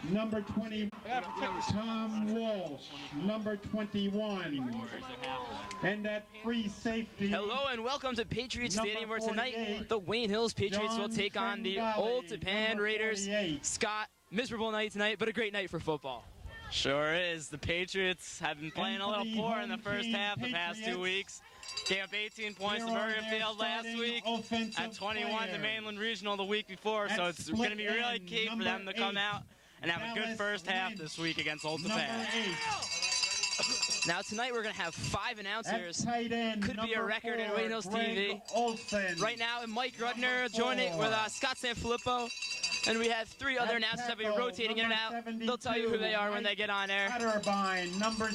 number 20, Tom Walsh, number 21, and at free safety. Hello and welcome to Patriots Stadium, where tonight the Wayne Hills Patriots will take on the Old Tappan Raiders. Scott, miserable night tonight, but a great night for football. Sure is. The Patriots have been playing a little poor in the first half the past 2 weeks. Gave up 18 points to Bergenfield last week, at 21 to Mainland Regional the week before, so it's going to be really key for them to come out and have a good first half this week against Old Tappan. Now tonight we're going to have 5 announcers. Could be a record in Wayne Hills TV. Right now, Mike Rudner joining with Scot and Fillippo. And we have 3 other announcers that will be rotating in and out. They'll tell you who they are when they get on air.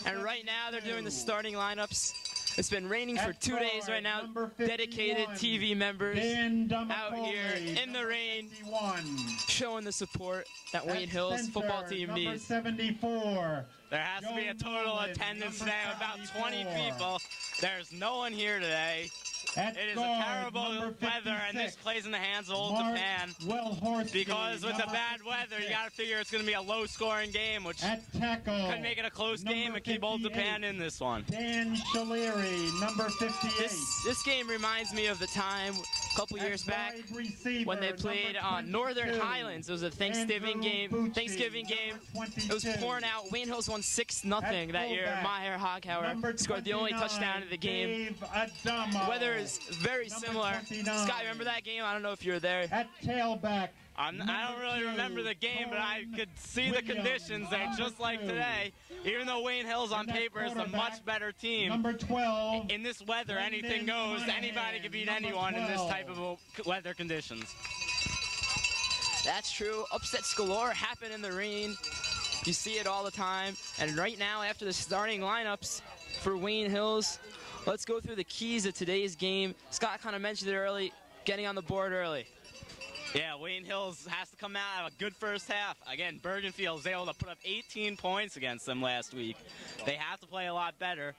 And right now they're doing the starting lineups. It's been raining for 2 days right now. Dedicated TV members out here in the rain, showing the support that Wayne Hills football team needs. 74. There has to be a total attendance today of about 20 people. There's no one here today. It is a terrible weather, and this plays in the hands of Old Tappan. Because with the bad weather, you got to figure it's going to be a low-scoring game, which could make it a close game and keep Old Tappan in this one. Dan Shaleri, number 58. This game reminds me of the time a couple years back when they played on Northern Highlands. It was a Thanksgiving game. It was pouring out. Wayne Hills won 6-0 that year. Maher Hoghower scored the only touchdown of the game. The weather is very similar. Scott, remember that game? I don't know if you were there. At tailback. I don't really remember the game, but I could see the conditions there, just like today. Even though Wayne Hills on paper is a much better team, number 12, in this weather, anything goes. Anybody can beat anyone in this type of weather conditions. That's true. Upsets galore happen in the rain. You see it all the time. And right now, after the starting lineups for Wayne Hills, let's go through the keys of today's game. Scott kind of mentioned it early, getting on the board early. Yeah, Wayne Hills has to come out, have a good first half. Again, Bergenfield was able to put up 18 points against them last week. They have to play a lot better.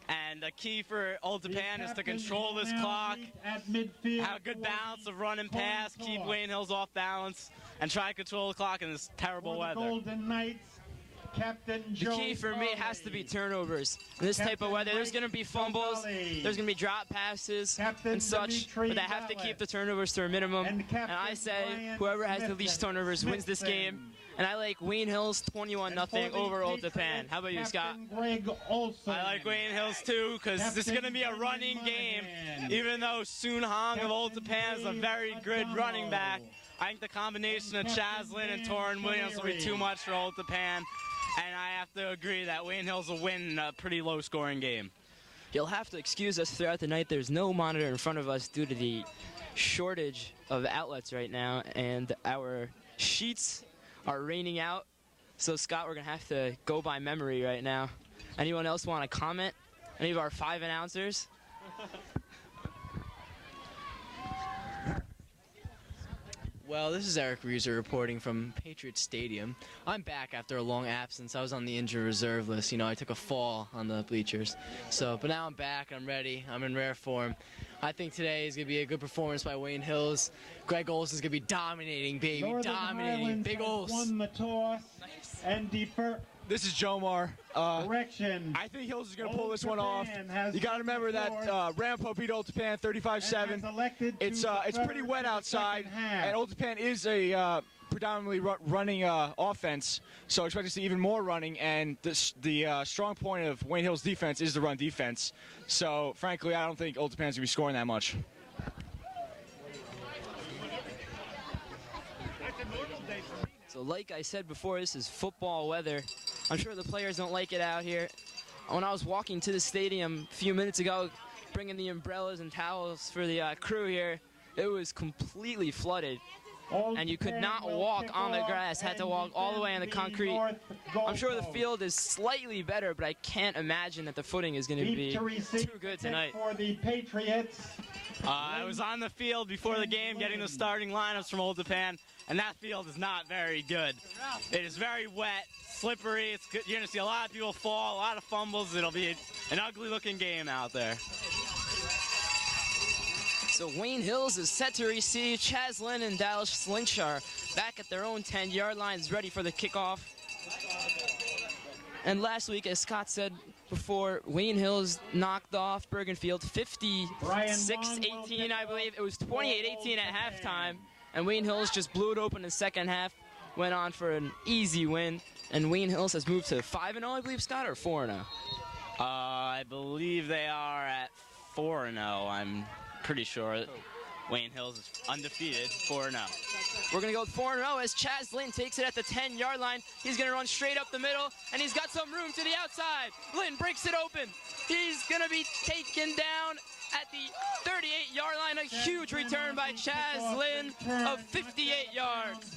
And the key for Old Tappan is to control this clock, have a good balance of run and pass, keep Wayne Hills off balance, and try to control the clock in this terrible weather. Golden Knights, Captain The key for me has to be turnovers. In this type of weather, there's going to be fumbles, there's going to be drop passes and such, but they have to keep the turnovers to a minimum. And I say whoever has the least turnovers wins this game. And I like Wayne Hills 21-0 over Old Tappan. How about you, Scott? I like Wayne Hills too, because this is going to be a running game. Even though Soon Hong of Old Tappan is a very good running back, I think the combination of Chaslin and Torrin Williams will be too much for Old Tappan. And I have to agree that Wayne Hills will win a pretty low-scoring game. You'll have to excuse us throughout the night. There's no monitor in front of us due to the shortage of outlets right now, and our sheets are raining out. So, Scott, we're going to have to go by memory right now. Anyone else want to comment? Any of our 5 announcers? Well, this is Eric Reeser reporting from Patriots Stadium. I'm back after a long absence. I was on the injured reserve list. You know, I took a fall on the bleachers. But now I'm back. I'm ready. I'm in rare form. I think today is going to be a good performance by Wayne Hills. Greg Olson's going to be dominating, baby. Northern dominating. Highlands Big has Ols. won the toss and defer. This is Jomar. Correction. I think Hills is going to pull this one off. Has You got to remember that Rampo beat Old Tappan 35-7. It's pretty wet outside, and Old Tappan is a predominantly running offense, so expect to see even more running. And the strong point of Wayne Hills' defense is the run defense. So, frankly, I don't think Old Tappan's going to be scoring that much. So like I said before, this is football weather. I'm sure the players don't like it out here. When I was walking to the stadium a few minutes ago, bringing the umbrellas and towels for the crew here, it was completely flooded. And you could not walk on the grass, had to walk all the way on the concrete. I'm sure the field is slightly better, but I can't imagine that the footing is going to be too good tonight. For the Patriots. I was on the field before the game getting the starting lineups from Old Tappan, and that field is not very good. It is very wet, slippery. It's good. You're going to see a lot of people fall, a lot of fumbles. It'll be an ugly-looking game out there. So Wayne Hills is set to receive. Chaz Lynn and Dallas Lynch are back at their own 10-yard lines, ready for the kickoff. And last week, as Scott said before, Wayne Hills knocked off Bergenfield 56-18, I believe. It was 28-18 at halftime, and Wayne Hills just blew it open in the second half, went on for an easy win, and Wayne Hills has moved to 5-0, I believe, Scott, or 4-0? I believe they are at 4-0. I'm pretty sure. Wayne Hills is undefeated, 4-0. We're going to go with 4-0 as Chaz Lynn takes it at the 10-yard line. He's going to run straight up the middle, and he's got some room to the outside. Lynn breaks it open. He's going to be taken down at the 38-yard line. A huge return by Chaz Lynn of 58 yards.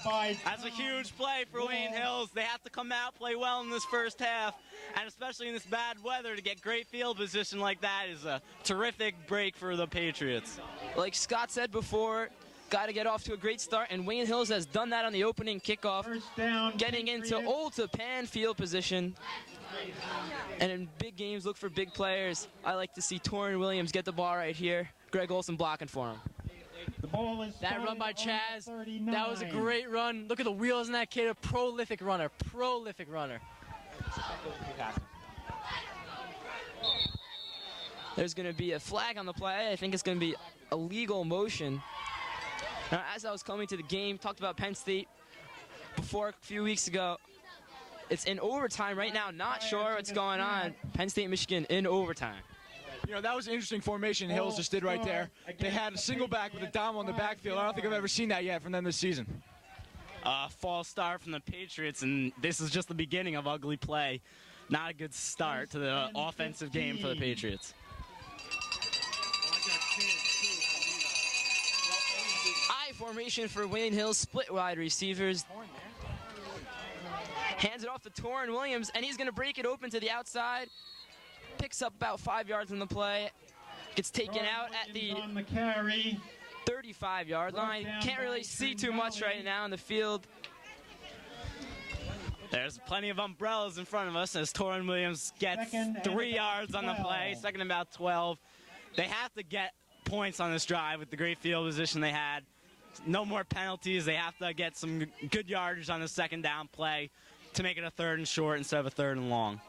That's a huge play for Wayne Hills. They have to come out, play well in this first half, and especially in this bad weather, to get great field position like that is a terrific break for the Patriots. Like Scott said before, got to get off to a great start, and Wayne Hills has done that on the opening kickoff, getting into Old Tappan field position. And in big games, look for big players. I like to see Torrin Williams get the ball right here. Greg Olson blocking for him. The ball is that run by Chaz, that was a great run. Look at the wheels in that kid, a prolific runner, prolific runner. There's going to be a flag on the play. I think it's going to be a legal motion. Now, as I was coming to the game, talked about Penn State before a few weeks ago. It's in overtime right now. Not sure what's going on. Penn State, Michigan in overtime. You know, that was an interesting formation Hills just did right there. They had a single back with a dom on the backfield. I don't think I've ever seen that yet from them this season. False start from the Patriots, and this is just the beginning of ugly play. Not a good start to the offensive game for the Patriots. I formation for Wayne Hills, split wide receivers. Hands it off to Torrin Williams, and he's going to break it open to the outside. Picks up about 5 yards on the play. Gets taken out at the 35-yard line. Can't really see too much right now in the field. There's plenty of umbrellas in front of us as Torrin Williams gets 3 yards on the play. Second and about 12. They have to get points on this drive with the great field position they had. No more penalties. They have to get some good yardage on the second down play to make it a 3rd and short instead of a 3rd and long.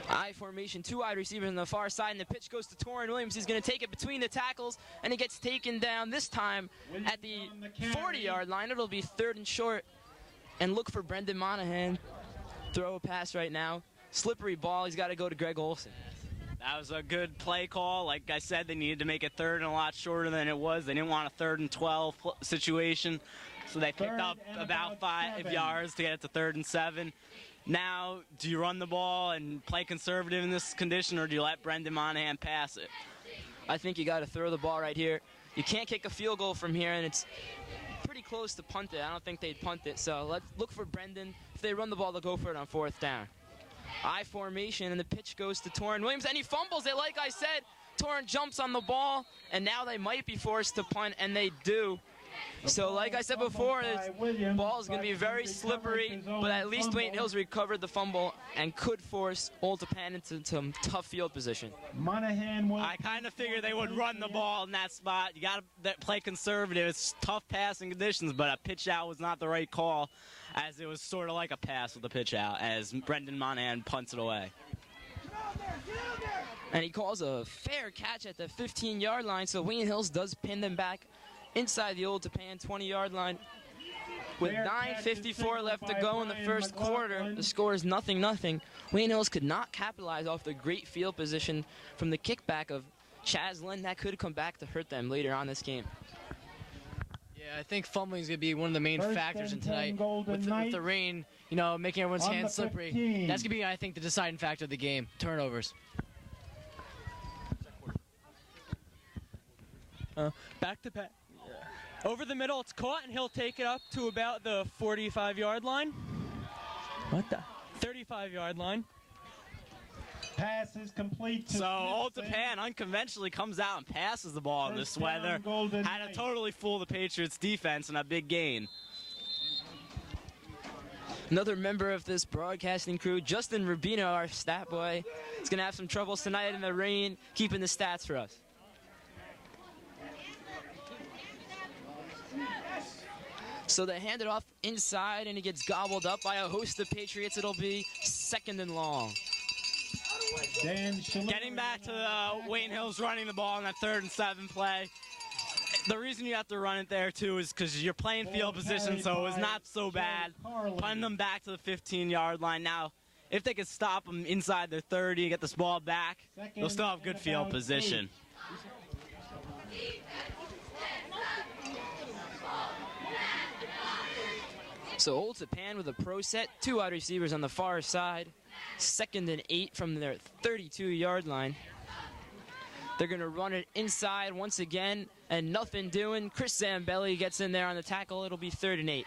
I formation, 2 wide receivers on the far side, and the pitch goes to Torrin Williams. He's going to take it between the tackles, and he gets taken down this time at the 40-yard line. It'll be 3rd and short, and look for Brendan Monahan. Throw a pass right now. Slippery ball. He's got to go to Greg Olson. That was a good play call. Like I said, they needed to make it 3rd and a lot shorter than it was. They didn't want a 3rd and 12 situation, so they picked up about 5 yards to get it to 3rd and 7. Now, do you run the ball and play conservative in this condition, or do you let Brendan Monahan pass it? I think you got to throw the ball right here. You can't kick a field goal from here, and it's pretty close to punt it. I don't think they'd punt it, so let's look for Brendan. If they run the ball, they'll go for it on 4th down. I formation, and the pitch goes to Torrin Williams, and he fumbles it. Like I said, Torrin jumps on the ball, and now they might be forced to punt, and they do. So like I said before, the ball is going to be very slippery, but at least Wayne Hills recovered the fumble and could force Old Tappan into some tough field position. I kind of figured they would run the ball in that spot. You got to play conservative. It's tough passing conditions, but a pitch out was not the right call, as it was sort of like a pass with a pitch out, as Brendan Monahan punts it away. And he calls a fair catch at the 15-yard line, so Wayne Hills does pin them back inside the Old Tappan 20-yard line. With 9:54 left to go in the first quarter, the score is 0-0. Wayne Hills could not capitalize off the great field position from the kickback of Chaz Lynn. That could come back to hurt them later on this game. Yeah, I think fumbling is going to be one of the main factors in tonight. With the rain, you know, making everyone's hands slippery. That's going to be, I think, the deciding factor of the game. Turnovers. Back to Pat. Over the middle, it's caught, and he'll take it up to about the 45-yard line. What the? 35-yard line. Pass is complete. So Old Tappan unconventionally comes out and passes the ball in this weather. Had to totally fool the Patriots defense in a big gain. Another member of this broadcasting crew, Justin Rubino, our stat boy, is going to have some troubles tonight in the rain, keeping the stats for us. So they hand it off inside, and he gets gobbled up by a host of Patriots. It'll be 2nd and long. Getting back to Wayne Hills running the ball in that 3rd and 7 play. The reason you have to run it there, too, is because you're playing field position, so it was not so bad. Punting them back to the 15-yard line. Now, if they could stop them inside their 30 and get this ball back, they'll still have good field position. So Old Tappan with a pro set, 2 wide receivers on the far side. 2nd and 8 from their 32-yard line. They're going to run it inside once again, and nothing doing. Chris Zambelli gets in there on the tackle. It'll be 3rd and 8.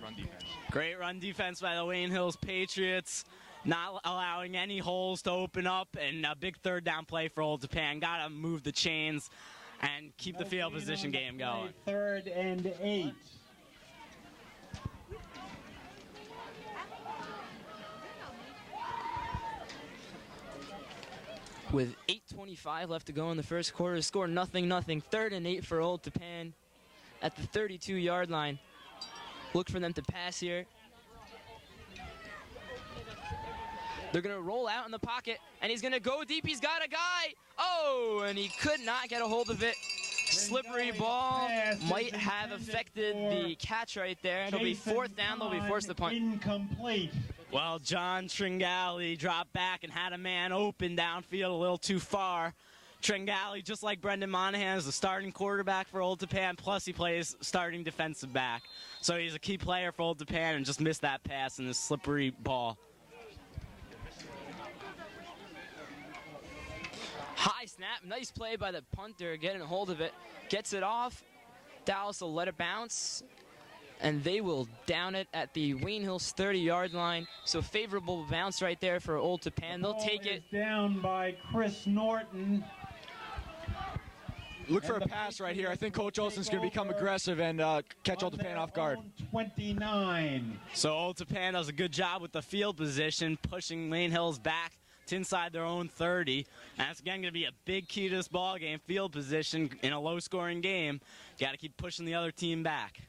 Run defense. Great run defense by the Wayne Hills Patriots, not allowing any holes to open up, and a big 3rd down play for Old Tappan. Got to move the chains and keep the field position game going. 3rd and 8. With 8:25 left to go in the first quarter, score nothing. 3rd and 8 for Old Tappan at the 32-yard line. Look for them to pass here. They're going to roll out in the pocket, and he's going to go deep. He's got a guy. Oh, and he could not get a hold of it. Slippery ball might have affected the catch right there. It'll be 4th down. They'll be forced to punt. Incomplete. Well, John Tringali dropped back and had a man open downfield a little too far. Tringali, just like Brendan Monahan, is the starting quarterback for Old Tappan, plus he plays starting defensive back. So he's a key player for Old Tappan and just missed that pass in this slippery ball. High snap, nice play by the punter, getting a hold of it. Gets it off. Dallas will let it bounce, and they will down it at the Wayne Hills 30-yard line. So favorable bounce right there for Old Tappan. They'll take it. Down by Chris Norton. Look for a pass right here. I think Coach Olson's going to become aggressive and catch Old Tappan off guard. 29. So Old Tappan does a good job with the field position, pushing Wayne Hills back to inside their own 30. And that's, again, going to be a big key to this ball game, field position in a low-scoring game. Got to keep pushing the other team back.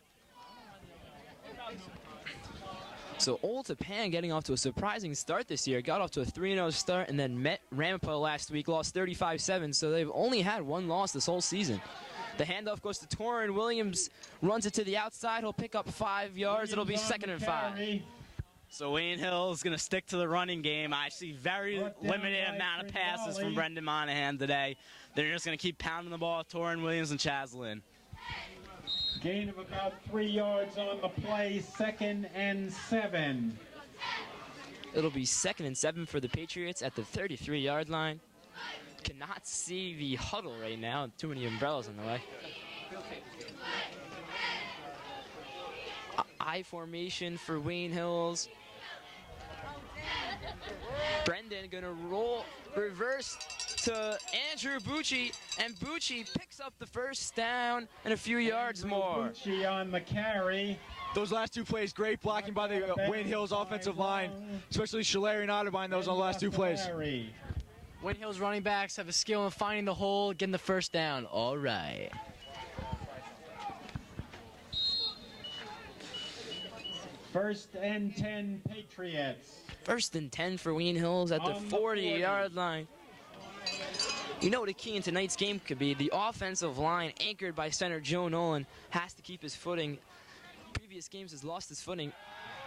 So Old Tappan getting off to a surprising start this year. Got off to a 3-0 start and then met Ramapo last week, lost 35-7. So they've only had 1 loss this whole season. The handoff goes to Torrin Williams, runs it to the outside. He'll pick up 5 yards. It'll be 2nd and 5. So Wayne Hill is going to stick to the running game. I see very limited amount of passes from Brendan Monahan today. They're just going to keep pounding the ball with Torrin Williams and Chaz Lynn. Gain of about 3 yards on the play, 2nd and 7. It'll be 2nd and 7 for the Patriots at the 33-yard line. Cannot see the huddle right now. Too many umbrellas in the way. I formation for Wayne Hills. Brendan gonna roll, reverse to Andrew Bucci, and Bucci picks up the 1st down and a few yards more. Bucci on the carry. Those last 2 plays, great blocking by the Wayne Hills offensive line, especially Shalari and Otterbein, those on the last 2 plays. Wayne Hills running backs have a skill in finding the hole, getting the 1st down. All right. First and 10 Patriots. 1st and 10 for Wayne Hills at the 40-yard line. You know what a key in tonight's game could be. The offensive line, anchored by center Joe Nolan, has to keep his footing. Previous games has lost his footing.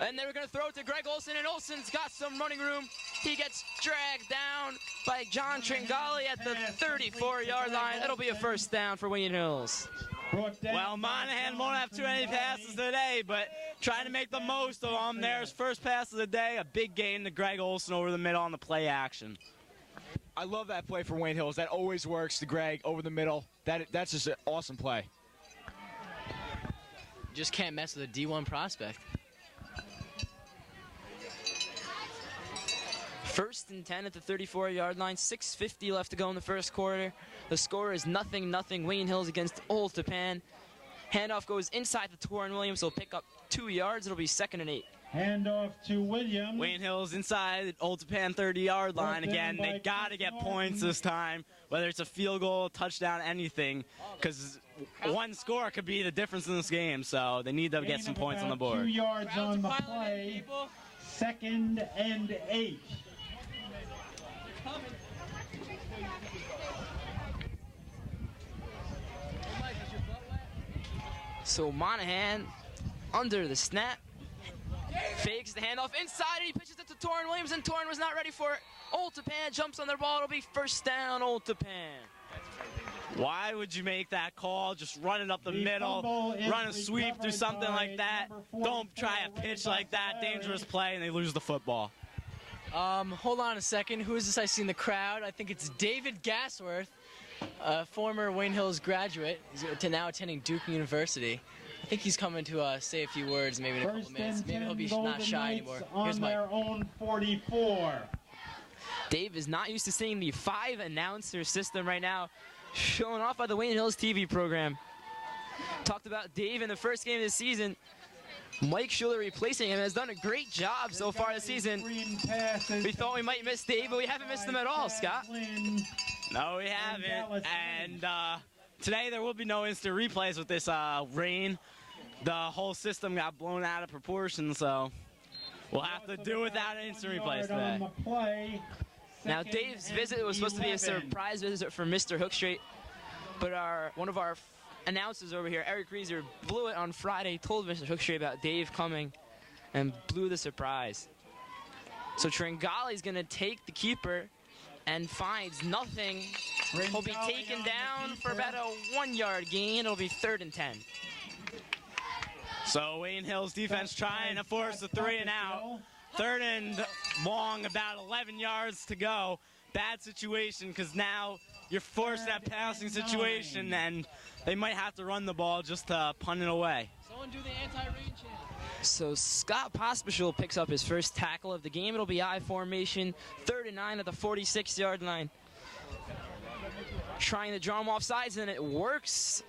And they were going to throw it to Greg Olson, and Olson's got some running room. He gets dragged down by John Tringali at the 34-yard line. That'll be a 1st down for Wayne Hills. Well, Monahan won't have too many passes today, but trying to make the most of them. There's first pass of the day, a big gain to Greg Olson over the middle on the play action. I love that play for Wayne Hills. That always works to Greg over the middle. That's just an awesome play. Just can't mess with a D1 prospect. 1st and 10 at the 34-yard line. 6:50 left to go in the first quarter. The score is 0-0. Wayne Hills against Old Tappan. Handoff goes inside the Torrin Williams. He'll pick up 2 yards. It'll be 2nd and 8. Handoff to Williams. Wayne Hills inside Old Tappan 30-yard line. Again, they got to get points this time, whether it's a field goal, touchdown, anything, because one score could be the difference in this game. So they need to get some points on the board. 2 yards on the play. 2nd and 8. So Monahan under the snap. Fakes the handoff inside, and he pitches it to Torrin Williams, and Torrin was not ready for it. Old Tappan jumps on their ball. It'll be first down, Old Tappan. Why would you make that call? Just run it up the middle, run a sweep, do something like that. Don't try a pitch like that. Dangerous play, and they lose the football. Hold on a second. Who is this I see in the crowd? I think it's David Gassworth, a former Wayne Hills graduate. He's now attending Duke University. I think he's coming to say a few words maybe in a couple minutes. Maybe he'll be not shy anymore. Here's Mike. On their own 44. Dave is not used to seeing the 5-announcer system right now, shown off by the Wayne Hills TV program. Talked about Dave in the first game of the season. Mike Schuler replacing him has done a great job so far this season. We thought we might miss Dave, but we haven't missed him at all, Scott. No, we haven't. And today there will be no instant replays with this rain. The whole system got blown out of proportion, so we'll have to do without an instant replays today. Now, Dave's visit was supposed to be a surprise visit for Mr. Hookstreet, but one of our announcers over here, Eric Reeser, blew it on Friday, told Mr. Hookstreet about Dave coming, and blew the surprise. So Tringali's going to take the keeper and finds nothing. He'll be taken down for about a 1-yard gain. It'll be 3rd and 10. So Wayne Hills defense trying to force a 3 and out. 3rd and long, about 11 yards to go. Bad situation because now you're forced that passing situation, and they might have to run the ball just to punt it away. Someone do the anti-rain chant. So Scott Pospisil picks up his first tackle of the game. It'll be I formation, 3rd and 9 at the 46-yard line. Trying to draw him off sides, and it works.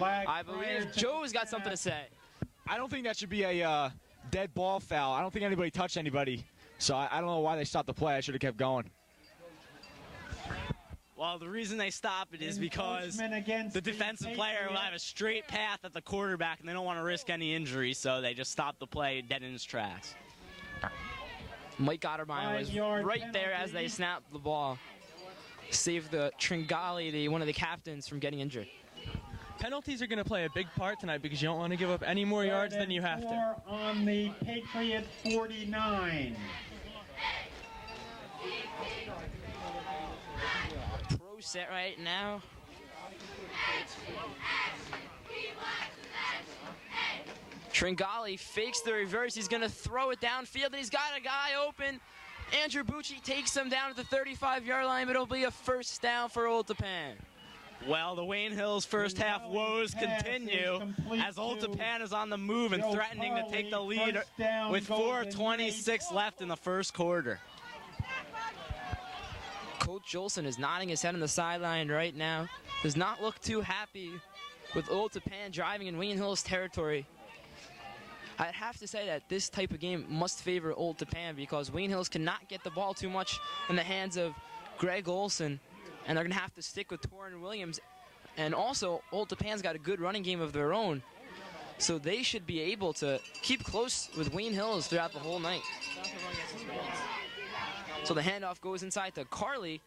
I believe Joe's got something to say. I don't think that should be a dead ball foul. I don't think anybody touched anybody. So I don't know why they stopped the play. I should have kept going. Well, the reason they stop it is because the defensive player will have a straight path at the quarterback, and they don't want to risk any injury, so they just stop the play dead in its tracks. Mike Ottermeyer was right there as they snapped the ball. Saved the Tringali, one of the captains, from getting injured. Penalties are going to play a big part tonight because you don't want to give up any more yards than you have to. On the Patriot 49. Pro set right now. Tringali fakes the reverse. He's going to throw it downfield, and he's got a guy open. Andrew Bucci takes him down at the 35-yard line, but it'll be a first down for Old Tappan. Well, the Wayne Hills first half woes continue as Old Tappan is on the move and threatening to take the lead with 4:26 left in the first quarter. Coach Olson is nodding his head on the sideline right now. Does not look too happy with Old Tappan driving in Wayne Hills territory. I'd have to say that this type of game must favor Old Tappan because Wayne Hills cannot get the ball too much in the hands of Greg Olson, and they're going to have to stick with Torrin Williams. And also, Old Tappan's got a good running game of their own, so they should be able to keep close with Wayne Hills throughout the whole night. So the handoff goes inside to Carly.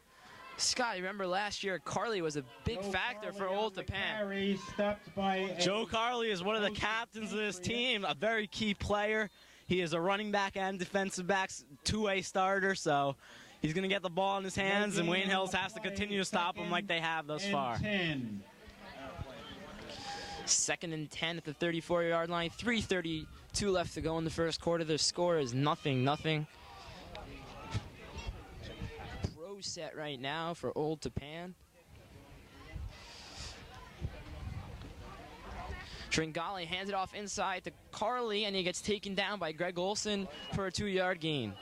Scott, you remember last year, Carly was a big factor for Old Tappan. Joe Carly is one of the captains of this team, a very key player. He is a running back and defensive backs, two-way starter, so he's going to get the ball in his hands, and Wayne Hills has to continue to stop him like they have thus far. 2nd and 10 at the 34-yard line. 3:32 left to go in the first quarter. The score is 0-0. Pro set right now for Old Tappan. Tringali hands it off inside to Carly, and he gets taken down by Greg Olson for a 2-yard gain.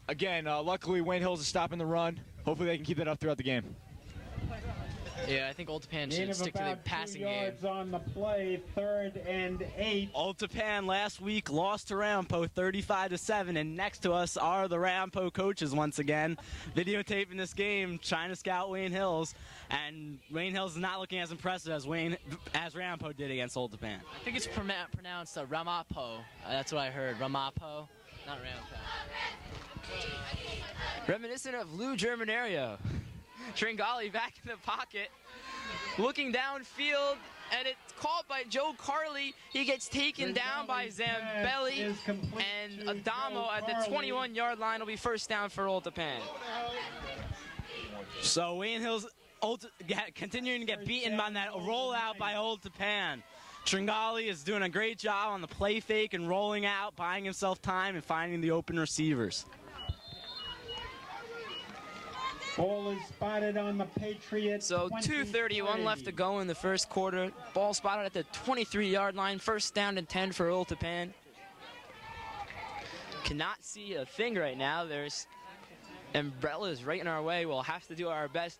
Again, luckily Wayne Hills is stopping the run. Hopefully they can keep that up throughout the game. Yeah, I think Old Tappan Gain should of stick to the about passing 2 game. yards on the play, 3rd and 8. Old Tappan last week lost to Rampo 35-7, and next to us are the Rampo coaches once again, videotaping this game, trying to scout Wayne Hills, and Wayne Hills is not looking as impressive as Rampo did against Old Tappan. I think it's pronounced Ramapo. That's what I heard. Ramapo, not Rampo. Reminiscent of Lou Germanario. Tringali back in the pocket, looking downfield, and it's caught by Joe Carley. He gets taken down by Zambelli, and Adamo at the 21-yard line will be first down for Old Tappan. So Wayne Hills continuing to get beaten on that rollout by Old Tappan. Tringali is doing a great job on the play fake and rolling out, buying himself time and finding the open receivers. Ball is spotted on the Patriots. So 2:31 left to go in the first quarter. Ball spotted at the 23-yard line. First down and 10 for Old Tappan. Cannot see a thing right now. There's umbrellas right in our way. We'll have to do our best.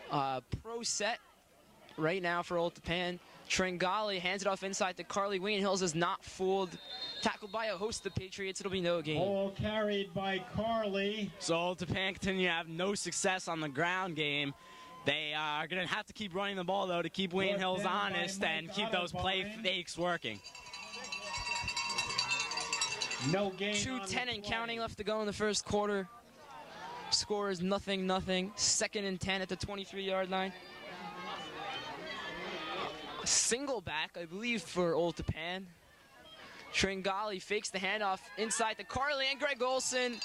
Pro set right now for Old Tappan. Tringali hands it off inside to Carly. Wayne Hills is not fooled. Tackled by a host of the Patriots. It'll be no gain. Ball carried by Carly. So Old Tappan continue to have no success on the ground game. They are going to have to keep running the ball, though, to keep Wayne Hills honest and keep those play fakes working. No gain. 2:10 and counting left to go in the first quarter. Score is 0-0. 2nd and 10 at the 23-yard line. Single back, I believe, for Old Tappan. Tringali fakes the handoff inside to Carly, and Greg Olson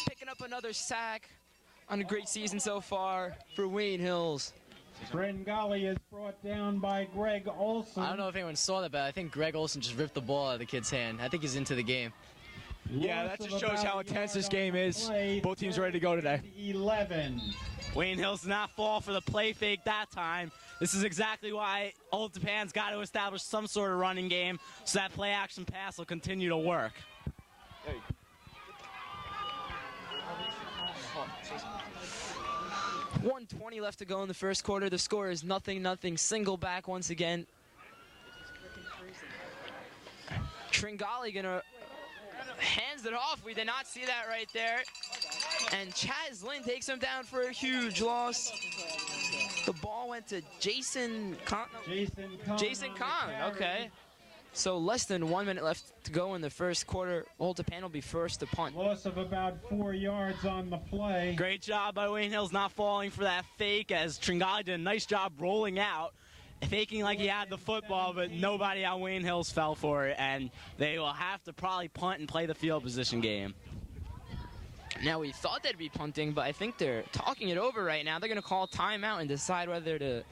picking up another sack on a great season so far for Wayne Hills. Tringali is brought down by Greg Olson. I don't know if anyone saw that, but I think Greg Olson just ripped the ball out of the kid's hand. I think he's into the game. Yeah, that just shows how intense this game is. Both teams are ready to go today. 11. Wayne Hills did not fall for the play fake that time. This is exactly why Old Tappan's got to establish some sort of running game so that play action pass will continue to work. 1:20 left to go in the first quarter. The score is 0-0. Single back once again. Tringali gonna hands it off. We did not see that right there. And Chaz Lynn takes him down for a huge loss. The ball went to Jason Kahn. Jason Kahn, okay. So less than 1 minute left to go in the first quarter. Old Tappan will be first to punt. Loss of about 4 yards on the play. Great job by Wayne Hills not falling for that fake, as Tringali did a nice job rolling out, faking like he had the football, but nobody on Wayne Hills fell for it, and they will have to probably punt and play the field position game. Now, we thought they'd be punting, but I think they're talking it over right now. They're going to call timeout and decide whether to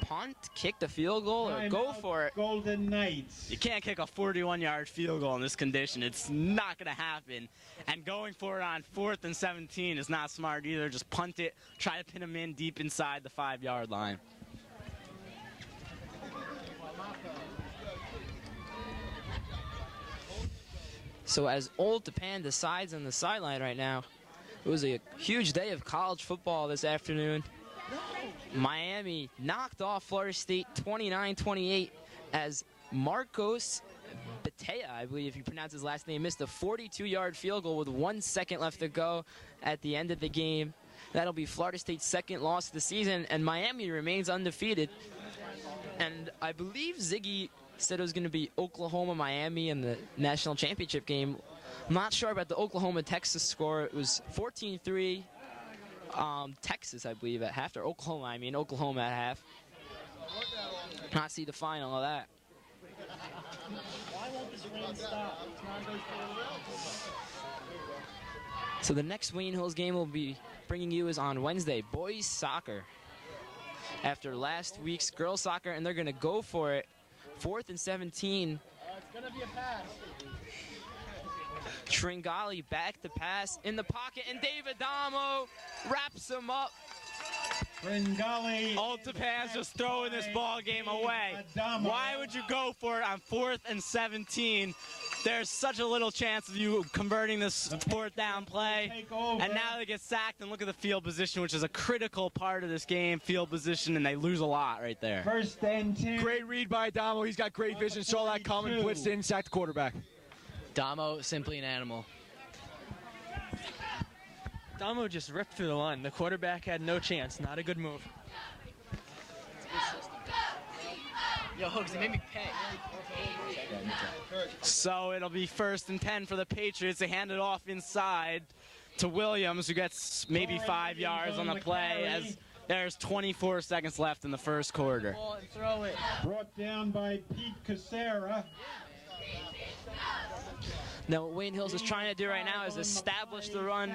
punt, kick the field goal, or go for it. Golden Knights. You can't kick a 41-yard field goal in this condition. It's not going to happen. And going for it on 4th and 17 is not smart either. Just punt it, try to pin them in deep inside the 5-yard line. So as Old Tappan decides on the sideline right now, it was a huge day of college football this afternoon. Miami knocked off Florida State 29-28 as Marcos Batea, I believe if you pronounce his last name, missed a 42-yard field goal with 1 second left to go at the end of the game. That'll be Florida State's second loss of the season, and Miami remains undefeated. And I believe Ziggy said it was going to be Oklahoma-Miami in the national championship game. I'm not sure about the Oklahoma-Texas score. It was 14-3. Texas, I believe, at half, or Oklahoma, I mean, Oklahoma at half. Not see the final of that. So the next Wayne Hills game we'll be bringing you is on Wednesday, boys soccer. After last week's girls soccer, and they're going to go for it. 4th and 17. It's going to be a pass. Tringali back to pass in the pocket, and David Adamo wraps him up Old Tappan's just throwing this ball game away. Why would you go for it on 4th and 17? There's such a little chance of you converting this 4th down play. And now they get sacked, and look at the field position, which is a critical part of this game, field position, and they lose a lot right there. 1st and 10. Great read by Damo. He's got great vision, saw that coming, blitzed in, sacked the quarterback. Damo, simply an animal. Damo just ripped through the line. The quarterback had no chance. Not a good move. Yo, Hooks, they made me pay. So it'll be 1st and 10 for the Patriots. They hand it off inside to Williams, who gets maybe 5 yards on the play as there's 24 seconds left in the first quarter. Throw it. Brought down by Pete Casera. Now, what Wayne Hills is trying to do right now is establish the run,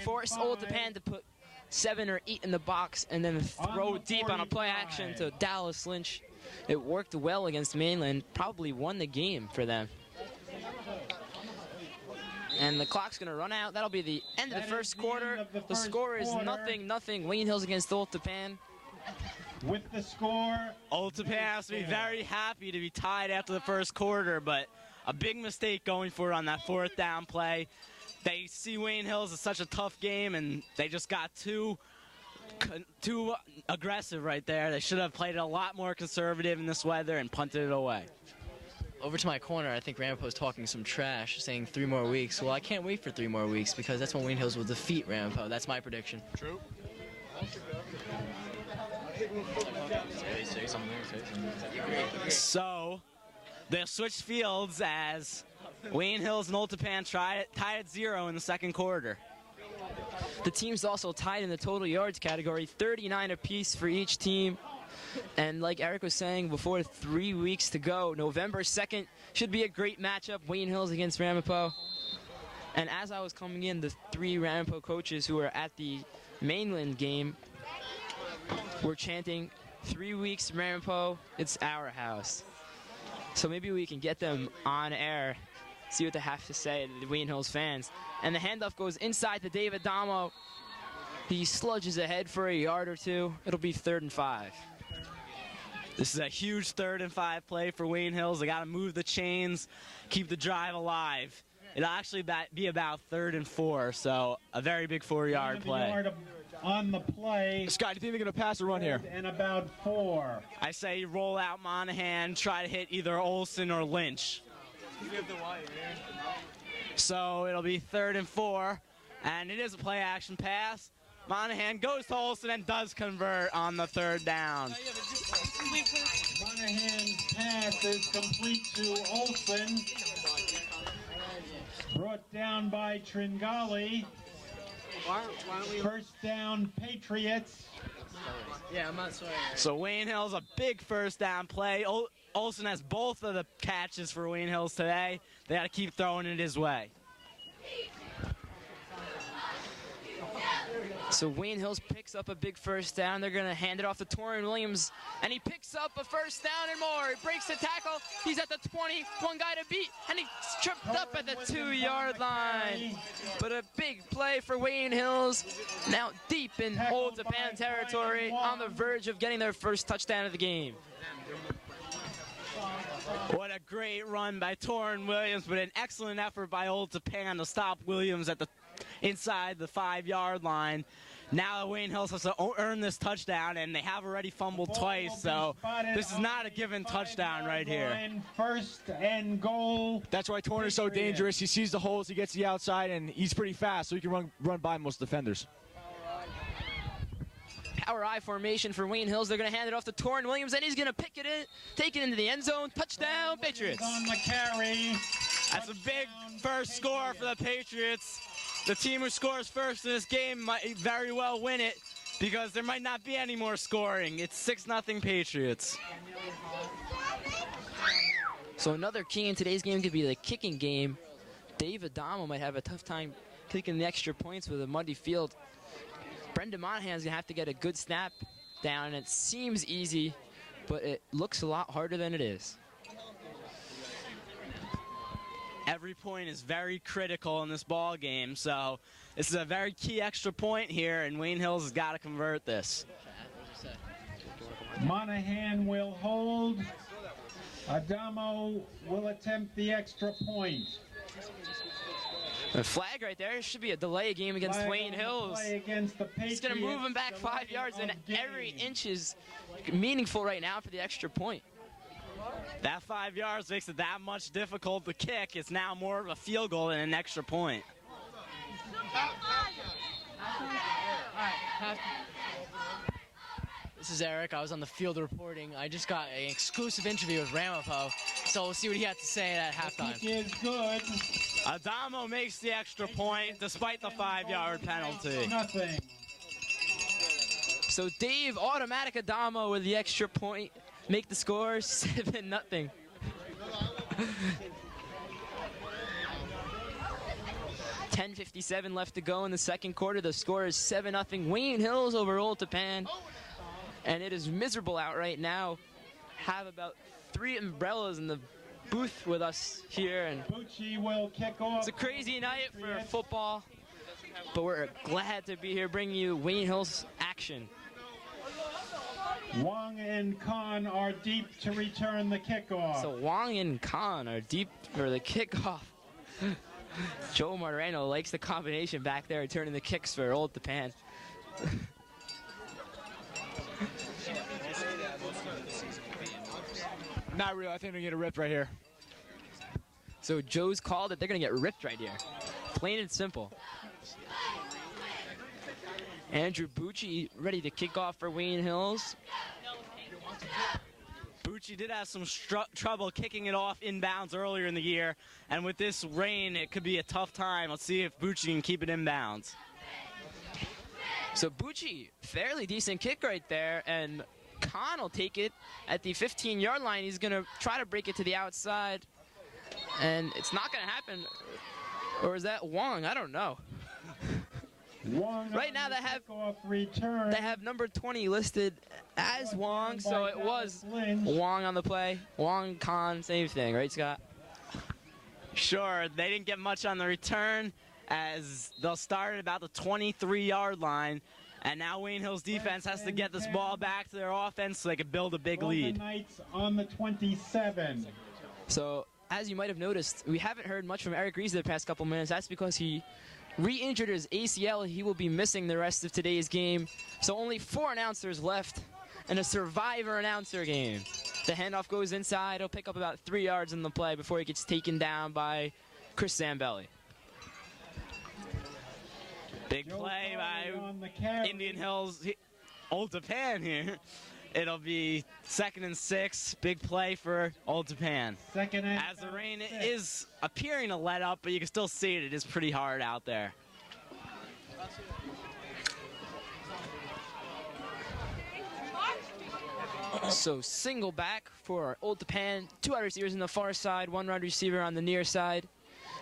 force Old Tappan to put 7 or 8 in the box, and then throw deep on a play action to Dallas Lynch. It worked well against Mainland, probably won the game for them. And the clock's going to run out. That'll be the end of the first quarter. The score is 0-0. Wayne Hills against Old Tappan. With the score, Old Tappan has to be very happy to be tied after the first quarter, but a big mistake going for it on that 4th down play. They see Wayne Hills as such a tough game, and they just got too aggressive right there. They should have played it a lot more conservative in this weather and punted it away. Over to my corner, I think Ramapo's talking some trash, saying 3 more weeks. Well, I can't wait for 3 more weeks because that's when Wayne Hills will defeat Ramapo. That's my prediction. True. Say something. So they'll switch fields as Wayne Hills and Old Tappan tied at 0 in the second quarter. The teams also tied in the total yards category, 39 apiece for each team. And like Eric was saying before, 3 weeks to go. November 2nd should be a great matchup, Wayne Hills against Ramapo. And as I was coming in, the 3 Ramapo coaches who were at the Mainland game were chanting, 3 weeks Ramapo, it's our house. So maybe we can get them on air, see what they have to say, the Wayne Hills fans. And the handoff goes inside to David Damo. He sludges ahead for a yard or 2. It'll be 3rd and 5. This is a huge 3rd and 5 play for Wayne Hills. They got to move the chains, keep the drive alive. It'll actually be about 3rd and 4, so a very big 4-yard play. On the play. Scott, do you think they're going to pass or run here? And about 4. I say roll out Monahan, try to hit either Olsen or Lynch. So it'll be 3rd and 4, and it is a play action pass. Monahan goes to Olsen and does convert on the 3rd down. Monahan's pass is complete to Olsen. Brought down by Tringali. 1st down, Patriots. Yeah, I'm not sorry. So Wayne Hills, a big 1st down play. Olsen has both of the catches for Wayne Hills today. They got to keep throwing it his way. So Wayne Hills picks up a big 1st down. They're going to hand it off to Torrin Williams, and he picks up a 1st down and more. He breaks the tackle. He's at the 20, one guy to beat, and he tripped up at the 2-yard line. But a big play for Wayne Hills, now deep in Old Tappan territory, on the verge of getting their 1st touchdown of the game. What a great run by Torrin Williams, but an excellent effort by Old Tappan to stop Williams at the inside the 5-yard line. Now Wayne Hills has to earn this touchdown, and they have already fumbled twice, so this is not a given touchdown right here. 1st and goal. That's why Torrin is so dangerous. He sees the holes, he gets the outside, and he's pretty fast, so he can run by most defenders. Power I formation for Wayne Hills. They're going to hand it off to Torrin Williams, and he's going to pick it in, take it into the end zone. Touchdown, Patriots. On the carry. That's a big first score for the Patriots. The team who scores first in this game might very well win it because there might not be any more scoring. It's 6-0 Patriots. So another key in today's game could be the kicking game. David Damo might have a tough time kicking the extra points with a muddy field. Brendan Monahan's going to have to get a good snap down, and it seems easy, but it looks a lot harder than it is. Every point is very critical in this ball game, so this is a very key extra point here, and Wayne Hills has got to convert this. Monahan will hold. Adamo will attempt the extra point. A flag right there. Should be a delay game against Wayne Hills. It's going to move him back 5 yards, and every inch is meaningful right now for the extra point. That 5 yards makes it that much difficult to kick. It's now more of a field goal than an extra point. This is Eric. I was on the field reporting. I just got an exclusive interview with Ramapo, so we'll see what he had to say at halftime. Is good. Adamo makes the extra point despite the 5-yard penalty. Nothing. So Dave, automatic Adamo with the extra point. Make the score 7-0. $10:57 left to go in the second quarter. The score is 7-0. Wayne Hills over Old Tappan. And it is miserable out right now. Have about 3 umbrellas in the booth with us here. And will kick off. It's a crazy night for football. But we're glad to be here bringing you Wayne Hills action. Wong and Khan are deep to return the kickoff. So Wong and Khan are deep for the kickoff. Joe Moreno likes the combination back there, turning the kicks for Old Tappan. Not really. I think they're going to get ripped right here. So Joe's called it. They're going to get ripped right here. Plain and simple. Andrew Bucci ready to kick off for Wayne Hills. Bucci did have some trouble kicking it off inbounds earlier in the year, and with this rain, it could be a tough time. Let's see if Bucci can keep it inbounds. So Bucci, fairly decent kick right there, and Khan will take it at the 15-yard line. He's going to try to break it to the outside, and it's not going to happen. Or is that Wong? I don't know. Right now they have number 20 listed as Wong, so it was Wong on the play. Wong, Khan, same thing, right, Scott? Sure, they didn't get much on the return as they'll start at about the 23-yard line, and now Wayne Hills defense has to get this ball back to their offense so they can build a big lead. Knights on the 27. So, as you might have noticed, we haven't heard much from Eric Reese the past couple minutes. That's because he re-injured his ACL. He will be missing the rest of today's game. So only 4 announcers left in a survivor announcer game. The handoff goes inside. He'll pick up about 3 yards in the play before he gets taken down by Chris Zambelli. Big play by Indian Hills, Old Tappan here. It'll be 2nd and 6. Big play for Old Tappan. As the rain is appearing to let up, but you can still see it. It is pretty hard out there. So single back for Old Tappan. 2 wide receivers on the far side, 1 wide receiver on the near side.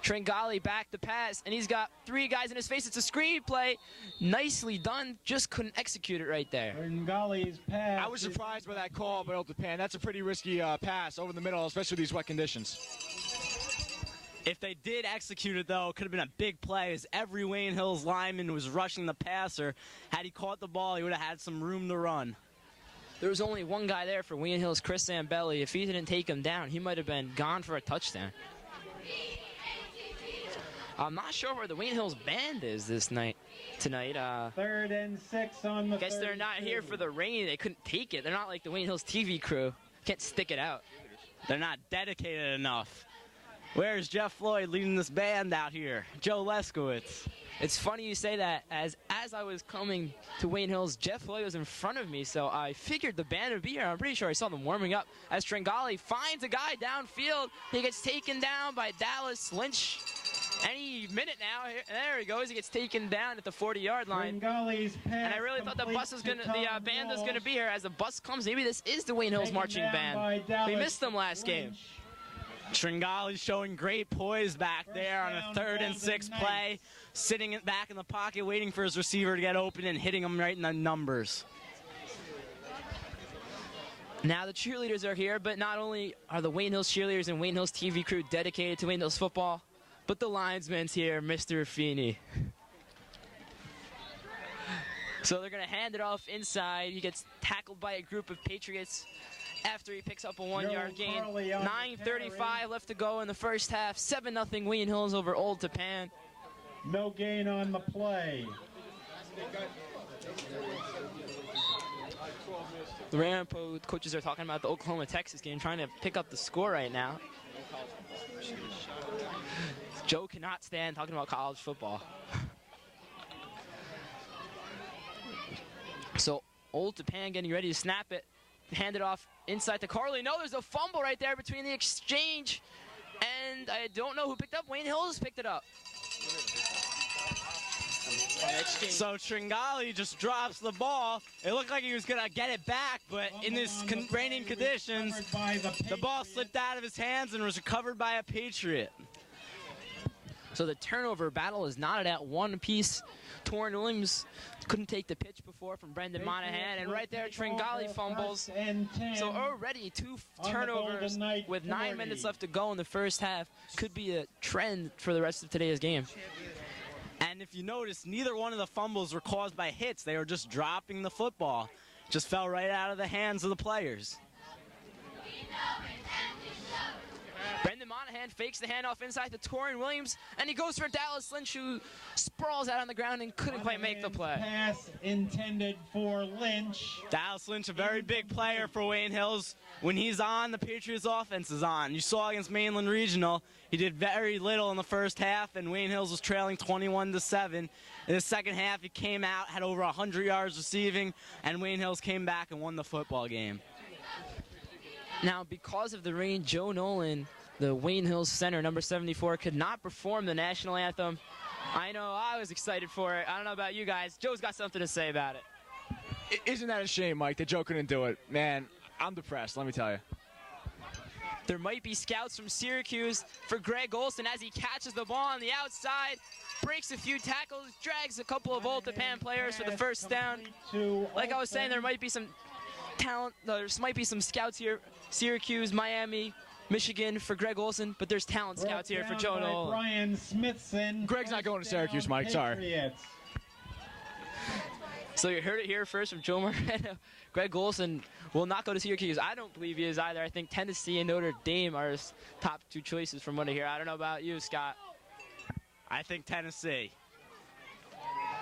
Tringali back to pass, and he's got 3 guys in his face. It's a screen play. Nicely done. Just couldn't execute it right there. Tringali's pass. I was surprised by that call by Old Tappan. That's a pretty risky pass over the middle, especially with these wet conditions. If they did execute it, though, it could have been a big play as every Wayne Hills lineman was rushing the passer. Had he caught the ball, he would have had some room to run. There was only 1 guy there for Wayne Hills, Chris Zambelli. If he didn't take him down, he might have been gone for a touchdown. I'm not sure where the Wayne Hills band is tonight. 3rd and 6 on the Guess they're not here for the rain. They couldn't take it. They're not like the Wayne Hills TV crew. Can't stick it out. They're not dedicated enough. Where's Jeff Floyd leading this band out here? Joe Leskowitz. It's funny you say that. As I was coming to Wayne Hills, Jeff Floyd was in front of me, so I figured the band would be here. I'm pretty sure I saw them warming up. As Tringali finds a guy downfield, he gets taken down by Dallas Lynch. Any minute now, there he goes. He gets taken down at the 40-yard line. And I really thought the band was gonna be here. As the bus comes, maybe this is the Wayne Hills marching band. We missed them last game. Tringali showing great poise back there on a 3rd and 6 play, sitting back in the pocket, waiting for his receiver to get open and hitting him right in the numbers. Now the cheerleaders are here, but not only are the Wayne Hills cheerleaders and Wayne Hills TV crew dedicated to Wayne Hills football, but the linesman's here, Mr. Feeney. So they're going to hand it off inside. He gets tackled by a group of Patriots after he picks up a 1-yard gain. 9:35 left to go in the first half. 7-0 Wayne Hills over Old Tappan. No gain on the play. The Rampo coaches are talking about the Oklahoma-Texas game, trying to pick up the score right now. Joe cannot stand talking about college football. So Old Tappan getting ready to snap it. Hand it off inside to Carly. No, there's a fumble right there between the exchange. And I don't know who picked up. Wayne Hills picked it up. So Tringali just drops the ball. It looked like he was going to get it back, but in this raining conditions, the ball slipped out of his hands and was recovered by a Patriot. So the turnover battle is knotted at one piece. Torrin Williams couldn't take the pitch before from Brendan Monahan, and right there Tringali fumbles. So already 2 turnovers with 9 minutes left to go in the first half. Could be a trend for the rest of today's game. And if you notice, neither one of the fumbles were caused by hits. They were just dropping the football. Just fell right out of the hands of the players. Brendan Monahan fakes the handoff inside to Torrin Williams, and he goes for Dallas Lynch, who sprawls out on the ground and couldn't quite make the play. Pass intended for Lynch. Dallas Lynch, a very big player for Wayne Hills. When he's on, the Patriots' offense is on. You saw against Mainland Regional, he did very little in the first half, and Wayne Hills was trailing 21-7. In the second half, he came out, had over 100 yards receiving, and Wayne Hills came back and won the football game. Now, because of the rain, Joe Nolan, the Wayne Hills center, number 74, could not perform the national anthem. I know I was excited for it. I don't know about you guys. Joe's got something to say about it. Isn't that a shame, Mike, that Joe couldn't do it? Man, I'm depressed, let me tell you. There might be scouts from Syracuse for Greg Olson as he catches the ball on the outside, breaks a few tackles, drags a couple of Old Tappan players for the first down. Like I was saying, there might be some talent. There might be some scouts here, Syracuse, Miami, Michigan for Greg Olson, but there's talent scouts here for Joe Nolan. Brian Smithson. Greg's not going to Syracuse, Mike, sorry. So you heard it here first from Joe Moreno. Greg Olson will not go to Syracuse. I don't believe he is either. I think Tennessee and Notre Dame are his top 2 choices from what I hear. I don't know about you, Scott. I think Tennessee.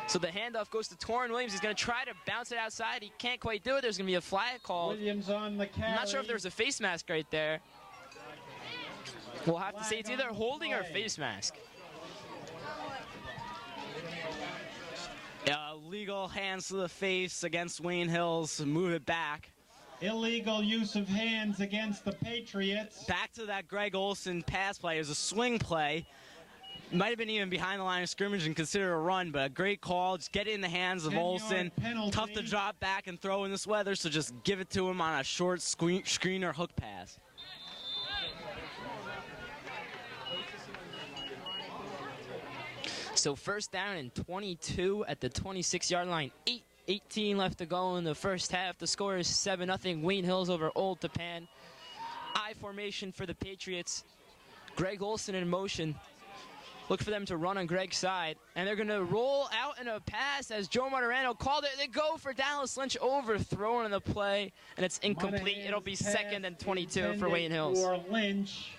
So the handoff goes to Torrin Williams. He's going to try to bounce it outside. He can't quite do it. There's going to be a flag called. Williams on the carry. I'm not sure if there's a face mask right there. We'll have to say it's either holding or face mask. Illegal hands to the face against Wayne Hills. Move it back. Illegal use of hands against the Patriots. Back to that Greg Olson pass play. It was a swing play. Might have been even behind the line of scrimmage and considered a run, but a great call. Just get it in the hands of Olson. Tough to drop back and throw in this weather, so just give it to him on a short screen or hook pass. So first down and 22 at the 26-yard line. 8:18 left to go in the first half. The score is 7-0 Wayne Hills over Old Tappan. I formation for the Patriots. Greg Olson in motion. Look for them to run on Greg's side. And they're going to roll out in a pass as Joe Martirano called it. They go for Dallas Lynch, overthrown on the play, and it's incomplete. It'll be 2nd and 22 for Wayne Hills. For Lynch.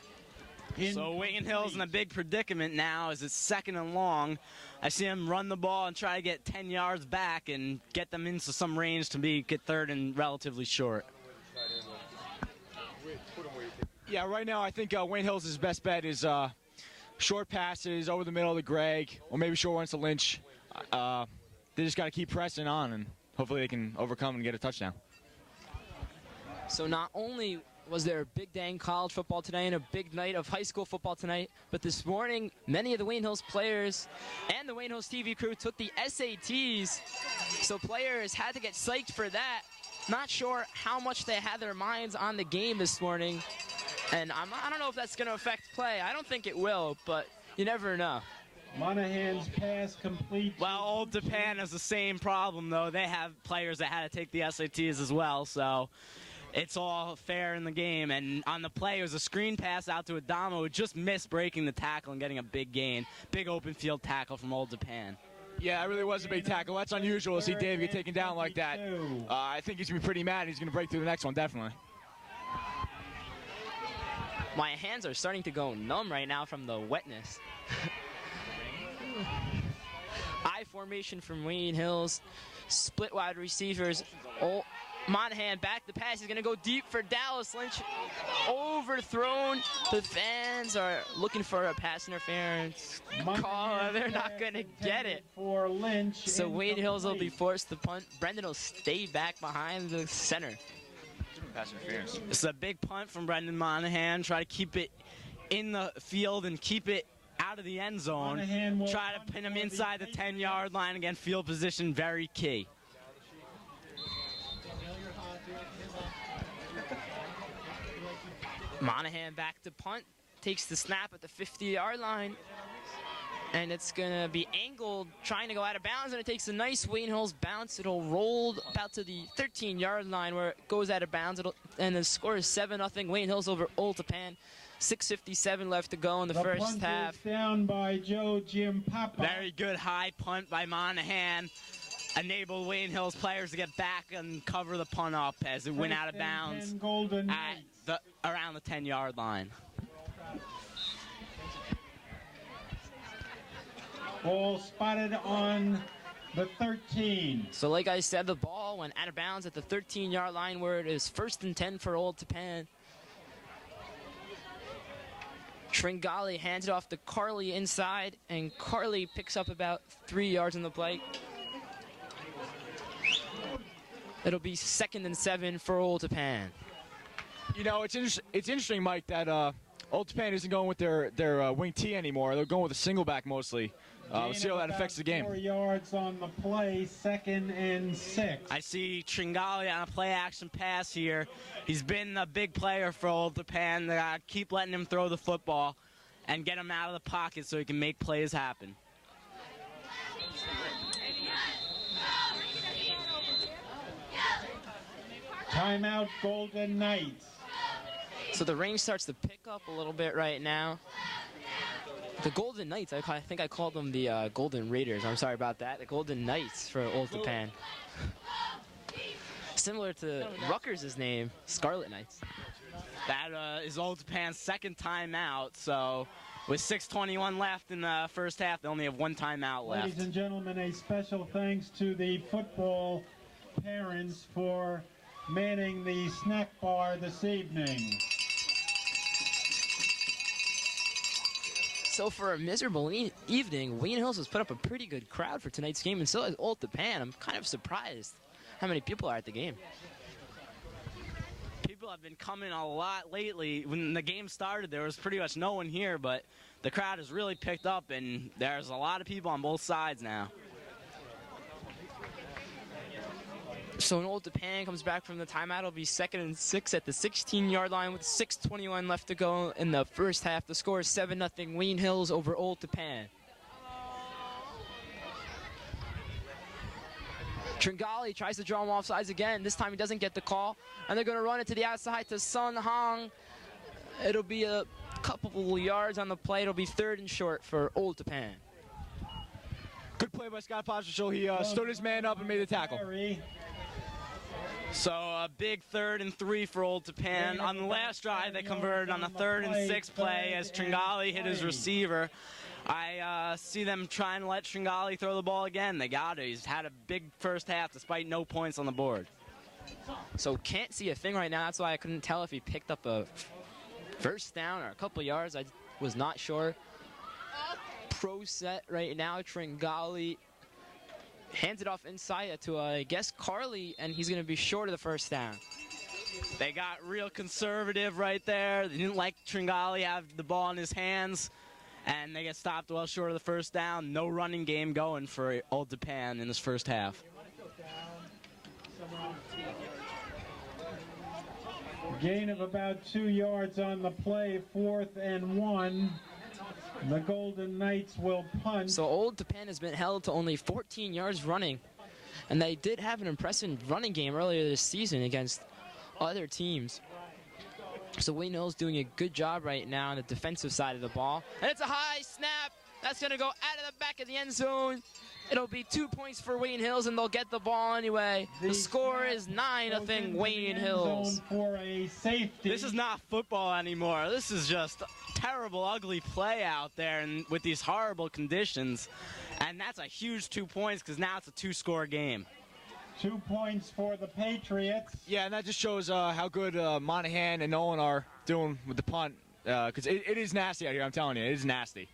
So Wayne Hills in a big predicament now as it's 2nd and long. I see him run the ball and try to get 10 yards back and get them into some range to get 3rd and relatively short. Yeah, right now I think Wayne Hills' best bet is short passes over the middle to Greg, or maybe short ones to Lynch. They just got to keep pressing on, and hopefully they can overcome and get a touchdown. So not only was there a big day in college football today and a big night of high school football tonight, but this morning many of the Wayne Hills players and the Wayne Hills TV crew took the SATs, so players had to get psyched for that. Not sure how much they had their minds on the game this morning, and I don't know if that's going to affect play. I don't think it will, but you never know. Monahan's pass complete. Well, Old Tappan has the same problem, though. They have players that had to take the SATs as well, so it's all fair in the game. And on the play, it was a screen pass out to Adamo who just missed breaking the tackle and getting a big gain. Big open field tackle from Old Tappan. Yeah, it really was a big tackle. That's unusual to see Dave get taken down like that. I think he's going to be pretty mad. He's going to break through the next one, definitely. My hands are starting to go numb right now from the wetness. I formation from Wayne Hills. Split wide receivers. Oh, Monahan back the pass. He's going to go deep for Dallas. Lynch overthrown. The fans are looking for a pass interference call. They're not going to get it. For Lynch. So Wayne Hills will be forced to punt. Brendan will stay back behind the center. Pass interference. It's a big punt from Brendan Monahan. Try to keep it in the field and keep it out of the end zone. Try to pin him inside the 10-yard line. Again, field position very key. Monahan back to punt. Takes the snap at the 50-yard line. And it's going to be angled, trying to go out of bounds, and it takes a nice Wayne Hills bounce. It'll roll about to the 13-yard line where it goes out of bounds, and the score is 7-0. Wayne Hills over Old Tappan. 6:57 left to go in the first half. Down by Joe Jim Papa. Very good high punt by Monahan. Enabled Wayne Hills players to get back and cover the punt up as it went out of bounds at around the 10-yard line. Ball spotted on the 13. So like I said, the ball went out of bounds at the 13-yard line where it is 1st and 10 for Old Tappan. Tringali hands it off to Carly inside, and Carly picks up about 3 yards on the play. It'll be 2nd and 7 for Old Tappan. You know, it's interesting, Mike, that Old Tappan isn't going with their wing T anymore. They're going with a single back mostly. We'll see how that affects the game. 4 yards on the play, 2nd and 6. I see Tringali on a play-action pass here. He's been a big player for Old Tappan. They gotta keep letting him throw the football and get him out of the pocket so he can make plays happen. Timeout, Golden Knights. So the rain starts to pick up a little bit right now. The Golden Knights, I think I called them the Golden Raiders. I'm sorry about that. The Golden Knights for Old Tappan. Similar to Rutgers' name, Scarlet Knights. That is Old Tappan's 2nd timeout, so with 6:21 left in the first half, they only have 1 timeout left. Ladies and gentlemen, a special thanks to the football parents for manning the snack bar this evening. So for a miserable evening, Wayne Hills has put up a pretty good crowd for tonight's game, and so has Old Tappan. I'm kind of surprised how many people are at the game. People have been coming a lot lately. When the game started, there was pretty much no one here, but the crowd has really picked up, and there's a lot of people on both sides now. So when Old Tappan comes back from the timeout, it'll be 2nd and 6 at the 16-yard line with 6:21 left to go in the first half. The score is 7-0 Wayne Hills over Old Tappan. Tringali tries to draw him off sides again. This time he doesn't get the call, and they're going to run it to the outside to Sun Hong. It'll be a couple yards on the play. It'll be 3rd and short for Old Tappan. Good play by Scott Posterschul. He stood his man up and made the tackle. So a big 3rd and 3 for Old Tappan. On the last drive, they converted on the 3rd and 6 play as Tringali hit his receiver. I see them trying to let Tringali throw the ball again. They got it. He's had a big first half despite no points on the board. So can't see a thing right now. That's why I couldn't tell if he picked up a first down or a couple yards. I was not sure. Pro set right now. Tringali hands it off inside to, I guess, Carly, and he's going to be short of the first down. They got real conservative right there. They didn't like Tringali have the ball in his hands, and they get stopped well short of the first down. No running game going for Old Tappan in this first half. Gain of about 2 yards on the play, 4th and 1. The Golden Knights will punt. So Old Tappan has been held to only 14 yards running, and they did have an impressive running game earlier this season against other teams. So Wayne Hills doing a good job right now on the defensive side of the ball. And it's a high snap. That's going to go out of the back of the end zone. It'll be 2 points for Wayne Hills, and they'll get the ball anyway. The score is 9-0 Wayne Hills. For a safety. This is not football anymore. This is just terrible, ugly play out there and with these horrible conditions. And that's a huge 2 points because now it's a 2-score game. 2 points for the Patriots. Yeah, and that just shows how good Monahan and Nolan are doing with the punt. Because it is nasty out here, I'm telling you. It is nasty.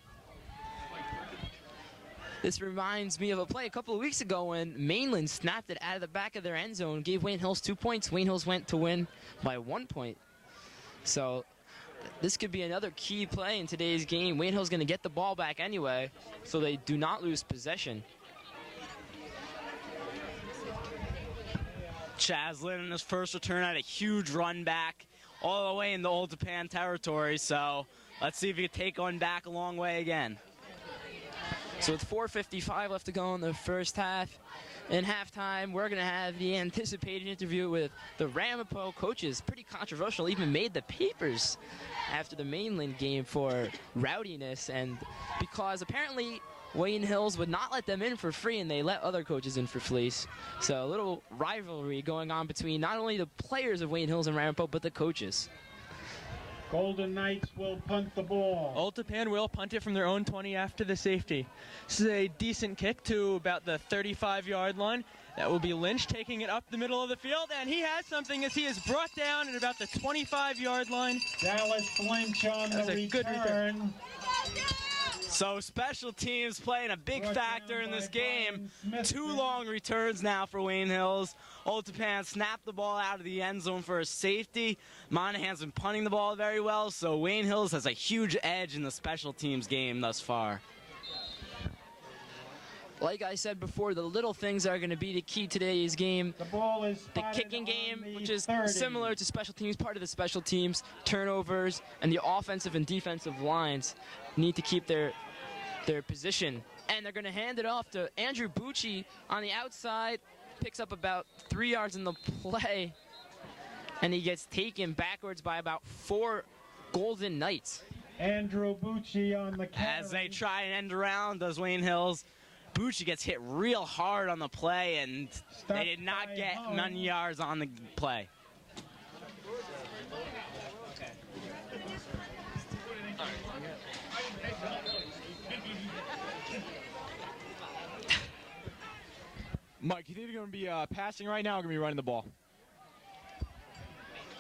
This reminds me of a play a couple of weeks ago when Mainland snapped it out of the back of their end zone, gave Wayne Hills 2 points. Wayne Hills went to win by 1 point. So this could be another key play in today's game. Wayne Hills going to get the ball back anyway, so they do not lose possession. Chaslin in his first return had a huge run back all the way in the Old Tappan territory. So let's see if he can take one back a long way again. So with 4:55 left to go in the first half, in halftime, we're going to have the anticipated interview with the Ramapo coaches. Pretty controversial, even made the papers after the Mainland game for rowdiness, and because apparently Wayne Hills would not let them in for free, and they let other coaches in for fleece. So a little rivalry going on between not only the players of Wayne Hills and Ramapo, but the coaches. Golden Knights will punt the ball. Old Tappan will punt it from their own 20 after the safety. This is a decent kick to about the 35-yard line. That will be Lynch taking it up the middle of the field, and he has something as he is brought down at about the 25-yard line. Dallas Lynch on the return. Good return. So special teams playing a big factor in this game. 2 long returns now for Wayne Hills. Old Tappan snapped the ball out of the end zone for a safety. Monahan's been punting the ball very well, so Wayne Hills has a huge edge in the special teams game thus far. Like I said before, the little things are going to be the key to today's game. The ball is the kicking game, which is 30. similar to special teams, part of the special teams, turnovers, and the offensive and defensive lines need to keep their position. And they're going to hand it off to Andrew Bucci on the outside, picks up about 3 yards in the play, and he gets taken backwards by about 4 Golden Knights. Andrew Bucci on the carry. As they try and end around, does Wayne Hills. Bucci gets hit real hard on the play, and they did not get many yards on the play. Mike, you think they're going to be passing right now or going to be running the ball?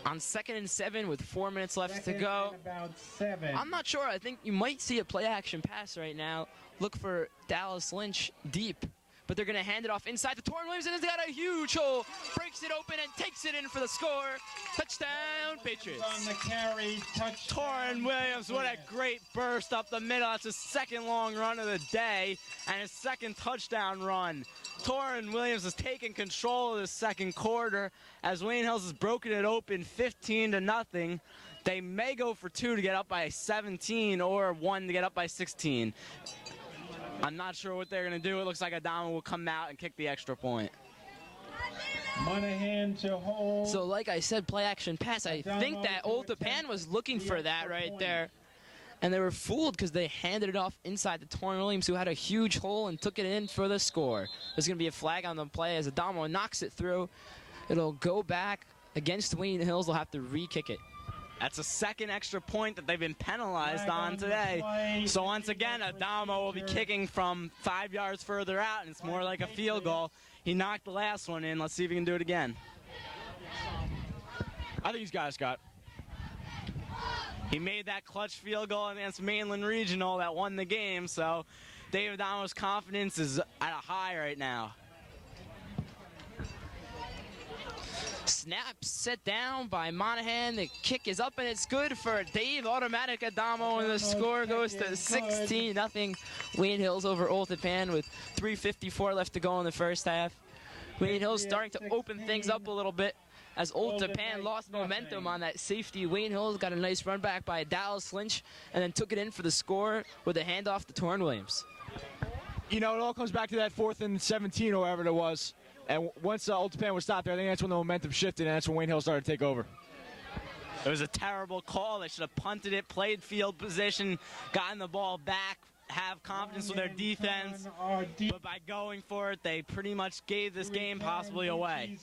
On 2nd and 7 with 4 minutes left to go. About 7. I'm not sure. I think you might see a play-action pass right now. Look for Dallas Lynch deep. But they're going to hand it off inside to Torrin Williams, and he's got a huge hole. Breaks it open and takes it in for the score. Touchdown, Patriots. On the carry, touchdown. Torrin Williams, what a great burst up the middle. That's his 2nd long run of the day and his 2nd touchdown run. Torrin Williams has taken control of the 2nd quarter as Wayne Hills has broken it open 15-0. They may go for 2 to get up by 17 or 1 to get up by 16. I'm not sure what they're going to do. It looks like Adama will come out and kick the extra point. Monahan to hold. So like I said, play action pass. I think that Old Tappan was looking for that right there. And they were fooled because they handed it off inside to Torrin Williams, who had a huge hole and took it in for the score. There's going to be a flag on the play as Adamo knocks it through. It'll go back against Wayne Hills. They'll have to re-kick it. That's a 2nd extra point that they've been penalized on today. So once again, Adamo will be kicking from 5 yards further out, and it's more like a field goal. He knocked the last one in. Let's see if he can do it again. I think he's got it, Scott. He made that clutch field goal against Mainland Regional that won the game, so David Adamo's confidence is at a high right now. Snap set down by Monahan. The kick is up, and it's good for Dave Automatic Adamo, and the score goes to 16-0. Wayne Hills over Old Tappan with 3:54 left to go in the first half. Wayne Hills starting to open things up a little bit as Old Tappan lost momentum on that safety. Wayne Hills got a nice run back by Dallas Lynch and then took it in for the score with a handoff to Torrin Williams. You know, it all comes back to that 4th and 17 or whatever it was. And once Old Tappan was stopped there, I think that's when the momentum shifted, and that's when Wayne Hills started to take over. It was a terrible call. They should have punted it, played field position, gotten the ball back have confidence with their defense, but by going for it, they pretty much gave this game possibly away.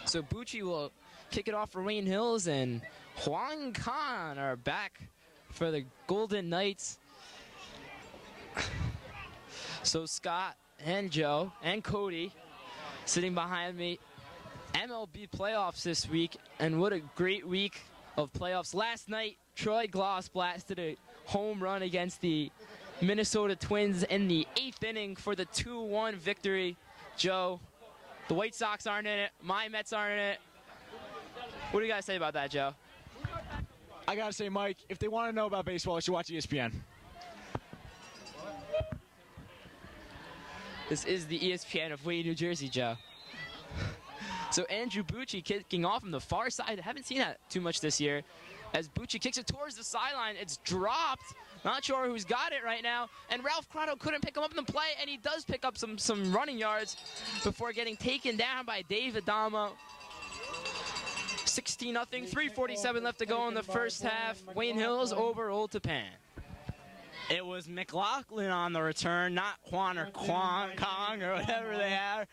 So Bucci will kick it off for Wayne Hills, and Huang Khan are back for the Golden Knights. So Scott and Joe and Cody sitting behind me. MLB playoffs this week, and what a great week of playoffs. Last night, Troy Glaus blasted a home run against the Minnesota Twins in the 8th inning for the 2-1 victory. Joe, the White Sox aren't in it. My Mets aren't in it. What do you guys say about that, Joe? I got to say, Mike, if they want to know about baseball, they should watch ESPN. This is the ESPN of Wayne, New Jersey, Joe. So Andrew Bucci kicking off from the far side. I haven't seen that too much this year. As Bucci kicks it towards the sideline, it's dropped. Not sure who's got it right now. And Ralph Crotto couldn't pick him up in the play, and he does pick up some running yards before getting taken down by Dave Adamo. 16-0, 3:47 left to go in the first half. Wayne Hills over Old Tappan. It was McLaughlin on the return, not Quan or Kong or whatever they are.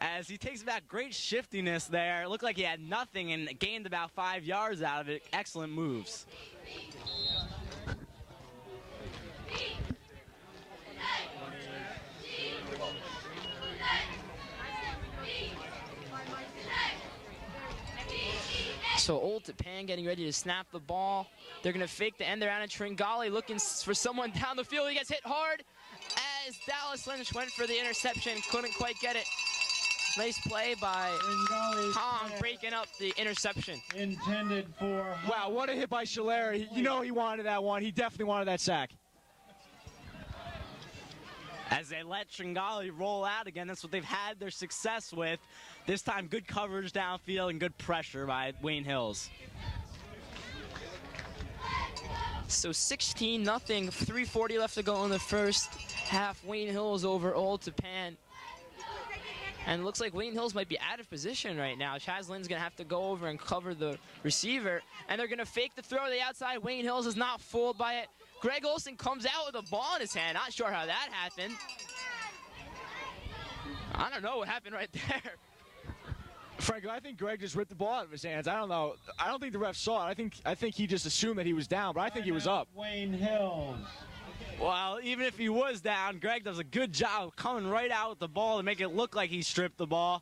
As he takes back, great shiftiness there. It looked like he had nothing and gained about 5 yards out of it. Excellent moves. So Old Tappan getting ready to snap the ball. They're going to fake the end around, and Tringali looking for someone down the field. He gets hit hard as Dallas Lynch went for the interception. Couldn't quite get it. Nice play by Tom breaking up the interception. Intended for... Wow, what a hit by Schiller. You know he wanted that one. He definitely wanted that sack. As they let Tringali roll out again, that's what they've had their success with. This time, good coverage downfield and good pressure by Wayne Hills. So 16-0, 3:40 left to go in the first half. Wayne Hills over Old Tappan. And it looks like Wayne Hills might be out of position right now. Chaz Lynn's going to have to go over and cover the receiver. And they're going to fake the throw to the outside. Wayne Hills is not fooled by it. Greg Olson comes out with a ball in his hand. Not sure how that happened. I don't know what happened right there. Frankly, I think Greg just ripped the ball out of his hands. I don't know. I don't think the ref saw it. I think he just assumed that he was down, but I think he was up. Wayne Hills. Well, even if he was down, Greg does a good job of coming right out with the ball to make it look like he stripped the ball.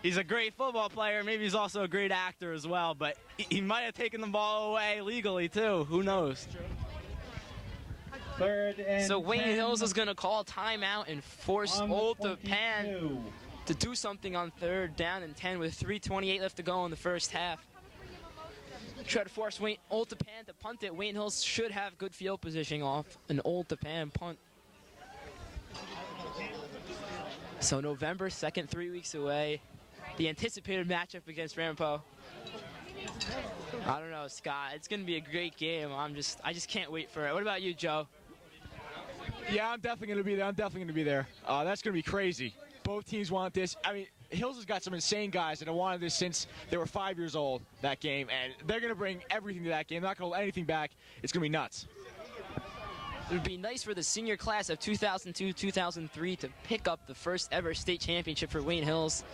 He's a great football player. Maybe he's also a great actor as well, but he might have taken the ball away legally, too. Who knows? So Wayne Hills is going to call timeout and force Old Tappan to do something on 3rd down and 10 with 3:28 left to go in the first half. Try to force Old Tappan to punt it. Wayne Hills should have good field position off an Old Tappan punt. So November 2nd, 3 weeks away. The anticipated matchup against Rampo. I don't know, Scott. It's going to be a great game. I just can't wait for it. What about you, Joe? Yeah, I'm definitely going to be there. That's going to be crazy. Both teams want this. I mean, Hills has got some insane guys that have wanted this since they were 5 years old, that game, and they're going to bring everything to that game. They're not going to hold anything back. It's going to be nuts. It would be nice for the senior class of 2002-2003 to pick up the first ever state championship for Wayne Hills,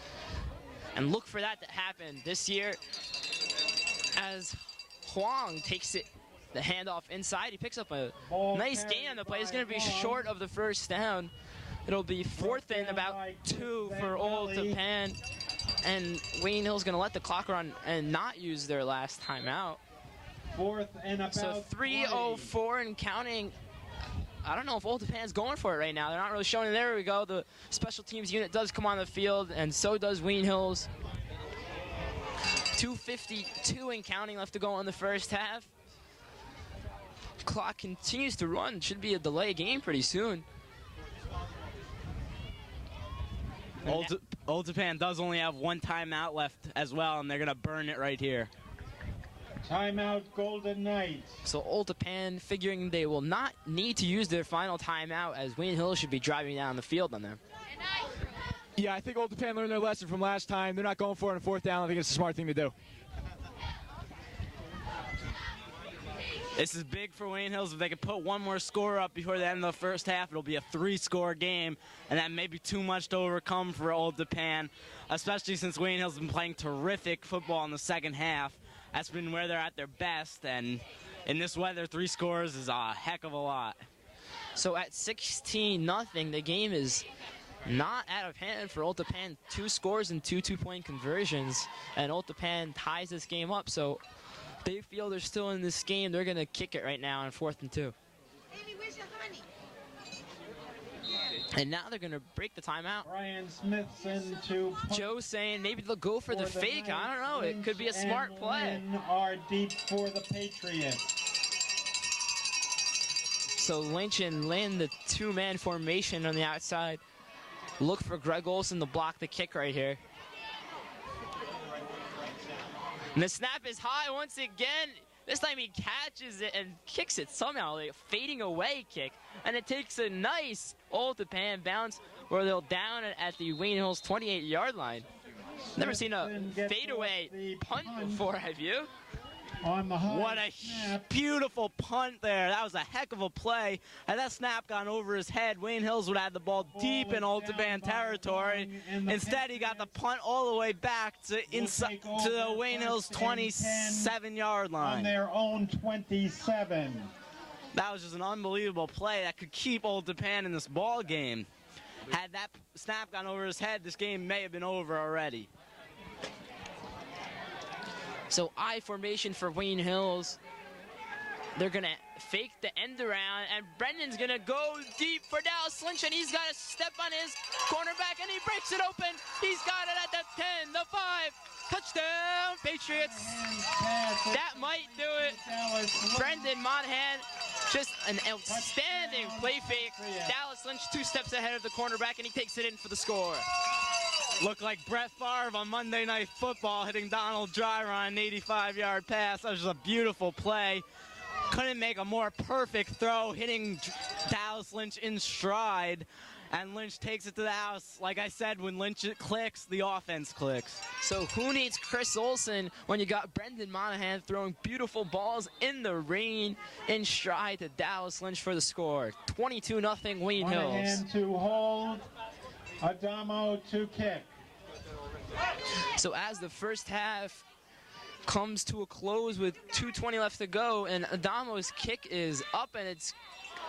and look for that to happen this year as Huang takes it, the handoff inside. He picks up a nice gain on the play. It's going to be short of the first down. It'll be 4th and about 2 for Old Tappan. And Wayne Hill's going to let the clock run and not use their last timeout. 4th and about So 3:04 and counting. I don't know if Old Tappan's going for it right now. They're not really showing it. There we go. The special teams unit does come on the field, and so does Wayne Hills. 2:52 and counting left to go in the first half. Clock continues to run. Should be a delay game pretty soon. Old Tappan does only have one timeout left as well, and they're going to burn it right here. Timeout, Golden Knights. So Old Tappan figuring they will not need to use their final timeout, as Wayne Hill should be driving down the field on them. Yeah, I think Old Tappan learned their lesson from last time. They're not going for it on 4th down. I think it's a smart thing to do. This is big for Wayne Hills. If they could put one more score up before the end of the first half, it'll be a 3-score game, and that may be too much to overcome for Old Tappan, especially since Wayne Hills has been playing terrific football in the second half. That's been where they're at their best, and in this weather, 3 scores is a heck of a lot. So at 16-0, the game is not out of hand for Old Tappan. 2 scores and 2 two-point conversions, and Old Tappan ties this game up. So they feel they're still in this game. They're going to kick it right now on 4th and 2. Amy, where's your honey? And now they're going to break the timeout. Brian Smith's into Joe's saying maybe they'll go for the fake. I don't know. It could be a smart play. Are deep for the Patriots. So Lynch and Lynn, the 2-man formation on the outside. Look for Greg Olson to block the kick right here. And the snap is high once again. This time he catches it and kicks it somehow, like a fading away kick. And it takes a nice Old Tappan bounce where they'll down it at the Wayne Hills 28-yard line. Never seen a fadeaway punt before, have you? On the what a beautiful punt there. That was a heck of a play. Had that snap gone over his head, Wayne Hills would have had the ball deep in Old Tappan territory. Instead, he got the punt all the way back to the Wayne Hills 27-yard line. On their own 27. That was just an unbelievable play that could keep Old Tappan in this ball game. Had that snap gone over his head, this game may have been over already. So I formation for Wayne Hills. They're going to fake the end around, and Brendan's going to go deep for Dallas Lynch, and he's got to step on his cornerback, and he breaks it open. He's got it at the 10, the 5. Touchdown, Patriots. That might do it. Brendan Monahan, just an outstanding play fake. Dallas Lynch 2 steps ahead of the cornerback, and he takes it in for the score. Looked like Brett Favre on Monday Night Football hitting Donald Driver on an 85-yard pass. That was just a beautiful play. Couldn't make a more perfect throw, hitting Dallas Lynch in stride. And Lynch takes it to the house. Like I said, when Lynch clicks, the offense clicks. So who needs Chris Olson when you got Brendan Monahan throwing beautiful balls in the rain in stride to Dallas Lynch for the score. 22-0 Wayne Hills. Monahan to hold, Adamo to kick. So as the first half comes to a close with 2:20 left to go, and Adamo's kick is up and it's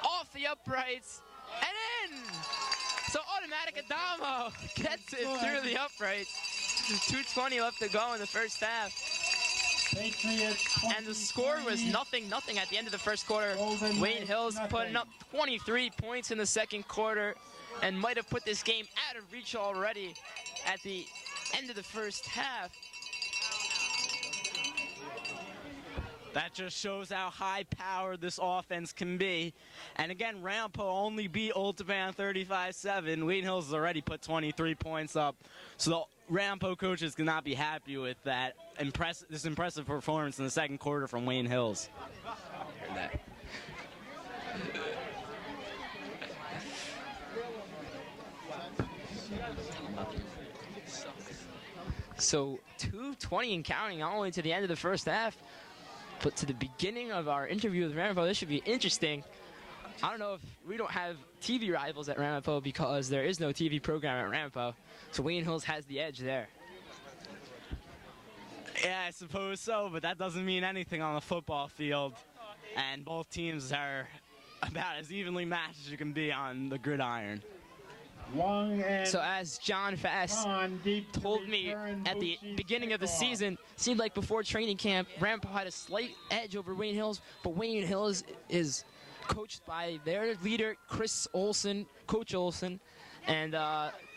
off the uprights and in. So automatic Adamo gets it through the uprights. 2:20 left to go in the first half. And the score was 0-0 at the end of the first quarter. Wayne Hills putting up 23 points in the second quarter and might have put this game out of reach already at the end of the first half. That just shows how high-powered this offense can be. And again, Rampo only beat Old Tappan 35-7. Wayne Hills has already put 23 points up. So the Rampo coaches cannot be happy with that this impressive performance in the second quarter from Wayne Hills. Heard that. So 2:20 and counting, not only to the end of the first half, but to the beginning of our interview with Ramapo. This should be interesting. I don't know if we don't have TV rivals at Ramapo because there is no TV program at Ramapo. So Wayne Hills has the edge there. Yeah, I suppose so, but that doesn't mean anything on the football field. And both teams are about as evenly matched as you can be on the gridiron. So as John Fass told me at the beginning of the season, seemed like before training camp, Ramapo had a slight edge over Wayne Hills, but Wayne Hills is coached by their leader, Chris Olson, Coach Olson, and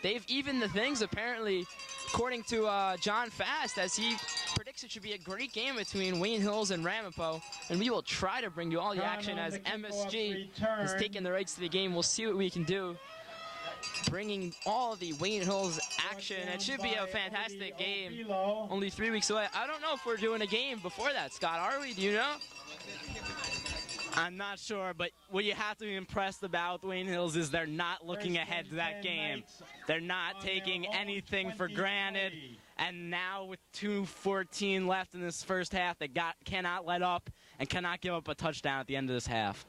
they've evened the things apparently, according to John Fast, as he predicts it should be a great game between Wayne Hills and Ramapo, and we will try to bring you all the action as MSG has taken the rights to the game. We'll see what we can do, bringing all of the Wayne Hills action. It should be a fantastic game. Only 3 weeks away. I don't know if we're doing a game before that, Scott. Are we? Do you know? I'm not sure, but what you have to be impressed about Wayne Hills is they're not looking ahead to that game. They're not taking anything for granted, And now with 2:14 left in this first half, they cannot let up and cannot give up a touchdown at the end of this half.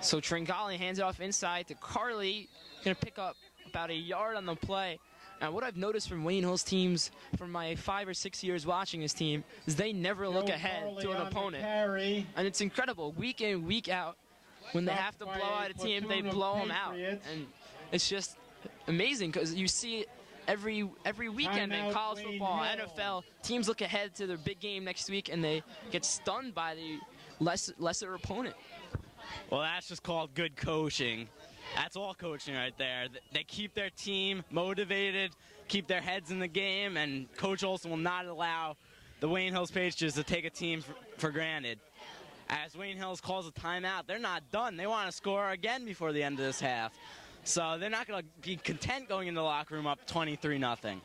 So Tringali hands it off inside to Carly. Going to pick up about a yard on the play. And what I've noticed from Wayne Hill's teams from my 5 or 6 years watching this team is they never look ahead to an opponent. And it's incredible. Week in, week out, when they have to blow out a team, they blow them out. And it's just amazing because you see it every weekend in college football, NFL. Teams look ahead to their big game next week, and they get stunned by the lesser opponent. Well, that's just called good coaching. That's all coaching right there. They keep their team motivated, keep their heads in the game, and Coach Olson will not allow the Wayne Hills Patriots to take a team for granted. As Wayne Hills calls a timeout, they're not done. They want to score again before the end of this half. So they're not going to be content going into the locker room up 23-0.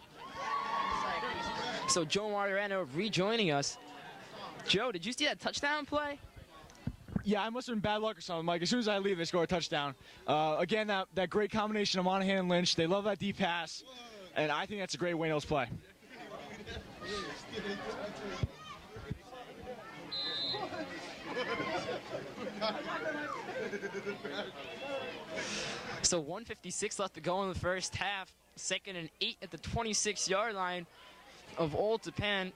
So Joe Mariano rejoining us. Joe, did you see that touchdown play? Yeah, I must have been bad luck or something, Mike. As soon as I leave, they score a touchdown. Again, that great combination of Monahan and Lynch. They love that deep pass, and I think that's a great Wayne Hills play. So 1:56 left to go in the first half. 2nd and 8 at the 26-yard line of Old Tappan.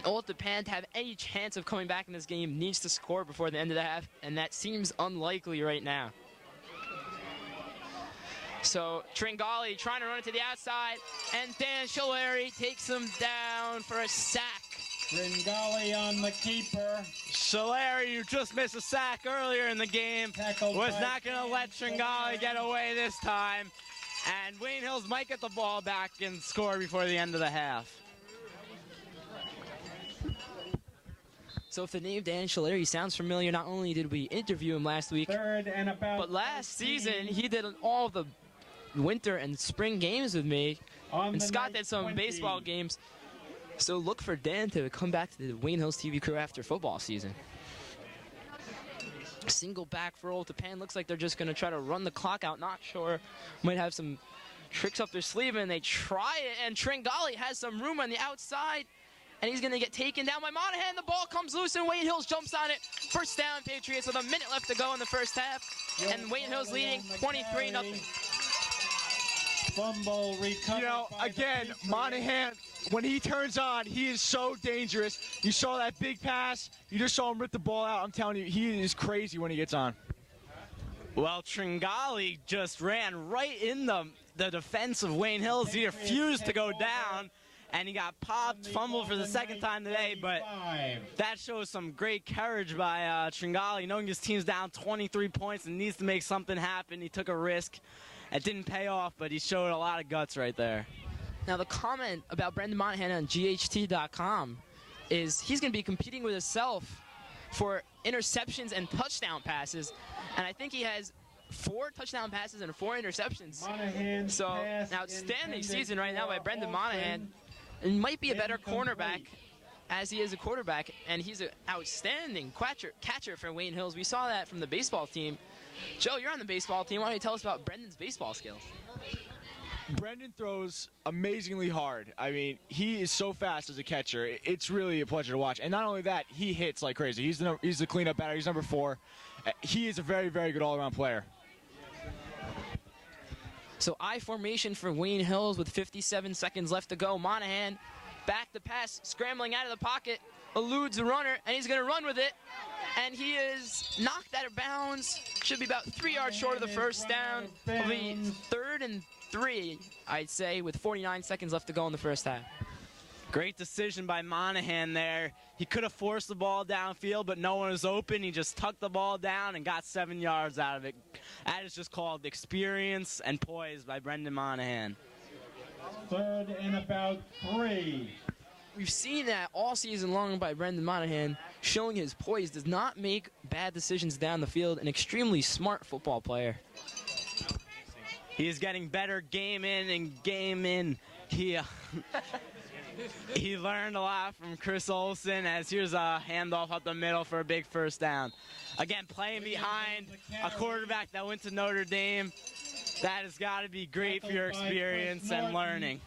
Old Tappan to have any chance of coming back in this game needs to score before the end of the half, and that seems unlikely right now. So Tringali trying to run it to the outside, and Dan Sholari takes him down for a sack. Tringali on the keeper. Sholari, you just missed a sack earlier in the game, was not going to let Tringali get away this time. And Wayne Hills might get the ball back and score before the end of the half. So if the name Dan Sholari sounds familiar, not only did we interview him last week, but last season he did all the winter and spring games with me, and Scott did some baseball games. So look for Dan to come back to the Wayne Hills TV crew after football season. Single back for Old Tappan. Looks like they're just going to try to run the clock out. Not sure. Might have some tricks up their sleeve, and they try it. And Tringali has some room on the outside, and he's going to get taken down by Monahan. The ball comes loose, and Wayne Hills jumps on it. First down, Patriots, with a minute left to go in the first half. And Wayne Hills leading 23-0. Fumble recovered. You know, again, Monahan, when he turns on, he is so dangerous. You saw that big pass. You just saw him rip the ball out. I'm telling you, he is crazy when he gets on. Well, Tringali just ran right in the defense of Wayne Hills. He refused to go down, and he got popped, fumbled for the second time today. But that shows some great courage by Tringali, knowing his team's down 23 points and needs to make something happen. He took a risk. It didn't pay off, but he showed a lot of guts right there. Now, the comment about Brendan Monahan on GHT.com is he's going to be competing with himself for interceptions and touchdown passes. And I think he has 4 touchdown passes and 4 interceptions. So, an outstanding season right now by Brendan Monahan. And might be a better cornerback as he is a quarterback. And he's an outstanding catcher for Wayne Hills. We saw that from the baseball team. Joe, you're on the baseball team. Why don't you tell us about Brendan's baseball skills? Brendan throws amazingly hard. I mean, he is so fast as a catcher. It's really a pleasure to watch. And not only that, he hits like crazy. He's the cleanup batter. He's number 4. He is a very, very good all-around player. So I formation for Wayne Hills with 57 seconds left to go. Monahan back the pass, scrambling out of the pocket, eludes the runner, and he's going to run with it. And he is knocked out of bounds. Should be about 3 yards short of the first down. It'll be 3rd and 3, I'd say, with 49 seconds left to go in the first half. Great decision by Monahan there. He could have forced the ball downfield, but no one was open. He just tucked the ball down and got 7 yards out of it. That is just called experience and poise by Brendan Monahan. 3rd and about 3. We've seen that all season long by Brendan Monahan, showing his poise, does not make bad decisions down the field, an extremely smart football player. He is getting better game in and game in. He learned a lot from Chris Olson, as here's a handoff up the middle for a big first down. Again, playing behind a quarterback that went to Notre Dame. That has got to be great for your experience and learning.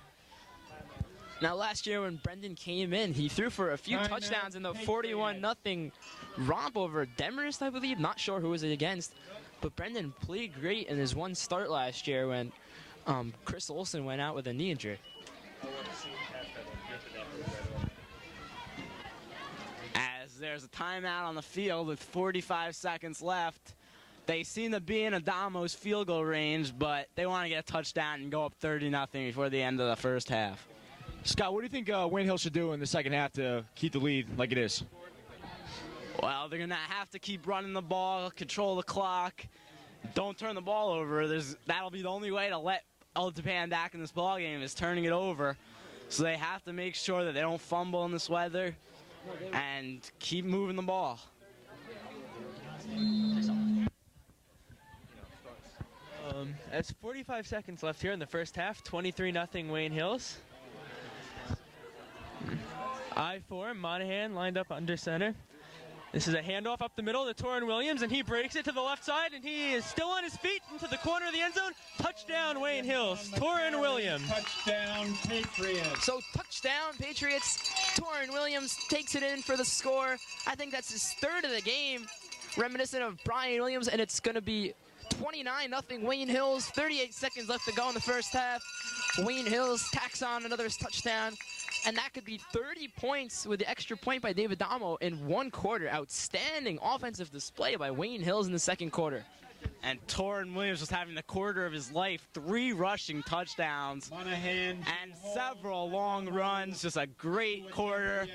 Now, last year when Brendan came in, he threw for a few touchdowns in the 41-0 romp over Demarest, I believe. Not sure who was it against. But Brendan played great in his one start last year when Chris Olsen went out with a knee injury. As there's a timeout on the field with 45 seconds left. They seem to be in Adamo's field goal range, but they want to get a touchdown and go up 30-0 before the end of the first half. Scott, what do you think Wayne Hill should do in the second half to keep the lead like it is? Well, they're going to have to keep running the ball, control the clock, don't turn the ball over. That'll be the only way to let Old Tappan back in this ball game is turning it over. So they have to make sure that they don't fumble in this weather and keep moving the ball. That's 45 seconds left here in the first half. 23-0 Wayne Hills. I-4, Monahan lined up under center. This is a handoff up the middle to Torrin Williams, and he breaks it to the left side, and he is still on his feet into the corner of the end zone. Touchdown, Wayne Hills. Torrin Williams. Touchdown, Patriots. So touchdown, Patriots. Torrin Williams takes it in for the score. I think that's his third of the game, reminiscent of Brian Williams, and it's going to be 29-0 Wayne Hills. 38 seconds left to go in the first half. Wayne Hills tacks on another touchdown, and that could be 30 points with the extra point by David Damo in one quarter. Outstanding offensive display by Wayne Hills in the second quarter. And Torrin Williams was having the quarter of his life, 3 rushing touchdowns Monahan and several long runs, just a great quarter.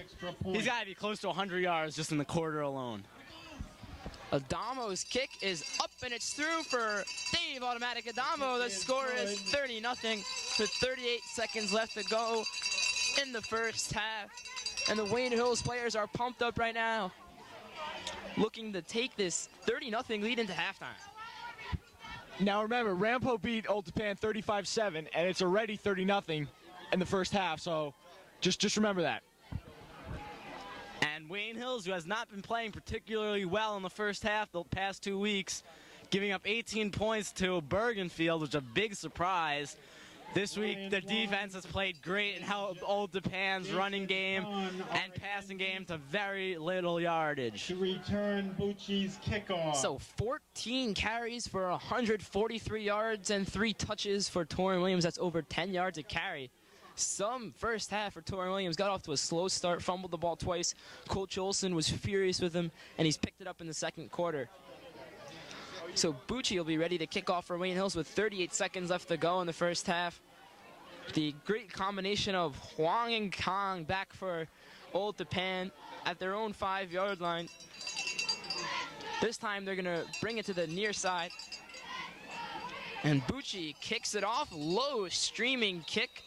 He's got to be close to 100 yards just in the quarter alone. Adamo's kick is up, and it's through for Dave Automatic Adamo. The score is 30-0 with 38 seconds left to go in the first half. And the Wayne Hills players are pumped up right now, looking to take this 30-0 lead into halftime. Now remember, Rampo beat Old Tappan 35-7, and it's already 30-0 in the first half, so just remember that. And Wayne Hills, who has not been playing particularly well in the first half the past 2 weeks, giving up 18 points to Bergenfield, which is a big surprise. This week, the defense has played great and held Old Tappan's running game and passing game to very little yardage. To return Bucci's kickoff. So 14 carries for 143 yards and 3 touches for Torrin Williams. That's over 10 yards a carry. Some first half for Torrin Williams. Got off to a slow start, fumbled the ball twice. Coach Olsen was furious with him, and he's picked it up in the second quarter. So Bucci will be ready to kick off for Wayne Hills with 38 seconds left to go in the first half. The great combination of Huang and Kong back for Old Tappan at their own 5-yard line. This time they're going to bring it to the near side. And Bucci kicks it off, low streaming kick.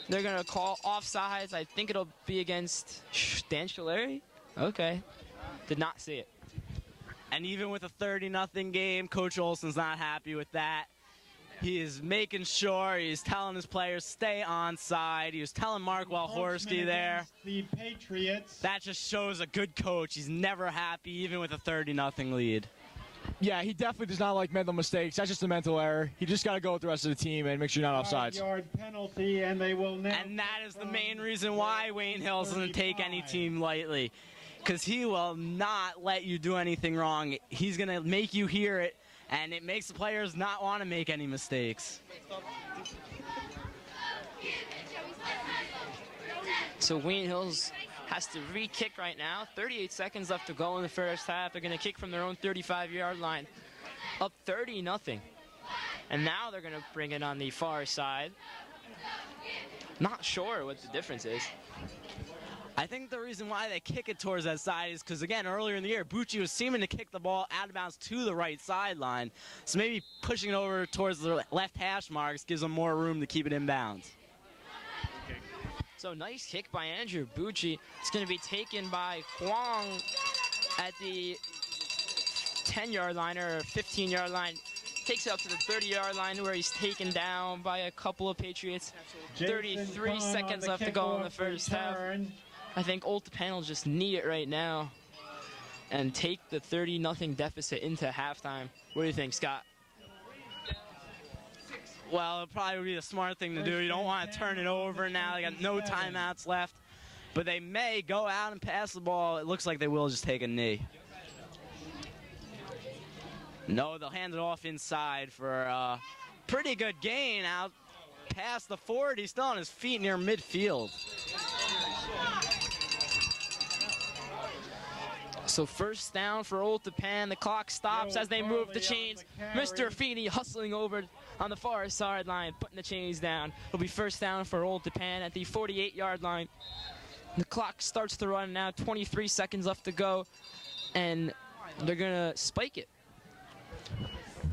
They're going to call offsides. I think it'll be against Dan Sholari. Okay. Did not see it. And even with a 30-0 game, Coach Olsen's not happy with that. He is making sure, he's telling his players, stay on side. He was telling Mark Walhorski there. The Patriots. That just shows a good coach. He's never happy, even with a 30-0 lead. Yeah, he definitely does not like mental mistakes. That's just a mental error. He just got to go with the rest of the team and make sure you're not offsides. 5-yard penalty, and they will now. And that is the main reason why Wayne Hills doesn't take any team lightly, because he will not let you do anything wrong. He's going to make you hear it, and it makes the players not want to make any mistakes. So Wayne Hills has to re-kick right now. 38 seconds left to go in the first half. They're going to kick from their own 35-yard line. Up 30-0. And now they're going to bring it on the far side. Not sure what the difference is. I think the reason why they kick it towards that side is because, again, earlier in the year, Bucci was seeming to kick the ball out of bounds to the right sideline. So maybe pushing it over towards the left hash marks gives them more room to keep it in bounds. So nice kick by Andrew Bucci. It's going to be taken by Huang at the 10-yard line or 15-yard line. Takes it up to the 30-yard line where he's taken down by a couple of Patriots. 33 seconds left to go in the first half. I think Old Tappan will just need it right now and take the 30-0 deficit into halftime. What do you think, Scott? Well, it'll probably be the smart thing to do. You don't want to turn it over now. They got no timeouts left. But they may go out and pass the ball. It looks like they will just take a knee. No, they'll hand it off inside for a pretty good gain out past the 40. He's still on his feet near midfield. So first down for Old Tappan. The clock stops as they move the chains. Mr. Feeney hustling over on the far sideline, putting the chains down. It'll be first down for Old Tappan at the 48-yard line. The clock starts to run now, 23 seconds left to go, and they're going to spike it.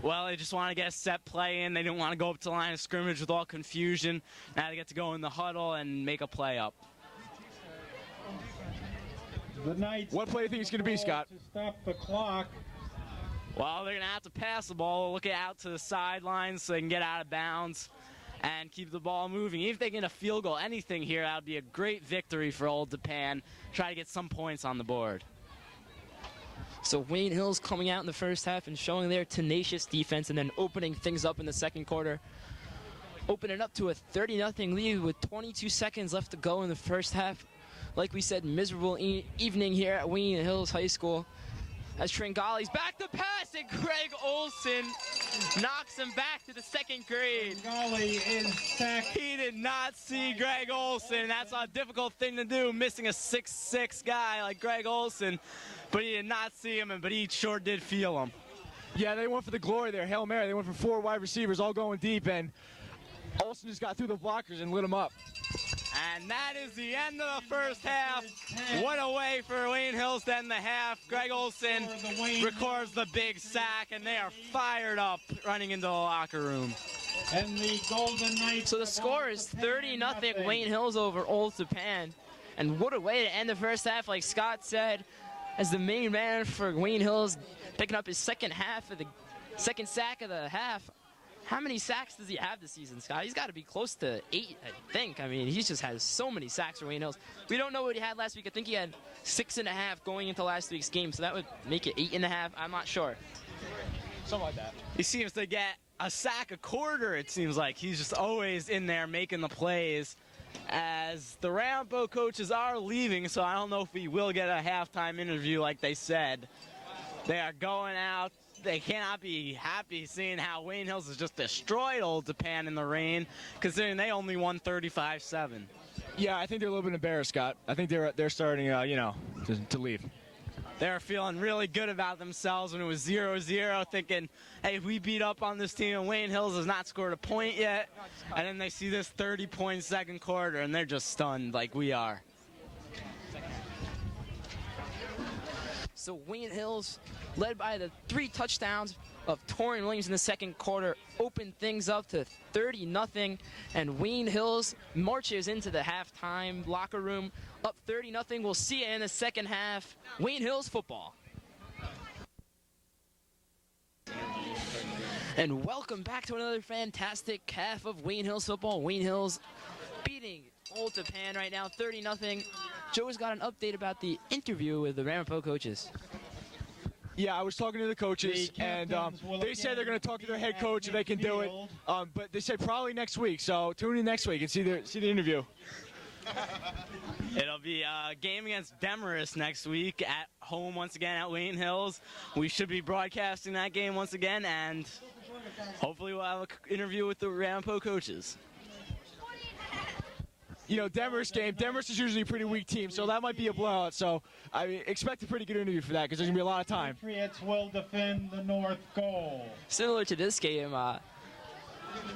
Well, they just want to get a set play in. They didn't want to go up to the line of scrimmage with all confusion. Now they get to go in the huddle and make a play up. What play do you think it's going to be, Scott? To stop the clock. Well, they're going to have to pass the ball, look it out to the sidelines so they can get out of bounds and keep the ball moving. Even if they get a field goal, anything here, that would be a great victory for Old Tappan. Try to get some points on the board. So Wayne Hills coming out in the first half and showing their tenacious defense and then opening things up in the second quarter. Opening up to a 30-0 lead with 22 seconds left to go in the first half. Like we said, miserable evening here at Wayne Hills High School. As Tringali's back to pass, and Greg Olson knocks him back to the second grade. Tringali is sacked. He did not see Greg Olson. That's a difficult thing to do, missing a 6'6" guy like Greg Olson. But he did not see him, but he sure did feel him. Yeah, they went for the glory there, Hail Mary. They went for 4 wide receivers all going deep, and Olson just got through the blockers and lit him up. And that is the end of the first half. One away for Wayne Hills to end the half. Greg Olson records the big sack, and they are fired up running into the locker room. And the Golden Knights. So the score is 30-0 Wayne Hills over Old Tappan. And what a way to end the first half, like Scott said, as the main man for Wayne Hills picking up his second sack of the half. How many sacks does he have this season, Scott? He's got to be close to 8, I think. I mean, he just has so many sacks for Wayne Hills. We don't know what he had last week. I think he had 6.5 going into last week's game, so that would make it 8.5. I'm not sure. Something like that. He seems to get a sack a quarter, it seems like. He's just always in there making the plays. As the Rambo coaches are leaving, so I don't know if we will get a halftime interview like they said. They are going out. They cannot be happy seeing how Wayne Hills has just destroyed Old Tappan in the rain, considering they only won 35-7. Yeah, I think they're a little bit embarrassed, Scott. I think they're starting, to leave. They're feeling really good about themselves when it was 0-0, thinking, hey, if we beat up on this team and Wayne Hills has not scored a point yet, and then they see this 30-point second quarter, and they're just stunned like we are. So Wayne Hills, led by the 3 touchdowns of Torian Williams in the second quarter, opened things up to 30-0, and Wayne Hills marches into the halftime locker room up 30-0. We'll see you in the second half. Wayne Hills football. And welcome back to another fantastic half of Wayne Hills football. Wayne Hills beating Old Tappan right now, 30-0. Joe's got an update about the interview with the Ramapo coaches. Yeah, I was talking to the coaches, and they said they're going to talk to their head coach if they can do it. But they said probably next week, so tune in next week and see the interview. It'll be a game against Demarest next week at home once again at Wayne Hills. We should be broadcasting that game once again, and hopefully we'll have an interview with the Ramapo coaches. You know, Demarest is usually a pretty weak team, so that might be a blowout. So I expect a pretty good interview for that because there's going to be a lot of time. Patriots will defend the north goal. Similar to this game,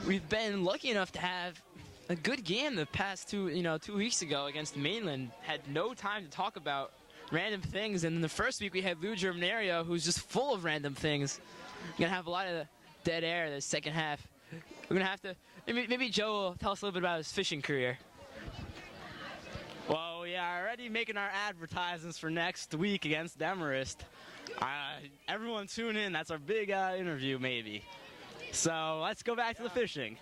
we've been lucky enough to have a good game the past 2 weeks ago against Mainland. Had no time to talk about random things, and in the first week we had Lou Germanario, who's just full of random things. We're going to have a lot of dead air in the second half. We're going to have to, maybe Joe will tell us a little bit about his fishing career. Well, we are already making our advertisements for next week against Demarest. Everyone tune in. That's our big interview, maybe. So let's go back to the fishing.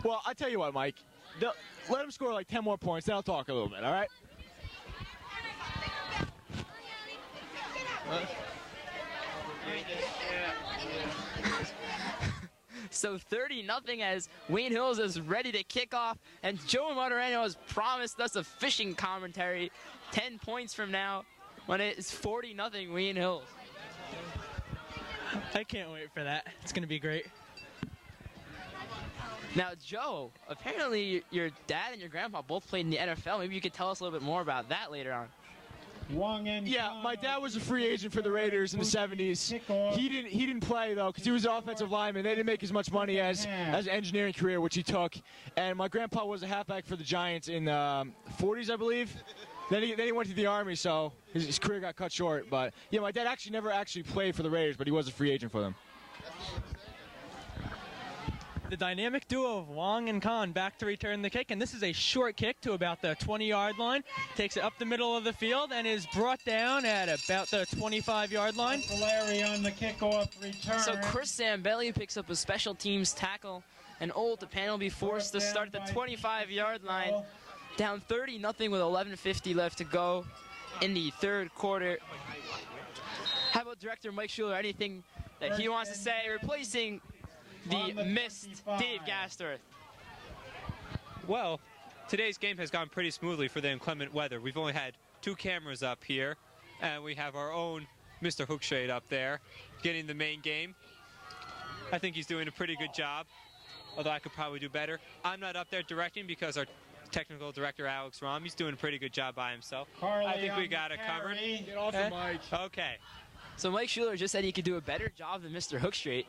Well, I tell you what, Mike. Let them score like 10 more points, then I'll talk a little bit, all right? So 30-0 as Wayne Hills is ready to kick off. And Joe Martorano has promised us a fishing commentary 10 points from now when it is 40-0 Wayne Hills. I can't wait for that. It's going to be great. Now, Joe, apparently your dad and your grandpa both played in the NFL. Maybe you could tell us a little bit more about that later on. Yeah, my dad was a free agent for the Raiders in the 70s. He didn't play though because he was an offensive lineman. They didn't make as much money as an engineering career, which he took. And my grandpa was a halfback for the Giants in the 40s, I believe. Then he went to the Army, so his career got cut short. But yeah, my dad never played for the Raiders, but he was a free agent for them. The dynamic duo of Wong and Khan back to return the kick, and this is a short kick to about the 20-yard line. Takes it up the middle of the field and is brought down at about the 25-yard line. Larry on the kickoff return. So Chris Zambelli picks up a special teams tackle, and Old Tappan will be forced to start at the 25-yard line. Down 30-0 with 11:50 left to go in the third quarter. How about Director Mike Schuler? Anything that he wants to say, replacing the missed Dave Gaster? Well, today's game has gone pretty smoothly for the inclement weather. We've only had 2 cameras up here, and we have our own Mr. Hookshade up there getting the main game. I think he's doing a pretty good job, although I could probably do better. I'm not up there directing because our technical director, Alex Rom, he's doing a pretty good job by himself. I think we got it covered. Get off the mic. Okay. So Mike Schuler just said he could do a better job than Mr. Hookstraight.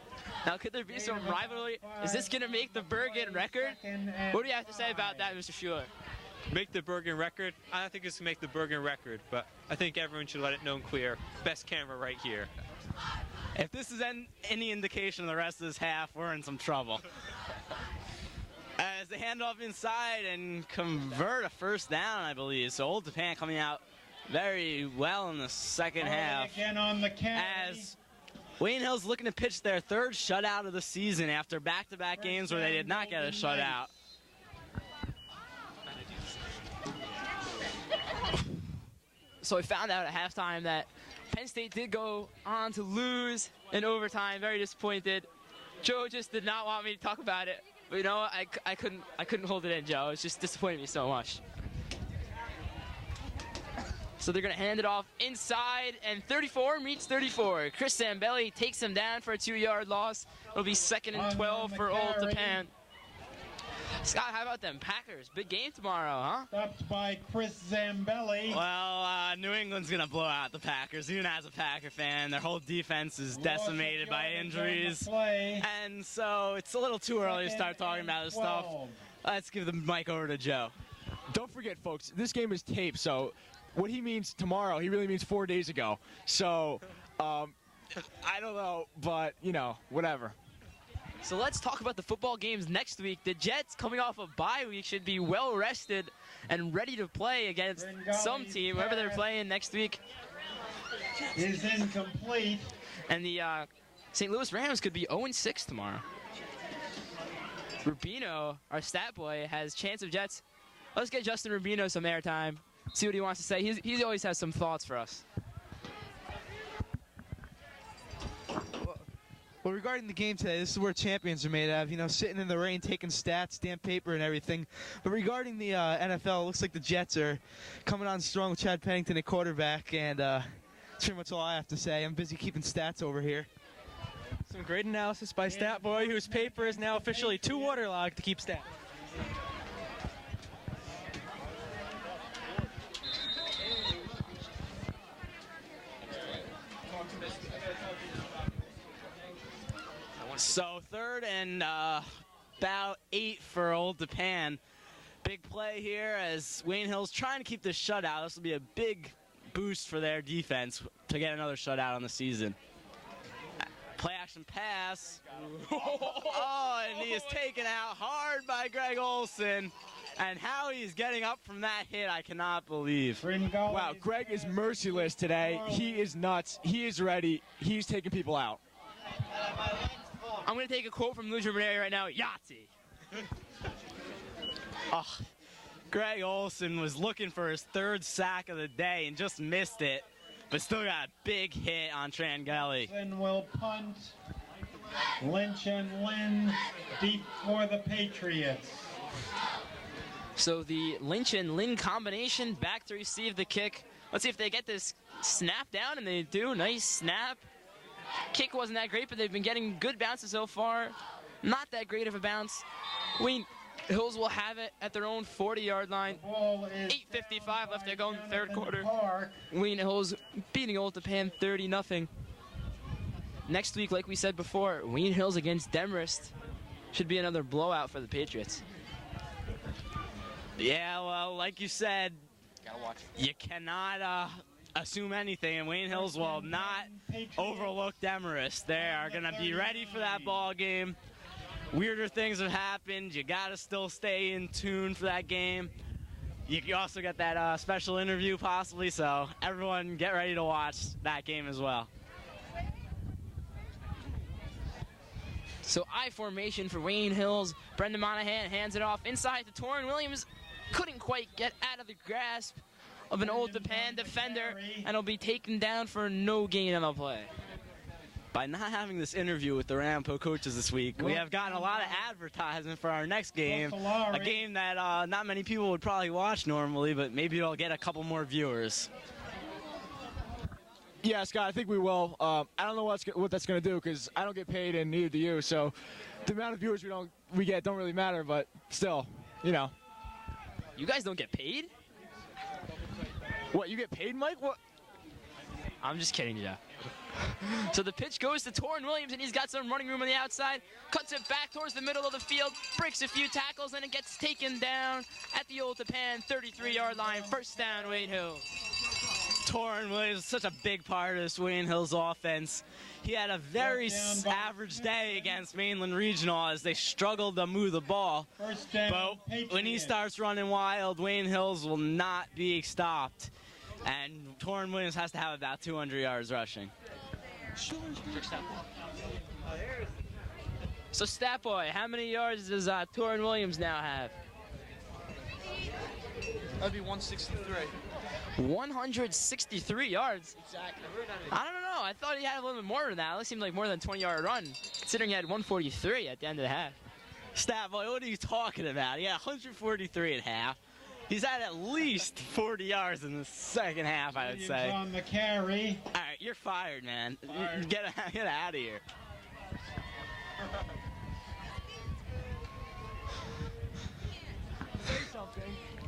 Now, could there be some rivalry? Is this going to make the Bergen record? What do you have to say about that, Mr. Schuler? Make the Bergen record? I don't think it's going to make the Bergen record, but I think everyone should let it known clear. Best camera right here. If this is any indication of the rest of this half, we're in some trouble. As they hand off inside and convert a first down, I believe. So Old Tappan coming out very well in the second half. Again on the carry. As Wayne Hill's looking to pitch their 3rd shutout of the season after back-to-back games where they did not get a shutout. So we found out at halftime that Penn State did go on to lose in overtime. Very disappointed. Joe just did not want me to talk about it. But you know what? I couldn't hold it in, Joe. It's just disappointed me so much. So they're going to hand it off inside, and 34 meets 34. Chris Zambelli takes him down for a 2-yard loss. It'll be 2nd and 12 for Old Tappan. Scott, how about them Packers? Big game tomorrow, huh? Stopped by Chris Zambelli. Well, New England's going to blow out the Packers. Even as a Packer fan, their whole defense is decimated by injuries. And so it's a little too early to start talking about this stuff. Let's give the mic over to Joe. Don't forget, folks, this game is taped, so what he means tomorrow, he really means 4 days ago. So, I don't know, but, you know, whatever. So let's talk about the football games next week. The Jets, coming off a bye week, should be well rested and ready to play against some team, whoever they're playing next week. Is incomplete. And the St. Louis Rams could be 0-6 tomorrow. Rubino, our stat boy, has chance of Jets. Let's get Justin Rubino some airtime. See what he wants to say. He always has some thoughts for us. Well, regarding the game today, this is where champions are made of. You know, sitting in the rain, taking stats, stamp paper, and everything. But regarding the NFL, it looks like the Jets are coming on strong with Chad Pennington at quarterback, and that's pretty much all I have to say. I'm busy keeping stats over here. Some great analysis by Stat Boy, whose paper is now officially too waterlogged to keep stats. So 3rd and about 8 for Old Tappan. Big play here as Wayne Hill's trying to keep this shutout. This will be a big boost for their defense to get another shutout on the season. Play action pass. Oh, and he is taken out hard by Greg Olson. And how he's getting up from that hit, I cannot believe. Wow, Greg is merciless today. He is nuts. He is ready. He's taking people out. I'm going to take a quote from Lou Germaneri right now. Yahtzee. Oh, Greg Olson was looking for his 3rd sack of the day and just missed it, but still got a big hit on Trangelli. And will punt. Lynch and Lynn deep for the Patriots. So the Lynch and Lynn combination back to receive the kick. Let's see if they get this snap down, and they do. Nice snap. Kick wasn't that great, but they've been getting good bounces so far. Not that great of a bounce. Wayne Hills will have it at their own 40-yard line. 8:55 left to go in the third quarter. Wayne Hills beating Old Tappan 30-0. Next week, like we said before, Wayne Hills against Demarest. Should be another blowout for the Patriots. Yeah, well, like you said, you cannot assume anything, and Wayne Hills will not overlook Demarest. They are going to be ready for that ball game. Weirder things have happened. You got to still stay in tune for that game. You also get that special interview possibly, so everyone get ready to watch that game as well. So I formation for Wayne Hills. Brendan Monahan hands it off inside to Torrin Williams. Couldn't quite get out of the grasp of an Old Tappan defender, and will be taken down for no gain on the play. By not having this interview with the Rampo coaches this week, we have gotten a lot of advertisement for our next game, a game that not many people would probably watch normally, but maybe it'll get a couple more viewers. Yeah, Scott, I think we will. I don't know what that's going to do because I don't get paid and neither do you, so the amount of viewers we get don't really matter, but still, you know. You guys don't get paid? What, you get paid, Mike? What? I'm just kidding, yeah. So the pitch goes to Torrin Williams, and he's got some running room on the outside. Cuts it back towards the middle of the field, breaks a few tackles, and it gets taken down at the Old Tappan 33-yard line. First down, Wayne Hills. Torrin Williams is such a big part of this Wayne Hills offense. He had a very average day against Mainland Regional as they struggled to move the ball. But when he starts running wild, Wayne Hills will not be stopped. And Torrin Williams has to have about 200 yards rushing. So Stat Boy, how many yards does Torrin Williams now have? That'd be 163. 163 yards? Exactly. I don't know. I thought he had a little bit more than that. It seemed like more than a 20-yard run, considering he had 143 at the end of the half. Stat Boy, what are you talking about? He had 143 at half. He's at least 40 yards in the second half, I would say. On the carry. All right, you're fired, man. Get out of here. Say something.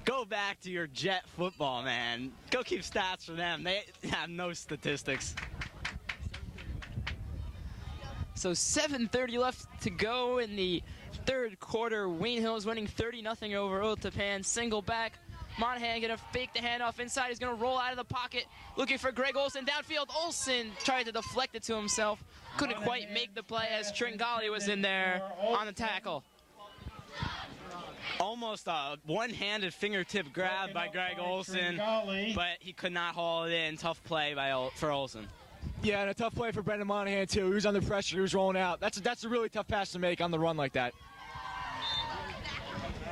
Go back to your Jet football, man. Go keep stats for them. They have no statistics. So 7:30 left to go in the third quarter. Wayne Hills winning 30-0 over Old Tappan. Single back. Monahan gonna fake the handoff inside. He's gonna roll out of the pocket, looking for Greg Olson downfield. Olson tried to deflect it to himself. Couldn't quite make the play as Tringali was in there on the tackle. Almost a one-handed fingertip grab by Greg Olson, but he could not haul it in. Tough play for Olson. Yeah, and a tough play for Brendan Monahan, too. He was under pressure. He was rolling out. That's a really tough pass to make on the run like that.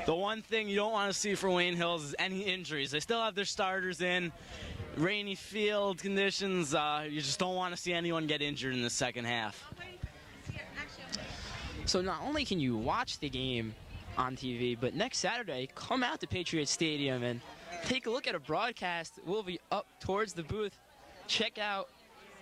The one thing you don't want to see for Wayne Hills is any injuries. They still have their starters in. Rainy field conditions. You just don't want to see anyone get injured in the second half. So not only can you watch the game on TV, but next Saturday, come out to Patriot Stadium and take a look at a broadcast. We'll be up towards the booth. Check out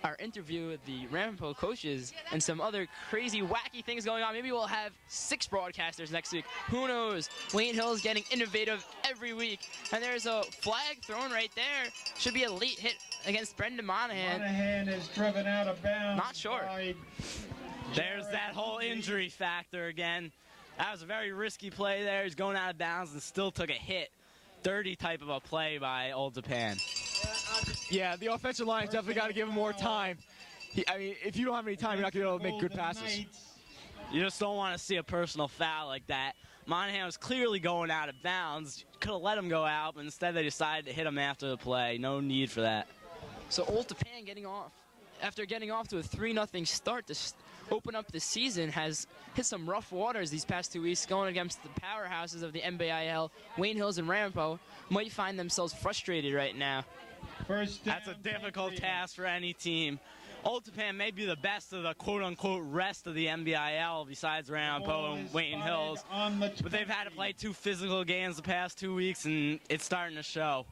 our interview with the Rampo coaches and some other crazy, wacky things going on. Maybe we'll have 6 broadcasters next week. Who knows? Wayne Hill's getting innovative every week. And there's a flag thrown right there. Should be a late hit against Brendan Monahan. Monahan is driven out of bounds. Not sure. There's that whole injury factor again. That was a very risky play there. He's going out of bounds and still took a hit. Dirty type of a play by Old Tappan. Yeah, the offensive line's definitely got to give him more time. I mean, if you don't have any time, you're not going to be able to make good passes. You just don't want to see a personal foul like that. Monahan was clearly going out of bounds. Could have let him go out, but instead they decided to hit him after the play. No need for that. So Old Tappan after getting off to a 3-0 start to open up the season, has hit some rough waters these past 2 weeks, going against the powerhouses of the NBIL. Wayne Hills and Rampo might find themselves frustrated right now. First down, That's a difficult Patriots. task for any team. Old Tappan may be the best of the quote-unquote rest of the MBIL besides Rampo and Wayne Hills, but they've had to play 2 physical games the past 2 weeks, and it's starting to show.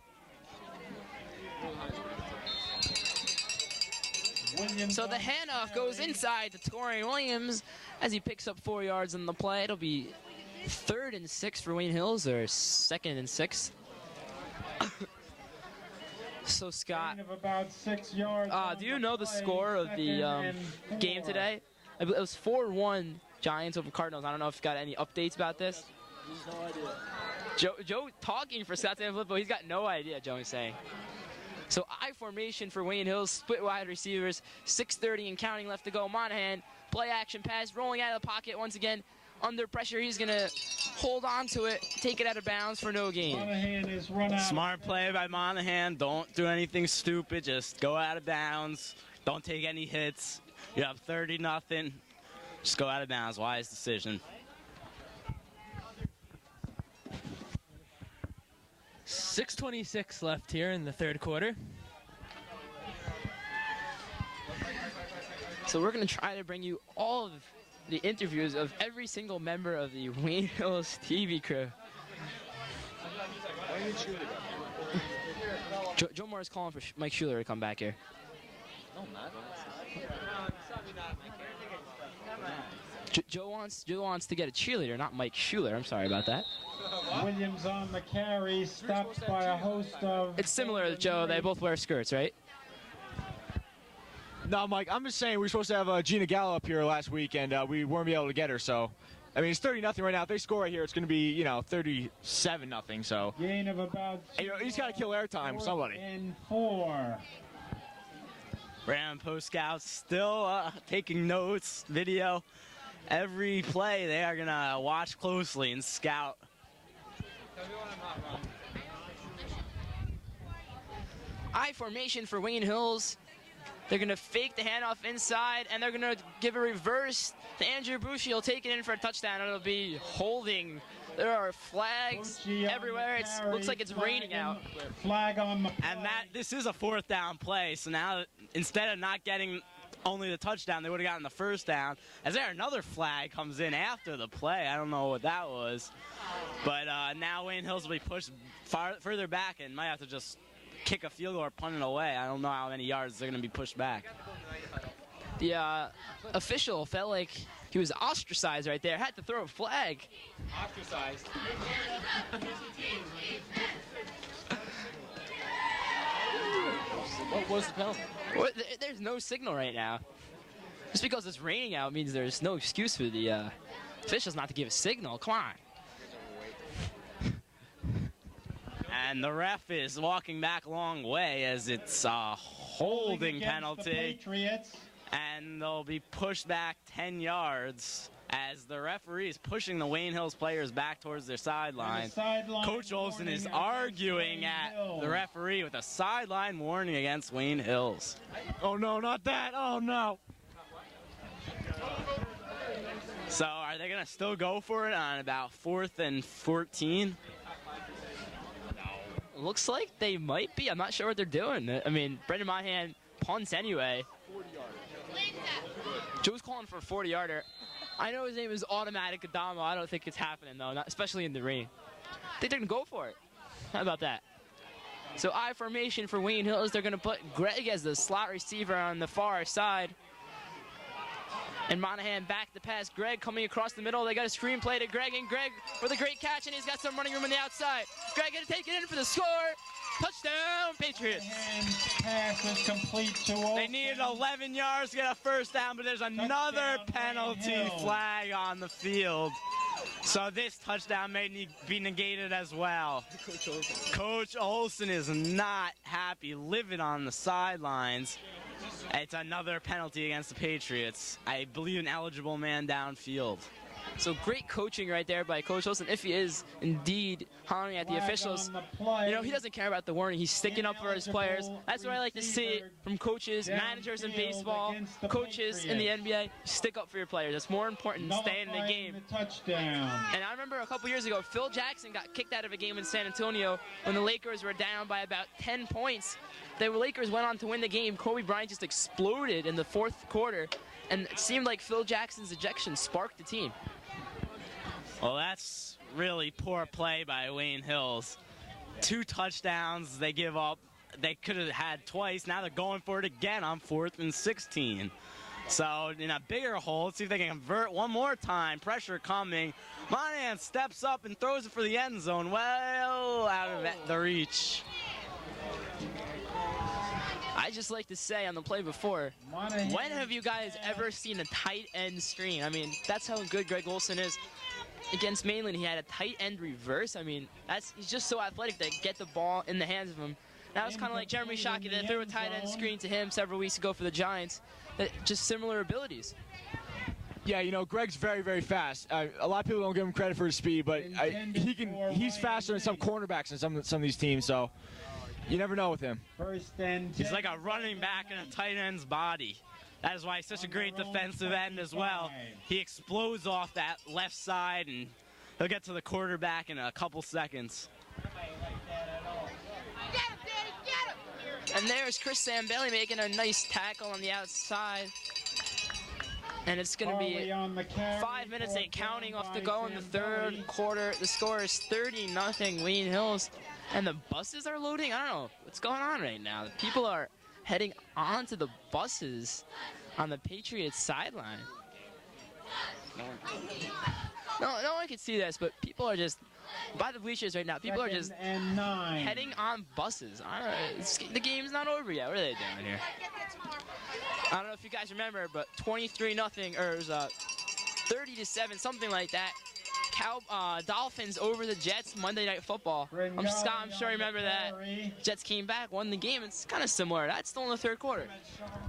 So the handoff goes inside to Torian Williams as he picks up 4 yards on the play. It'll be 3rd and 6 for Wayne Hills, or 2nd and 6. So Scott, Gain of about 6 yards do you know the score of the game today? It was 4-1 Giants over Cardinals. I don't know if you got any updates about this. No idea. Joe talking for Scott San Fillippo. He's got no idea, Joe is saying. So I formation for Wayne Hills, split wide receivers, 6:30 and counting left to go. Monahan, play action pass, rolling out of the pocket once again. Under pressure, he's going to hold on to it, take it out of bounds for no gain. Monahan is run out. Smart play by Monahan. Don't do anything stupid. Just go out of bounds. Don't take any hits. You have 30-0. Just go out of bounds. Wise decision. 6:26 left here in the 3rd quarter. So we're going to try to bring you all of the interviews of every single member of the Wayne Hills TV crew. Joe Moore is calling for Mike Schuler to come back here. Joe wants to get a cheerleader, not Mike Schuler. I'm sorry about that. Williams on the carry, stopped by a host of... It's similar, Joe. They both wear skirts, right? No, Mike, I'm just saying we were supposed to have Gina Gallo up here last week, and we weren't able to get her. So, I mean, it's 30-0 right now. If they score right here, it's going to be, 37-0. So, Gain of about... he's got to kill airtime, somebody. And 4. Rampo scouts still taking notes, video. Every play they are going to watch closely and scout. I formation for Wayne Hills. They're going to fake the handoff inside, and they're going to give a reverse to Andrew Bushi. He'll take it in for a touchdown. It'll be holding. There are flags everywhere. It looks like it's raining out. Flag on the play. And this is a 4th down play. So now instead of not getting only the touchdown, they would have gotten the 1st down. As there another flag comes in after the play. I don't know what that was. But now Wayne Hills will be pushed further back and might have to just kick a field goal or punt it away. I don't know how many yards they're going to be pushed back. The official felt like he was ostracized right there. Had to throw a flag. Ostracized. What was the penalty? There's no signal right now. Just because it's raining out means there's no excuse for the officials not to give a signal. Come on. And the ref is walking back a long way as it's a holding penalty. And they'll be pushed back 10 yards as the referee is pushing the Wayne Hills players back towards their sideline. Coach Olson is arguing at the referee with a sideline warning against Wayne Hills. Oh, no, not that. Oh, no. So are they going to still go for it on about 4th and 14? Looks like they might be. I'm not sure what they're doing. I mean, Brendan Monahan punts anyway. Joe's calling for a 40-yarder. I know his name is Automatic Adamo. I don't think it's happening, though, not, especially in the rain. I think they're going to go for it. How about that? So I formation for Wayne Hills. They're going to put Greg as the slot receiver on the far side. And Monahan back to pass. Greg coming across the middle. They got a screen play to Greg, and Greg with a great catch, and he's got some running room on the outside. Greg going to take it in for the score. Touchdown, Patriots. And pass is complete to Olsen. They needed 11 yards to get a 1st down, but there's another penalty flag on the field. So this touchdown may be negated as well. Coach Olson is not happy, living on the sidelines. It's another penalty against the Patriots. I believe an eligible man downfield. So great coaching right there by Coach Olson, if he is indeed hollering at the officials. You know, he doesn't care about the warning. He's sticking up for his players. That's what I like to see from coaches, managers in baseball, coaches in the NBA. Stick up for your players. It's more important than staying in the game. And I remember a couple years ago, Phil Jackson got kicked out of a game in San Antonio when the Lakers were down by about 10 points. the Lakers went on to win the game. Kobe Bryant just exploded in the fourth quarter, and it seemed like Phil Jackson's ejection sparked the team. Well, that's really poor play by Wayne Hills. 2 touchdowns they give up. They could have had twice. Now they're going for it again on 4th and 16. So in a bigger hole, let's see if they can convert one more time. Pressure coming. Monahan steps up and throws it for the end zone. Well out of the reach. I just like to say on the play before, when have you guys ever seen a tight end screen? I mean, that's how good Greg Olson is. Against Mainland, he had a tight end reverse. I mean, he's just so athletic to get the ball in the hands of him. That was kind of like Jeremy Shockey that threw a tight end screen to him several weeks ago for the Giants. Just similar abilities. Yeah, you know, Greg's very, very fast. A lot of people don't give him credit for his speed, but he's faster than some cornerbacks in some of these teams, so you never know with him. He's like a running back in a tight end's body. That is why he's such a great defensive end as well. He explodes off that left side, and he'll get to the quarterback in a couple seconds. And there's Chris Zambelli making a nice tackle on the outside. And it's going to be 5 minutes and counting off to go in the third quarter. The score is 30-0 Wayne Hills. And the buses are loading? I don't know what's going on right now. The people are heading onto the buses on the Patriots sideline. No one can see this, but people are just by the bleachers right now. People are just heading on buses. I don't know, the game's not over yet. What are they doing here? I don't know if you guys remember, but 23-0, or it was 30-7, something like that. Dolphins over the Jets Monday Night Football. Scott, I'm sure you remember that. Jets came back, won the game. It's kind of similar. That's still in the third quarter.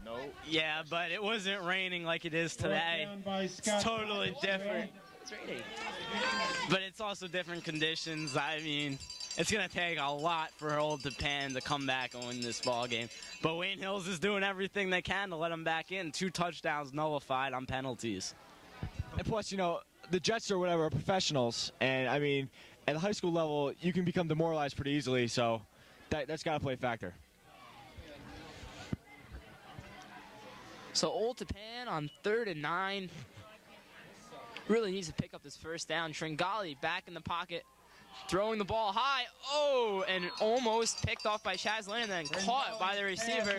No. Yeah, but it wasn't raining like it is today. It's totally different. It's raining. But it's also different conditions. I mean, it's going to take a lot for Old Tappan to come back and win this ball game. But Wayne Hills is doing everything they can to let them back in. 2 touchdowns nullified on penalties. And plus, you know, the Jets or whatever are professionals, and I mean, at the high school level, you can become demoralized pretty easily, so that's got to play a factor. So Old Tappan on 3rd and 9 really needs to pick up this first down. Tringali back in the pocket, throwing the ball high. Oh, and almost picked off by Chaz Lynn and then caught by the receiver.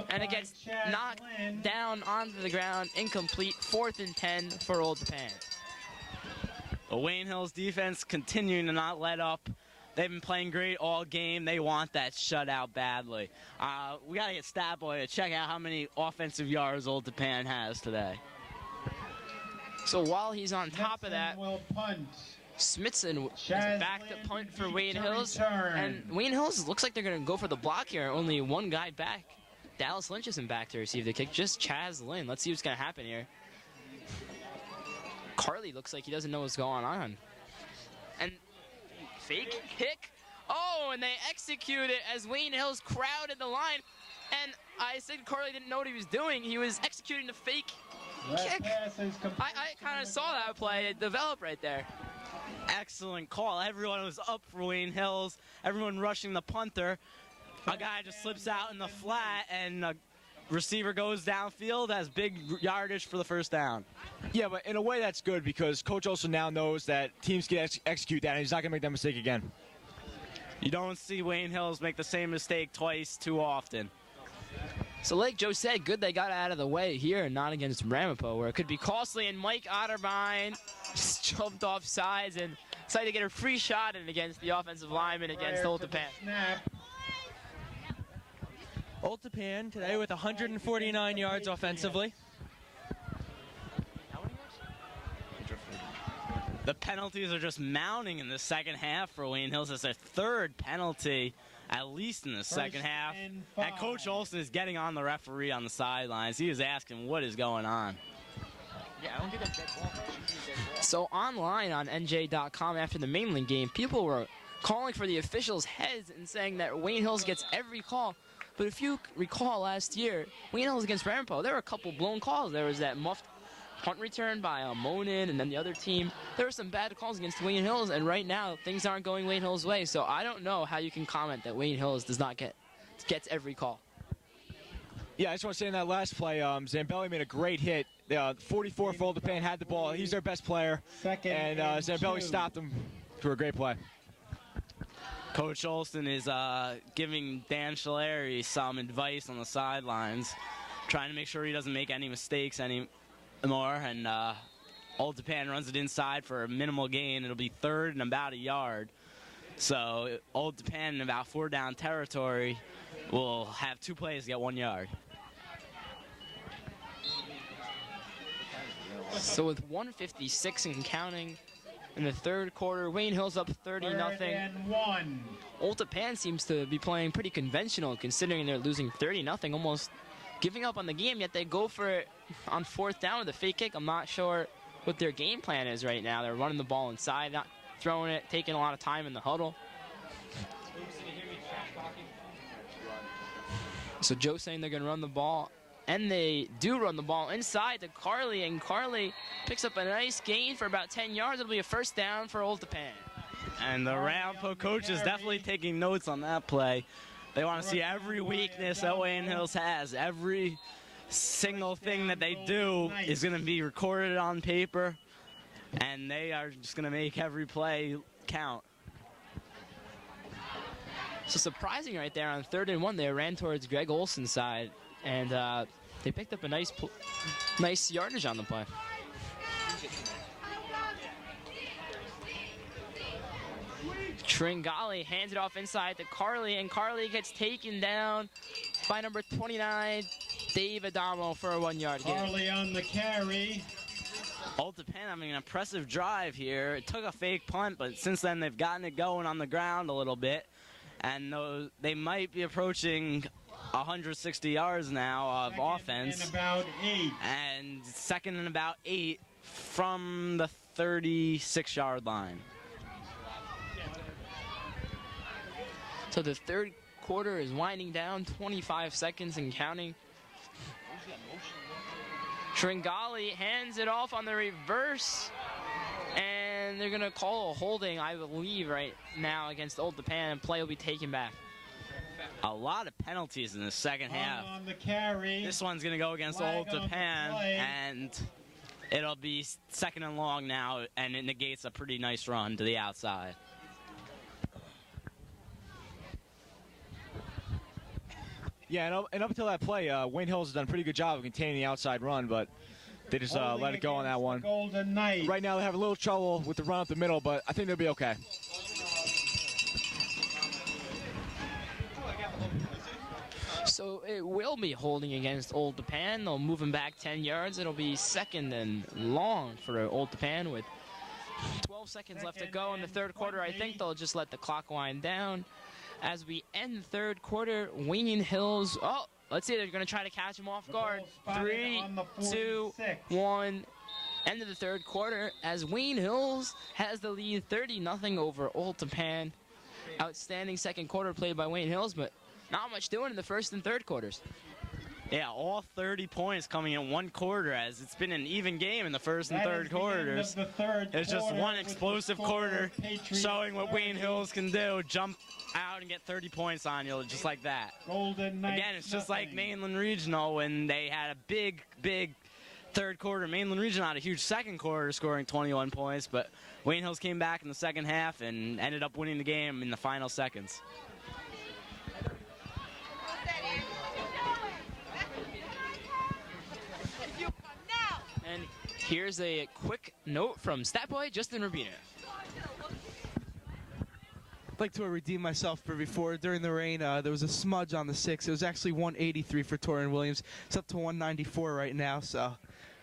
And it gets knocked down onto the ground, incomplete. 4th and 10 for Old Tappan. The Wayne Hills defense continuing to not let up. They've been playing great all game. They want that shutout badly. We got to get Statboy to check out how many offensive yards Old Tappan has today. So while he's on top of that, Smithson is back to punt for Wayne Hills. And Wayne Hills looks like they're going to go for the block here. Only one guy back. Dallas Lynch isn't back to receive the kick. Just Chaz Lynn. Let's see what's going to happen here. Carly looks like he doesn't know what's going on. And fake kick. Oh, and they execute it as Wayne Hills crowded the line. And I said Carly didn't know what he was doing. He was executing the fake kick. I kind of saw that play develop right there. Excellent call. Everyone was up for Wayne Hills. Everyone rushing the punter. A guy just slips out in the flat, and a receiver goes downfield, has big yardage for the first down. Yeah, but in a way that's good because Coach Olson now knows that teams can execute that, and he's not going to make that mistake again. You don't see Wayne Hills make the same mistake twice too often. So like Joe said, good they got out of the way here and not against Ramapo, where it could be costly, and Mike Otterbein just jumped off sides and decided to get a free shot in against the offensive lineman against Old Tappan. Old Tappan today with 149 yards offensively. The penalties are just mounting in the second half for Wayne Hills. It's their 3rd penalty, at least in the second half. And Coach Olson is getting on the referee on the sidelines. He is asking what is going on. Yeah, I don't think that's dead ball. So online on NJ.com after the Mainland game, people were calling for the officials' heads and saying that Wayne Hills gets every call. But if you recall last year, Wayne Hills against Ramapo, there were a couple blown calls. There was that muffed punt return by Monin and then the other team. There were some bad calls against Wayne Hills, and right now things aren't going Wayne Hills' way. So I don't know how you can comment that Wayne Hills does not get gets every call. Yeah, I just want to say in that last play, Zambelli made a great hit. 44 for Old Tappan had the ball. He's their best player. And Zambelli stopped him for a great play. Coach Olson is giving Dan Shalari some advice on the sidelines, trying to make sure he doesn't make any mistakes anymore. And Old Tappan runs it inside for a minimal gain. It'll be 3rd and about a yard. So Old Tappan in about 4 down territory will have 2 plays to get 1 yard. So with 1:56 and counting in the 3rd quarter, Wayne Hills up 30-0. 3rd and 1. Old Tappan seems to be playing pretty conventional considering they're losing 30-0, almost giving up on the game, yet they go for it on 4th down with a fake kick. I'm not sure what their game plan is right now. They're running the ball inside, not throwing it, taking a lot of time in the huddle. So Joe's saying they're going to run the ball, and they do run the ball inside to Carly, and Carly picks up a nice gain for about 10 yards. It'll be a 1st down for Old Tappan. And the Rampo coach is definitely taking notes on that play. They want to see every weakness that Wayne Hills has. Every single thing that they do is going to be recorded on paper, and they are just going to make every play count. So surprising right there on 3rd and 1, they ran towards Greg Olson's side, and they picked up a nice yardage on the play. Tringali hands it off inside to Carly, and Carly gets taken down by number 29, Dave Adamo, for a 1 yard gain. Carly on the carry. Old Tappan having an impressive drive here. It took a fake punt, but since then they've gotten it going on the ground a little bit. And they might be approaching 160 yards now of offense. And about 8. And 2nd and about 8 from the 36-yard line. So the 3rd quarter is winding down, 25 seconds and counting. Tringali hands it off on the reverse, and they're going to call a holding, I believe, right now against Old Tappan, and play will be taken back. A lot of penalties in the 2nd half. On the carry. This one's going to go against Old Tappan, and it'll be 2nd and long now, and it negates a pretty nice run to the outside. Yeah, and up until that play, Wayne Hills has done a pretty good job of containing the outside run, but they just let it go on that one. Golden Knight. Right now they have a little trouble with the run up the middle, but I think they'll be okay. So it will be holding against Old Tappan. They'll move him back 10 yards. It'll be 2nd and long for Old Tappan with 12 seconds left to go in the 3rd quarter. I think they'll just let the clock wind down. As we end the 3rd quarter, Wayne Hills, let's see, they're going to try to catch him off guard. 3, 2, 1, end of the 3rd quarter, as Wayne Hills has the lead 30-0 over Old Tappan. Outstanding 2nd quarter played by Wayne Hills, but not much doing in the 1st and 3rd quarters. Yeah, all 30 points coming in 1 quarter, as it's been an even game in the 1st and 3rd quarters. It's just one explosive quarter showing what Wayne Hills can do. Jump out and get 30 points on you just like that. Golden Knight. Again, it's just like Mainland Regional when they had a big 3rd quarter. Mainland Regional had a huge 2nd quarter scoring 21 points, but Wayne Hills came back in the 2nd half and ended up winning the game in the final seconds. And here's a quick note from stat boy Justin Rubino. I'd like to redeem myself for before. During the rain, there was a smudge on the 6. It was actually 183 for Torian Williams. It's up to 194 right now, so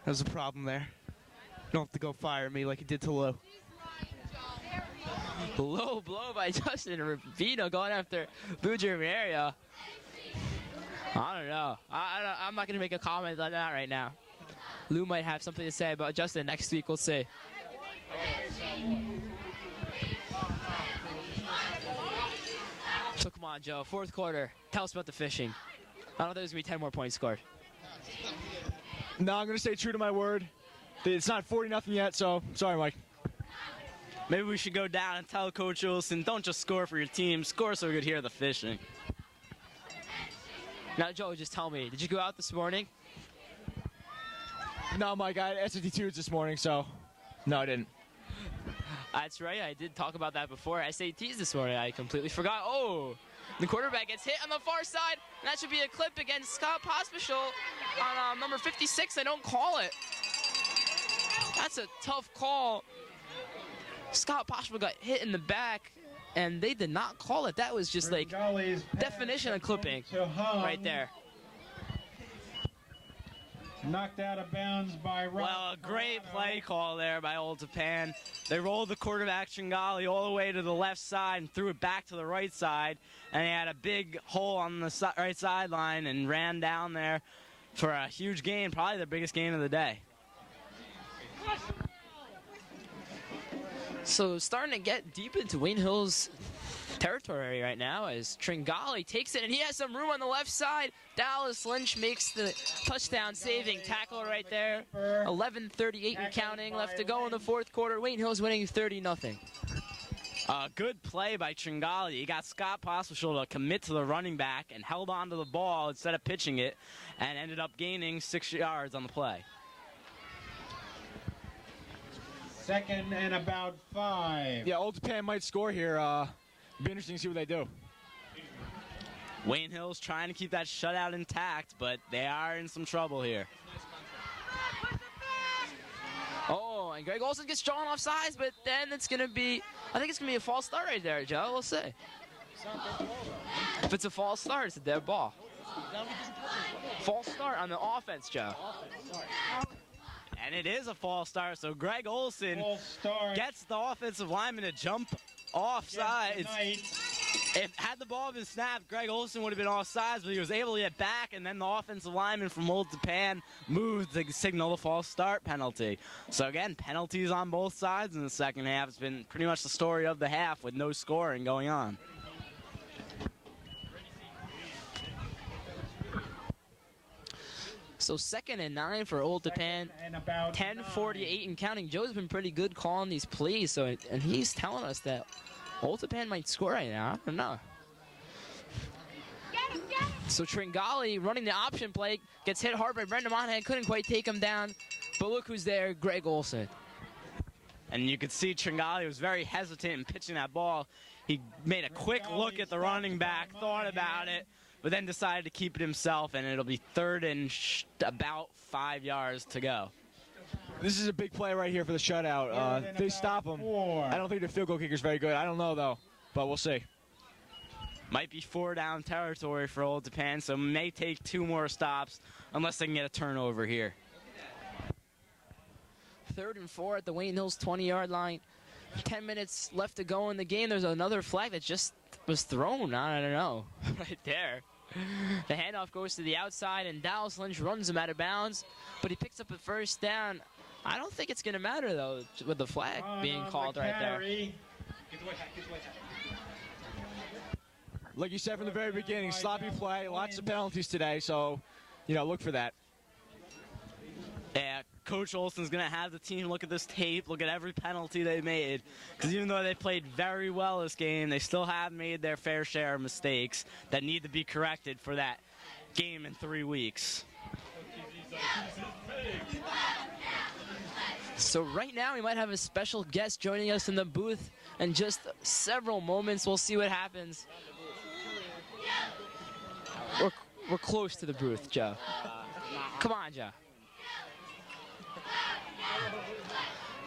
that was a problem there. Don't have to go fire me like he did to Lou. Low blow by Justin Rubino going after Lou Germario. I don't know. I'm not going to make a comment on that right now. Lou might have something to say about Justin next week. We'll see. So come on, Joe. 4th quarter. Tell us about the fishing. I don't think there's going to be 10 more points scored. No, I'm going to stay true to my word. It's not 40-0 yet, so sorry, Mike. Maybe we should go down and tell Coach Olson, don't just score for your team, score so we could hear the fishing. Now, Joe, just tell me, did you go out this morning? No, Mike, I had SAT2s this morning, so no, I didn't. That's right. I did talk about that before. SATs this morning. I completely forgot. Oh, the quarterback gets hit on the far side. And that should be a clip against Scott Pospisil on number 56. They don't call it. That's a tough call. Scott Pospisil got hit in the back, and they did not call it. That was just like definition of clipping right there. Knocked out of bounds by Rudner. Well, a great play call there by Old Tappan. They rolled the quarterback Tringali all the way to the left side and threw it back to the right side. And they had a big hole on the right sideline and ran down there for a huge gain, probably the biggest gain of the day. So starting to get deep into Wayne Hill's territory right now as Tringali takes it, and he has some room on the left side. Dallas Lynch makes the touchdown saving tackle right there. 11:38 and counting left to go in the fourth quarter. Wayne Hill's winning 30-0. Good play by Tringali. He got Scott Pospisil to commit to the running back and held on to the ball instead of pitching it and ended up gaining 6 yards on the play. 2nd and about 5. Yeah, Old Tappan might score here. Be interesting to see what they do. Wayne Hill's trying to keep that shutout intact, but they are in some trouble here. Oh, and Greg Olson gets drawn off sides, but then it's going to be, I think it's going to be a false start right there, Joe. We'll see. If it's a false start, it's a dead ball. False start on the offense, Joe. And it is a false start, so Greg Olson gets the offensive lineman to jump off sides. Had the ball been snapped, Greg Olson would have been off sides, but he was able to get back, and then the offensive lineman from Old Tappan moved to signal the false start penalty. So again, penalties on both sides in the second half. It's been pretty much the story of the half with no scoring going on. So 2nd and 9 for Old Tappan. 10:48 and counting. Joe's been pretty good calling these plays, so and he's telling us that Old Tappan might score right now. I don't know. So Tringali running the option play gets hit hard by Brendan Monahan. Couldn't quite take him down, but look who's there, Greg Olson. And you could see Tringali was very hesitant in pitching that ball. He made a quick look at the running back, thought about it, but then decided to keep it himself, and it'll be 3rd and about 5 yards to go. This is a big play right here for the shutout. If they stop him, I don't think the field goal kicker's very good. I don't know, though, but we'll see. Might be 4-down territory for Old Tappan, so may take 2 more stops unless they can get a turnover here. 3rd and 4 at the Wayne Hills 20-yard line. 10 minutes left to go in the game. There's another flag that just was thrown. I don't know. Right there. The handoff goes to the outside, and Dallas Lynch runs him out of bounds, but he picks up a 1st down. I don't think it's going to matter, though, with the flag being called right there. Like you said from the very beginning, sloppy play, lots of penalties today, so, you know, look for that. Yeah, Coach Olson's going to have the team look at this tape, look at every penalty they made, because even though they played very well this game, they still have made their fair share of mistakes that need to be corrected for that game in 3 weeks. So right now we might have a special guest joining us in the booth in just several moments. We'll see what happens. We're close to the booth, Joe. Come on, Joe.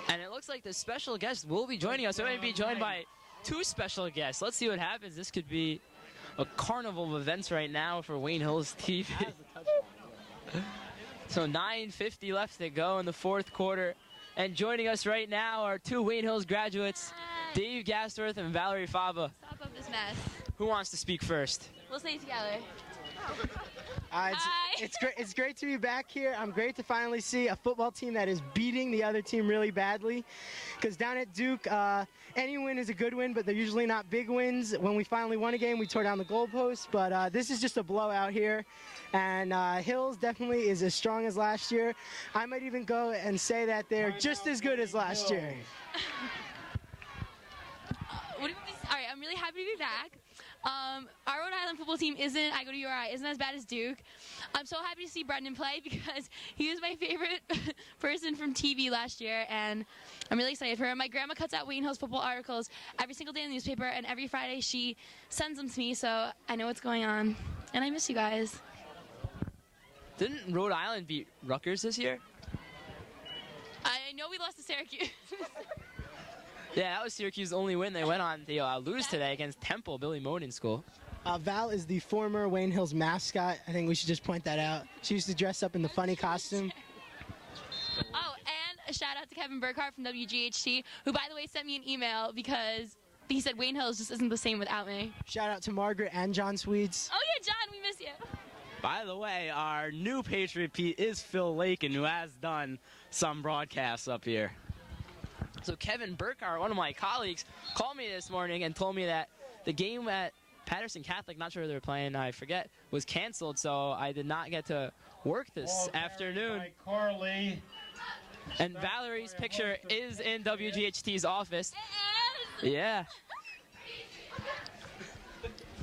And it looks like the special guest will be joining us. We might be joined by 2 special guests. Let's see what happens. This could be a carnival of events right now for Wayne Hills TV. So 9:50 left to go in the 4th quarter. And joining us right now are 2 Wayne Hills graduates, Dave Gasworth and Valerie Fava. Stop up this mess. Who wants to speak first? We'll stay together. It's great to be back here. I'm great to finally see a football team that is beating the other team really badly. Because down at Duke, any win is a good win, but they're usually not big wins. When we finally won a game, we tore down the goalpost. But this is just a blowout here. And Hills definitely is as strong as last year. I might even go and say that they're just as good as last year. All right, I'm really happy to be back. Our Rhode Island football team I go to URI, isn't as bad as Duke. I'm so happy to see Brendan play because he was my favorite person from TV last year, and I'm really excited for him. My grandma cuts out Wayne Hill's football articles every single day in the newspaper, and every Friday she sends them to me, so I know what's going on. And I miss you guys. Didn't Rhode Island beat Rutgers this year? I know we lost to Syracuse. Yeah, that was Syracuse's only win. They went on to lose today against Temple, Billy Moden's school. Val is the former Wayne Hills mascot. I think we should just point that out. She used to dress up in the funny costume. Oh, and a shout out to Kevin Burkhardt from WGHT, who, by the way, sent me an email because he said Wayne Hills just isn't the same without me. Shout out to Margaret and John Swedes. Oh, yeah, John, we miss you. By the way, our new Patriot Pete is Phil Lakin, who has done some broadcasts up here. So Kevin Burkhardt, one of my colleagues, called me this morning and told me that the game at Patterson Catholic, not sure who they were playing, I forget, was canceled, so I did not get to work this afternoon. Carly. And Valerie's picture is in WGHT's office. Yeah.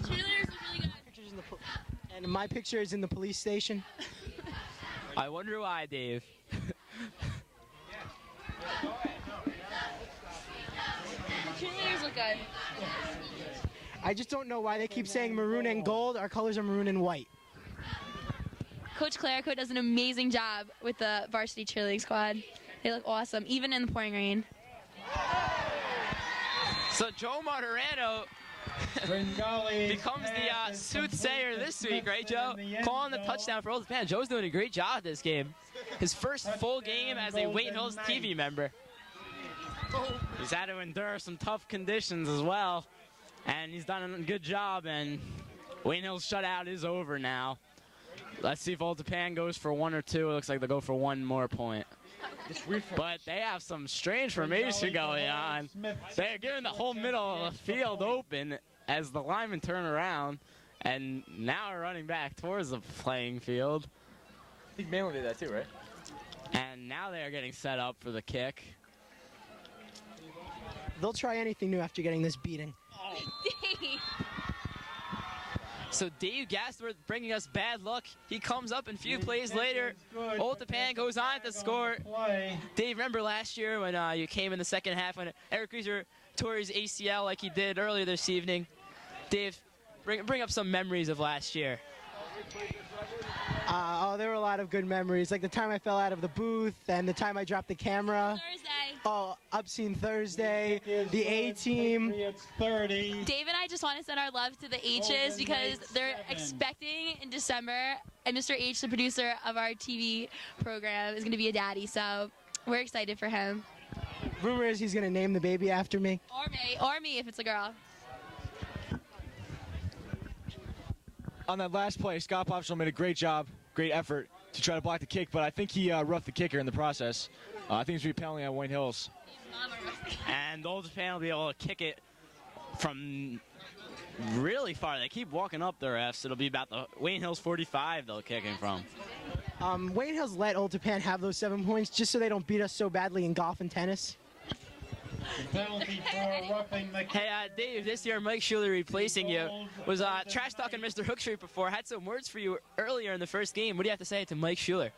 Cheerleaders look really good. And my picture is in the police station. I wonder why, Dave. Cheerleaders look good. I just don't know why they keep saying maroon and gold. Our colors are maroon and white. Coach Clarico does an amazing job with the varsity cheerleading squad. They look awesome, even in the pouring rain. So Joe Martirano becomes the soothsayer this week, right, Joe? Calling the touchdown for Old Tappan. Joe's doing a great job this game. His first full game as a Wayne Hills TV member. He's had to endure some tough conditions as well, and he's done a good job, and Wayne Hills shutout is over now. Let's see if Old Tappan goes for one or two. It looks like they'll go for one more point. But they have some strange formation going on. They're giving the whole middle of the field open as the linemen turn around, and now are running back towards the playing field. I think Malin did that too, right? And now they are getting set up for the kick. They'll try anything new after getting this beating. So Dave Gassworth bringing us bad luck. He comes up and a few plays later. Old Tappan goes on to score. Dave, remember last year when you came in the second half when Eric Reiser tore his ACL like he did earlier this evening? Dave, bring up some memories of last year. There were a lot of good memories, like the time I fell out of the booth and the time I dropped the camera. Thursday. Oh, Obscene Thursday, the A-Team. It's 30. Dave and I just want to send our love to the H's because they're expecting in December, and Mr. H, the producer of our TV program, is going to be a daddy, so we're excited for him. Rumor is he's going to name the baby after me. Or me if it's a girl. On that last play, Scott Popshaw made a great job, great effort to try to block the kick, but I think he roughed the kicker in the process. I think it's going to be penalty on Wayne Hills. And Old Tappan will be able to kick it from really far. They keep walking up the refs. It'll be about the Wayne Hills 45 they'll kick it from. Wayne Hills let Old Tappan have those 7 points just so they don't beat us so badly in golf and tennis. Penalty for roughing the kick. Hey, Dave, this year Mike Schuler replacing you was trash talking Mr. Hookstreet before. Had some words for you earlier in the first game. What do you have to say to Mike Schuler?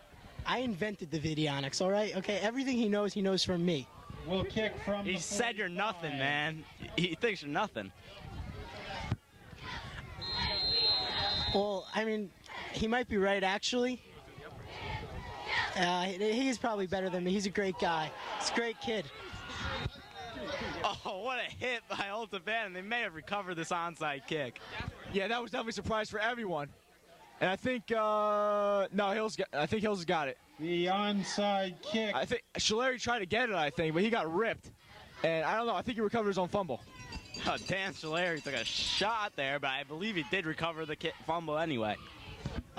I invented the Vidionics, all right? Okay, everything he knows from me. We'll kick from He said you're nothing, man. He thinks you're nothing. Well, I mean, he might be right, actually. He's probably better than me. He's a great guy. He's a great kid. Oh, what a hit by Old Tappan. They may have recovered this onside kick. Yeah, that was definitely a surprise for everyone. And I think Hills has got it. The onside kick. I think Shalari tried to get it, but he got ripped. And I don't know. I think he recovered his own fumble. Oh, Dan Shalari took a shot there, but I believe he did recover the fumble anyway.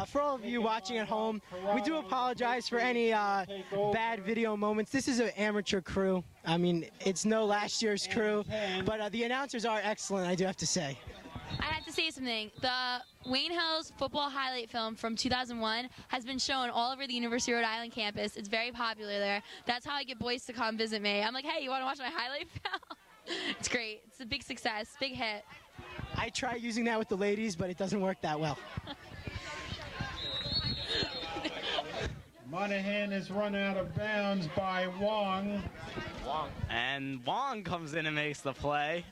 For all of you watching at home, we do apologize for any bad video moments. This is an amateur crew. I mean, it's no last year's crew, but the announcers are excellent, I do have to say. I have to say something. The Wayne Hills football highlight film from 2001 has been shown all over the University of Rhode Island campus. It's very popular there. That's how I get boys to come visit me. I'm like, hey, you want to watch my highlight film? It's great. It's a big success, big hit. I try using that with the ladies, but it doesn't work that well. Monahan is run out of bounds by Wong. And Wong comes in and makes the play.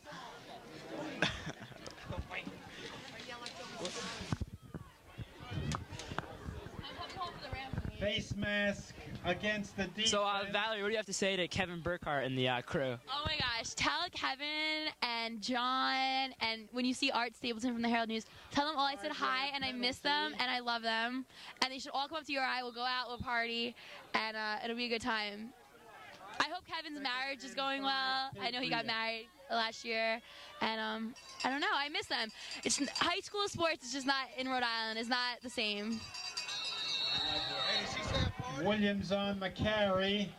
Face mask against the defense. So, Valerie, what do you have to say to Kevin Burkhardt and the crew? Oh my gosh, tell Kevin and John, and when you see Art Stapleton from the Herald News, tell them all I said hi and I miss them and I love them. And they should all come up to URI. We'll go out, we'll party, and it'll be a good time. I hope Kevin's marriage is going well. I know he got married last year, and I don't know, I miss them. It's high school sports is just not in Rhode Island. It's not the same. Williams on the carry.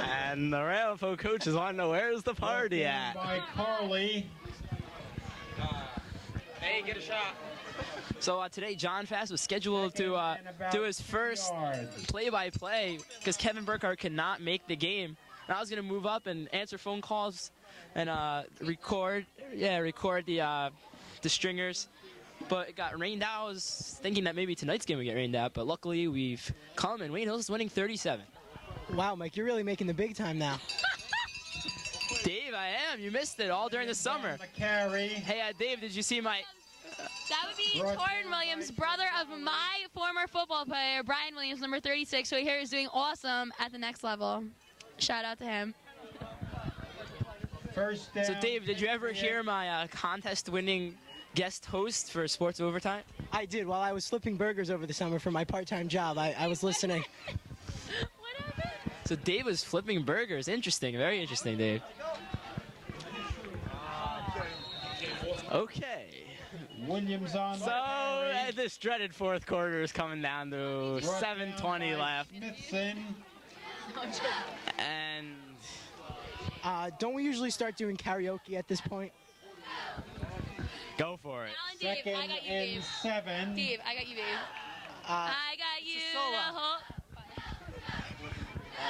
And the Ramapo coaches want to know where's the party at. By Carly. Hey, get a shot. So today, John Fast was scheduled to do his first play-by-play because Kevin Burkhardt could not make the game. And I was going to move up and answer phone calls and record the stringers. But it got rained out. I was thinking that maybe tonight's game would get rained out, but luckily we've come, and Wayne Hills is winning 37. Wow, Mike, you're really making the big time now. Dave, I am. You missed it all during the summer. Hey, Dave, did you see my... That would be Torrin Williams, brother of my former football player, Brian Williams, number 36, who here is doing awesome at the next level. Shout out to him. First down. So, Dave, did you ever hear my contest-winning guest host for Sports Overtime? I did. While I was flipping burgers over the summer for my part-time job, I was listening. What happened? So Dave was flipping burgers. Interesting. Very interesting, Dave. Okay. Williams on the carry. This dreaded fourth quarter is coming down to 7:20 left. Smithson. And don't we usually start doing karaoke at this point? Go for it. Dave, Second I got you, and Dave. 7. Dave, I got you, babe. I got you. The whole...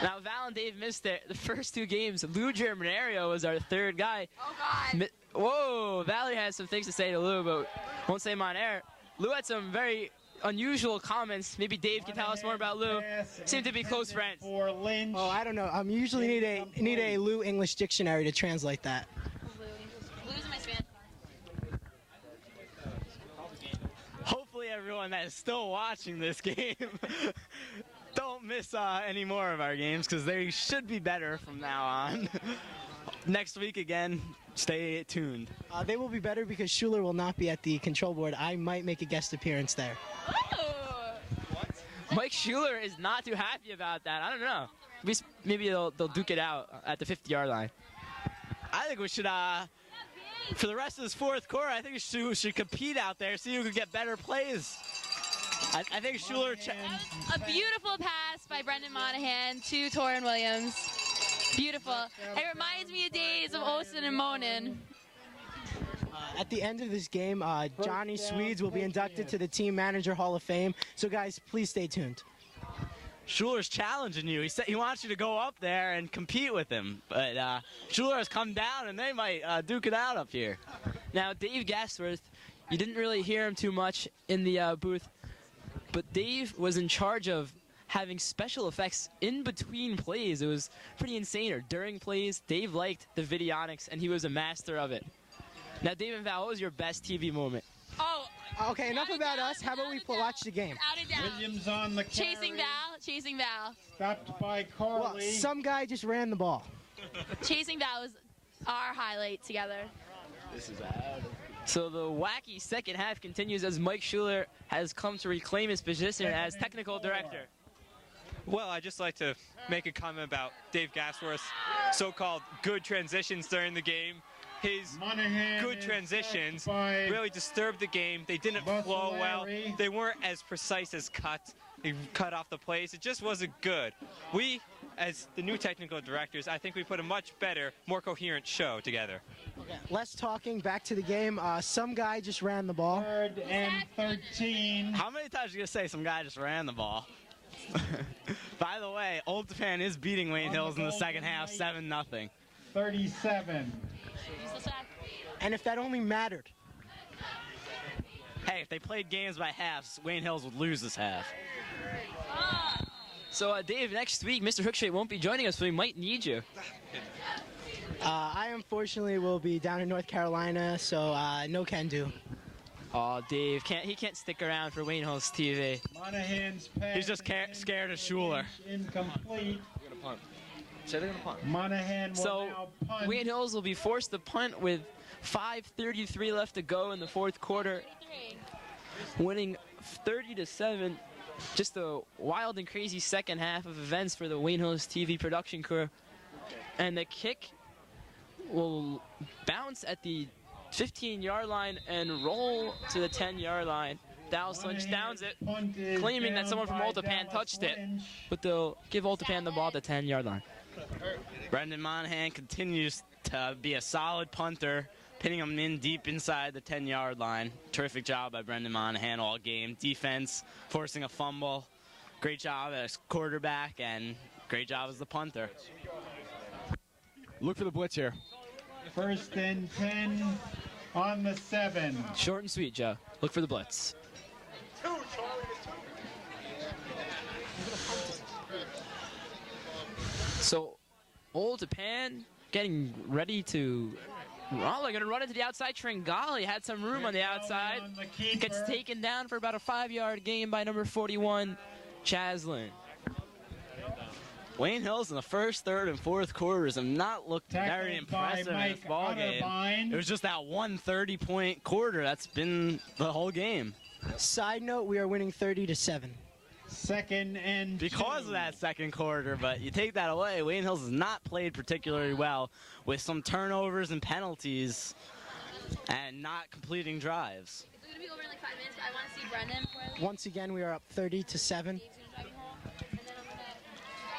Now, Val and Dave missed the first two games. Lou Germanario was our third guy. Oh, God. Whoa, Valerie has some things to say to Lou, but won't say them on air. Lou had some very unusual comments. Maybe Dave can tell us more about Lou. Seem to be close friends. Oh, I don't know. Usually need a Lou English dictionary to translate that. Lou's in my Spanish. Hopefully everyone that is still watching this game don't miss any more of our games, because they should be better from now on. Next week again, stay tuned. They will be better because Schuler will not be at the control board. I might make a guest appearance there. Mike Schuler is not too happy about that. I don't know. Maybe they'll duke it out at the 50-yard line. I think we should, for the rest of this fourth quarter, I think we should compete out there, see who can get better plays. I think Schuler... A beautiful pass by Brendan Monahan to Torrin Williams. Beautiful. It reminds me of days of Olsen and Monin. At the end of this game, Johnny Swedes will be inducted to the Team Manager Hall of Fame. So, guys, please stay tuned. Schuler's challenging you. He said he wants you to go up there and compete with him. But Schuler has come down, and they might duke it out up here. Now, Dave Gasworth, you didn't really hear him too much in the booth, but Dave was in charge of having special effects in between plays. It was pretty insane. Or during plays, Dave liked the videonics, and he was a master of it. Now, Dave and Val, what was your best TV moment? Oh. Okay, enough about us. How about we watch the game? Without a doubt. Williams on the carry. Chasing Val. Stopped by Carly. Well, some guy just ran the ball. Chasing Val was our highlight together. This is out. So the wacky second half continues as Mike Schuler has come to reclaim his position as technical director. Well, I'd just like to make a comment about Dave Gasworth's so-called good transitions during the game. His good transitions really disturbed the game. They didn't flow well. They weren't as precise as cuts. He cut off the plays. It just wasn't good. We, as the new technical directors, I think we put a much better, more coherent show together. Okay, less talking, back to the game. Some guy just ran the ball. 3rd and 13. How many times are you going to say some guy just ran the ball? By the way, Old Tappan is beating Wayne Hills in the second half, 7-0. 37. And if that only mattered. Hey, if they played games by halves, Wayne Hills would lose this half. So, Dave, next week, Mr. Hookshade won't be joining us, so we might need you. I unfortunately will be down in North Carolina, so no can do. Oh, Dave, he can't stick around for Wayne Hills TV. Monahan's pass. He's just scared of Schuler. Incomplete. They're going to punt. Say they're going to punt. Monahan will now punt. Wayne Hills will be forced to punt with 5:33 left to go in the fourth quarter, winning 30-7. Just a wild and crazy second half of events for the Wayne Hills TV production crew. And the kick will bounce at the 15-yard line and roll to the 10-yard line. Dallas Lynch downs it, claiming that someone from Ultapan touched it, but they'll give Ultapan the ball at the 10-yard line. Brendan Monahan continues to be a solid punter, pinning him in deep inside the 10-yard line. Terrific job by Brendan Monahan all game. Defense forcing a fumble. Great job as quarterback, and great job as the punter. Look for the blitz here. 1st and 10 on the 7. Short and sweet, Joe. Look for the blitz. So, Ultapan getting ready to... Well, they're going to run into the outside. Tringali had some room on the outside. Gets taken down for about a 5-yard gain by number 41, Chaslin. Wayne Hills in the first, third, and fourth quarters have not looked very impressive in this ball game. It was just that 130-point quarter that's been the whole game. Side note, we are winning 30-7. 2nd and 2. Because of that second quarter, but you take that away, Wayne Hills has not played particularly well with some turnovers and penalties and not completing drives. It's going to be over in like 5 minutes, but I want to see Brendan. Once again, we are up 30-7.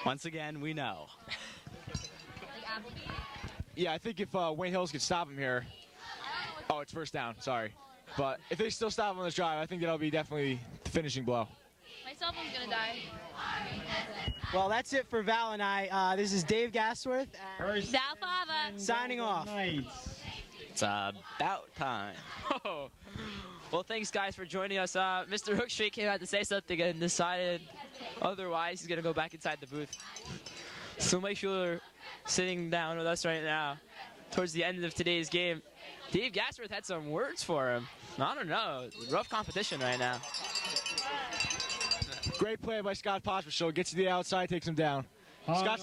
Once again, we know. Yeah, I think if Wayne Hills could stop him here. Oh, it's first down. Sorry. But if they still stop him on this drive, I think that'll be definitely the finishing blow. My cell phone's going to die. Well, that's it for Val and I. This is Dave Gasworth. Val Father. Signing off. It's about time. Oh. Well, thanks, guys, for joining us. Mr. Hookshade came out to say something and decided otherwise he's going to go back inside the booth. So Mike Schuler sitting down with us right now towards the end of today's game. Dave Gasworth had some words for him. I don't know. Rough competition right now. Great play by Scott Pospisil. Gets to the outside, takes him down.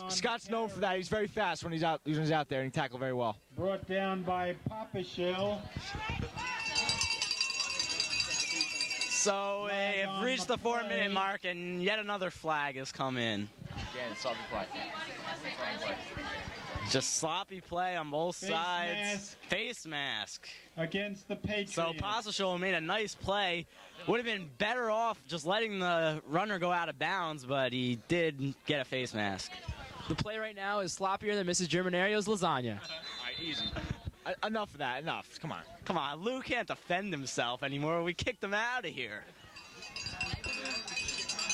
Scott's known for that. He's very fast when he's out there, and he tackled very well. Brought down by Pospisil. So they've reached the 4-minute mark, and yet another flag has come in. Again, sloppy play. Just sloppy play on both sides. Face mask. Against the Patriots. So Pospisil made a nice play. Would have been better off just letting the runner go out of bounds, but he did get a face mask. The play right now is sloppier than Mrs. Germanario's lasagna. All right, easy. Enough of that. Enough. Come on. Come on, Lou can't defend himself anymore. We kicked him out of here.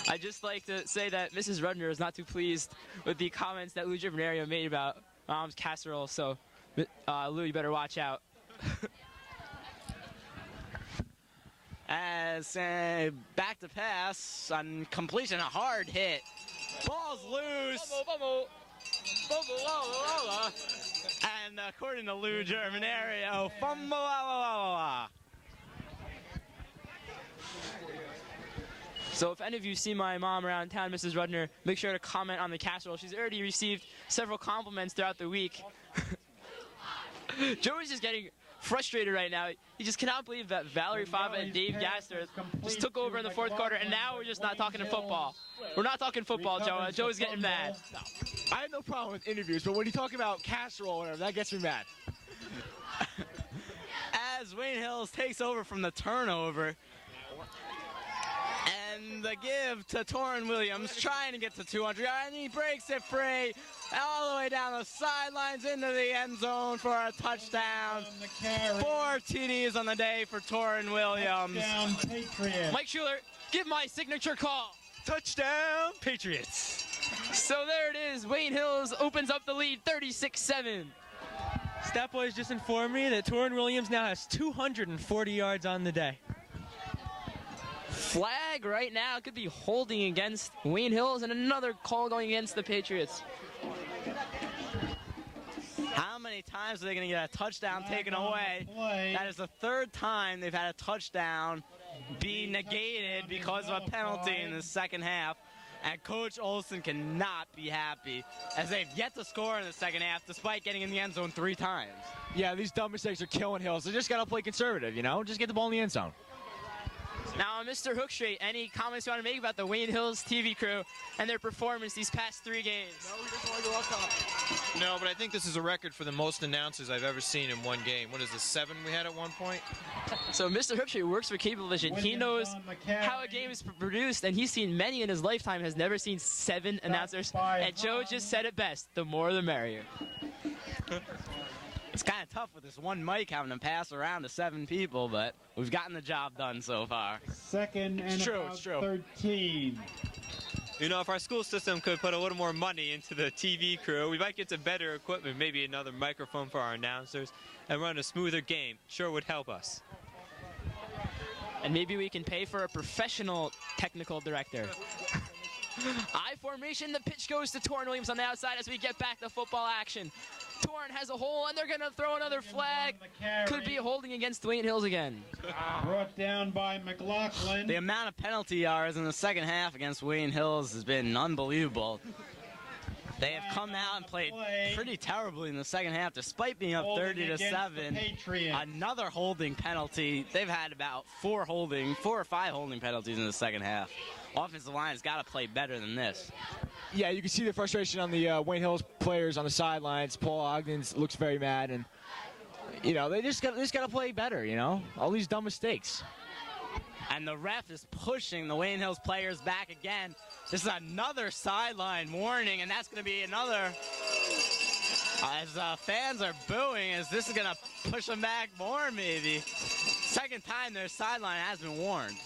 I'd just like to say that Mrs. Rudner is not too pleased with the comments that Lou Germanario made about Mom's casserole, so Lou, you better watch out. As back to pass on completion, a hard hit. Ball's loose. And according to Lou Germanario, fumble. So if any of you see my mom around town, Mrs. Rudner, make sure to comment on the casserole. She's already received several compliments throughout the week. Joe is just getting frustrated right now. He just cannot believe that Valerie Fava and Dave Gasworth just took over in the fourth quarter, and now we're just not talking football. We're not talking football, Joe. Joe's getting mad. I have no problem with interviews, but when you talk about casserole or whatever, that gets me mad. As Wayne Hills takes over from the turnover, and the give to Torrin Williams, trying to get to 200, and he breaks it free all the way down the sidelines into the end zone for a touchdown. 4 TDs on the day for Torrin Williams. Mike Schuler, give my signature call. Touchdown, Patriots. So there it is. Wayne Hills opens up the lead, 36-7. Stat Boys just informed me that Torrin Williams now has 240 yards on the day. Flag right now could be holding against Wayne Hills, and another call going against the Patriots. How many times are they going to get a touchdown taken away? That is the third time they've had a touchdown be negated because of a penalty in the second half. And Coach Olson cannot be happy, as they've yet to score in the second half despite getting in the end zone 3 times. Yeah, these dumb mistakes are killing Hills. They just got to play conservative, you know? Just get the ball in the end zone. Now, Mr. Hookstraight, any comments you want to make about the Wayne Hills TV crew and their performance these past 3 games? No, he doesn't want to go up top. No, but I think this is a record for the most announcers I've ever seen in one game. What is this, 7 we had at one point? So Mr. Hookstraight works for Cablevision. He knows how a game is produced, and he's seen many in his lifetime, has never seen 7 announcers. And Joe just said it best, the more the merrier. It's kind of tough with this one mic having to pass around to 7 people, but we've gotten the job done so far. Second and about 13. You know, if our school system could put a little more money into the TV crew, we might get some better equipment, maybe another microphone for our announcers, and run a smoother game. Sure would help us. And maybe we can pay for a professional technical director. I formation, the pitch goes to Torrin Williams on the outside as we get back to football action. Torrin has a hole, and they're going to throw another flag. Could be holding against Wayne Hills again. Brought down by McLaughlin. The amount of penalty yards in the second half against Wayne Hills has been unbelievable. They have come out and played pretty terribly in the second half, despite being up 30-7. Another holding penalty. They've had about 4 or 5 holding penalties in the second half. Offensive line has got to play better than this. Yeah, you can see the frustration on the Wayne Hills players on the sidelines. Paul Ogden looks very mad, and you know they just got to play better. You know, all these dumb mistakes. And the ref is pushing the Wayne Hills players back again. This is another sideline warning, and that's going to be another. As fans are booing, as this is going to push them back more, maybe. Second time their sideline has been warned.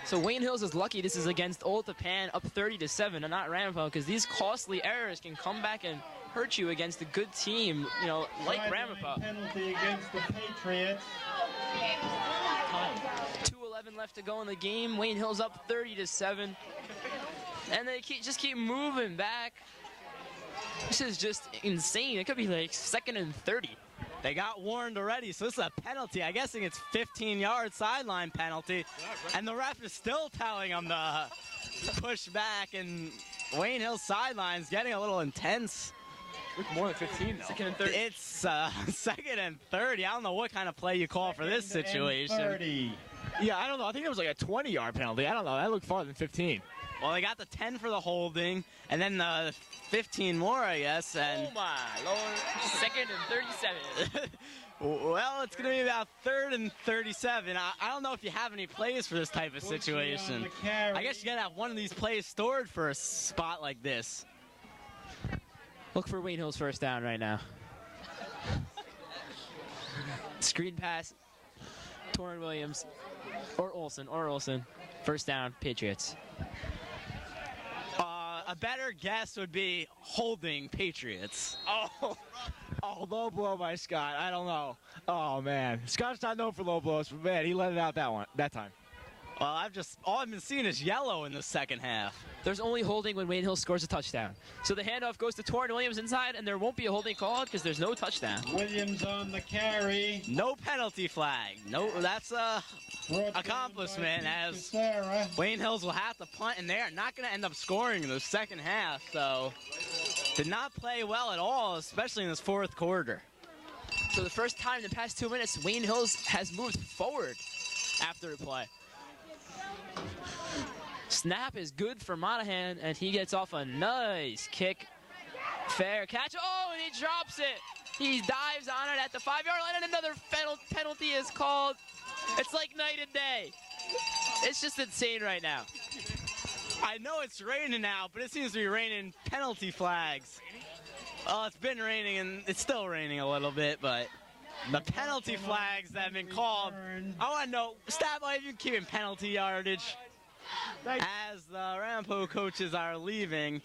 So Wayne Hills is lucky this is against Old Tappan up 30-7 and not Ramapo, because these costly errors can come back and hurt you against a good team, you know, like Ramapo. Penalty against the Patriots. 2:11 left to go in the game. Wayne Hills up 30-7, and they just keep moving back. This is just insane. It could be like 2nd and 30. They got warned already, so this is a penalty. I'm guessing it's 15-yard sideline penalty, and the ref is still telling them to push back, and Wayne Hills sideline's getting a little intense. More than 15 now. 2nd and 30. It's 2nd and 30. I don't know what kind of play you call for this situation. 30. Yeah, I don't know. I think it was like a 20-yard penalty. I don't know. That looked farther than 15. Well, they got the 10 for the holding, and then the 15 more, I guess. And oh my Lord! 2nd and 37. Well, it's going to be about 3rd and 37. I don't know if you have any plays for this type of situation. I guess you got to have one of these plays stored for a spot like this. Look for Wayne Hills first down right now. Screen pass. Torrin Williams or Olson. First down, Patriots. A better guess would be holding Patriots. Oh, low blow by Scott. I don't know. Oh man, Scott's not known for low blows, but man, he let it out that time. Well, all I've been seeing is yellow in the second half. There's only holding when Wayne Hills scores a touchdown. So the handoff goes to Torrin Williams inside, and there won't be a holding called because there's no touchdown. Williams on the carry. No penalty flag. No, that's a accomplishment, as Wayne Hills will have to punt, and they're not going to end up scoring in the second half. So did not play well at all, especially in this 4th quarter. So the first time in the past 2 minutes, Wayne Hills has moved forward after the play. Snap is good for Monahan, and he gets off a nice kick. Fair catch. Oh, and he drops it. He dives on it at the 5-yard line, and another penalty is called. It's like night and day. It's just insane right now. I know it's raining now, but it seems to be raining penalty flags. Well, it's been raining, and it's still raining a little bit, but the penalty flags that have been called, I want to know, Stat Boy, if you keeping penalty yardage as the Rampo coaches are leaving.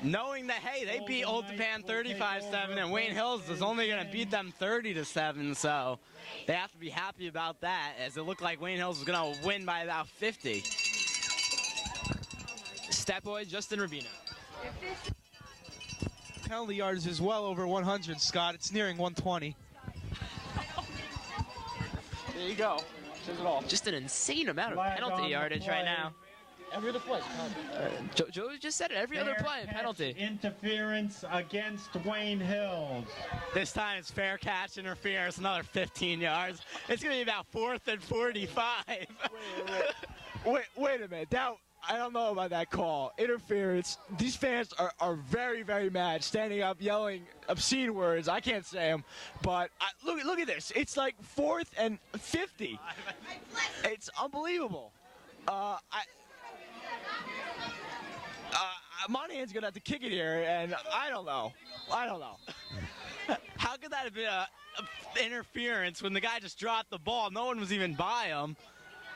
knowing that, hey, they beat Old Tappan 35-7, and Wayne Hills is only going to beat them 30-7, so they have to be happy about that, as it looked like Wayne Hills was going to win by about 50. Stat boy Justin Rubino. Penalty yards is well over 100, Scott. It's nearing 120. There you go. Says it all. Just an insane amount of penalty yardage right now. Every other play. Joe just said it. Every other play, penalty. Interference against Wayne Hills. This time it's fair catch interference, another 15 yards. It's going to be about 4th and 45. Wait a minute. I don't know about that call. Interference. These fans are very, very mad, standing up, yelling obscene words. I can't say them, but look at this. It's like 4th and 50. It's unbelievable. Monahan's gonna have to kick it here, and I don't know. How could that have been a interference when the guy just dropped the ball? No one was even by him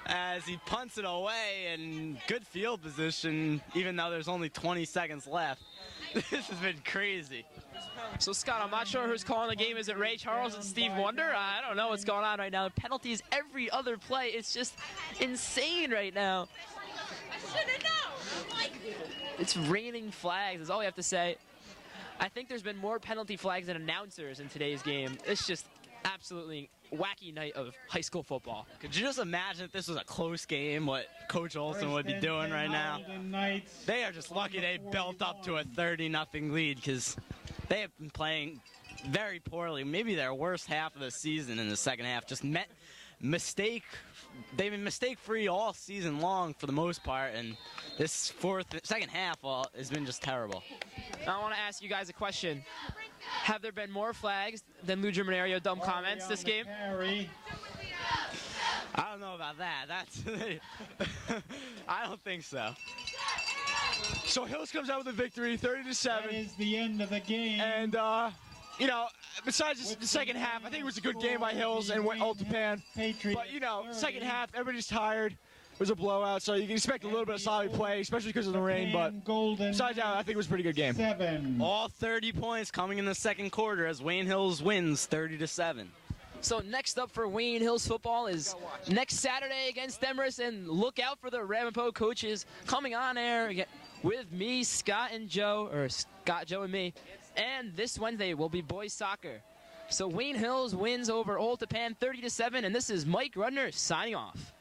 as he punts it away, and good field position, even though there's only 20 seconds left. This has been crazy. So, Scott, I'm not sure who's calling the game. Is it Ray Charles and Steve Wonder? I don't know what's going on right now. Penalties every other play. It's just insane right now. It's raining flags, is all we have to say. I think there's been more penalty flags than announcers in today's game. It's just absolutely wacky night of high school football. Could you just imagine if this was a close game, what Coach Olson would be doing right now? They are just lucky they built up to a 30-0 lead, because they have been playing very poorly. Maybe their worst half of the season in the second half. Just they've been mistake-free all season long for the most part, and this second half has been just terrible. I want to ask you guys a question. Have there been more flags than Lou Germanario dumb comments this game? I don't know about that. I don't think so. So Hills comes out with a victory, 30-7. That is the end of the game. And besides the second half, I think it was a good game by Hills and Old Tappan. But second half, everybody's tired. It was a blowout, so you can expect a little bit of solid play, especially because of the rain. But besides that, I think it was a pretty good game. All 30 points coming in the second quarter as Wayne Hills wins 30-7. So next up for Wayne Hills football is next Saturday against Demorest, and look out for the Ramapo coaches coming on air with me, Scott, and Joe, or Scott, Joe, and me. And this Wednesday will be boys soccer. So Wayne Hills wins over Old Tappan 30-7, and this is Mike Rudner signing off.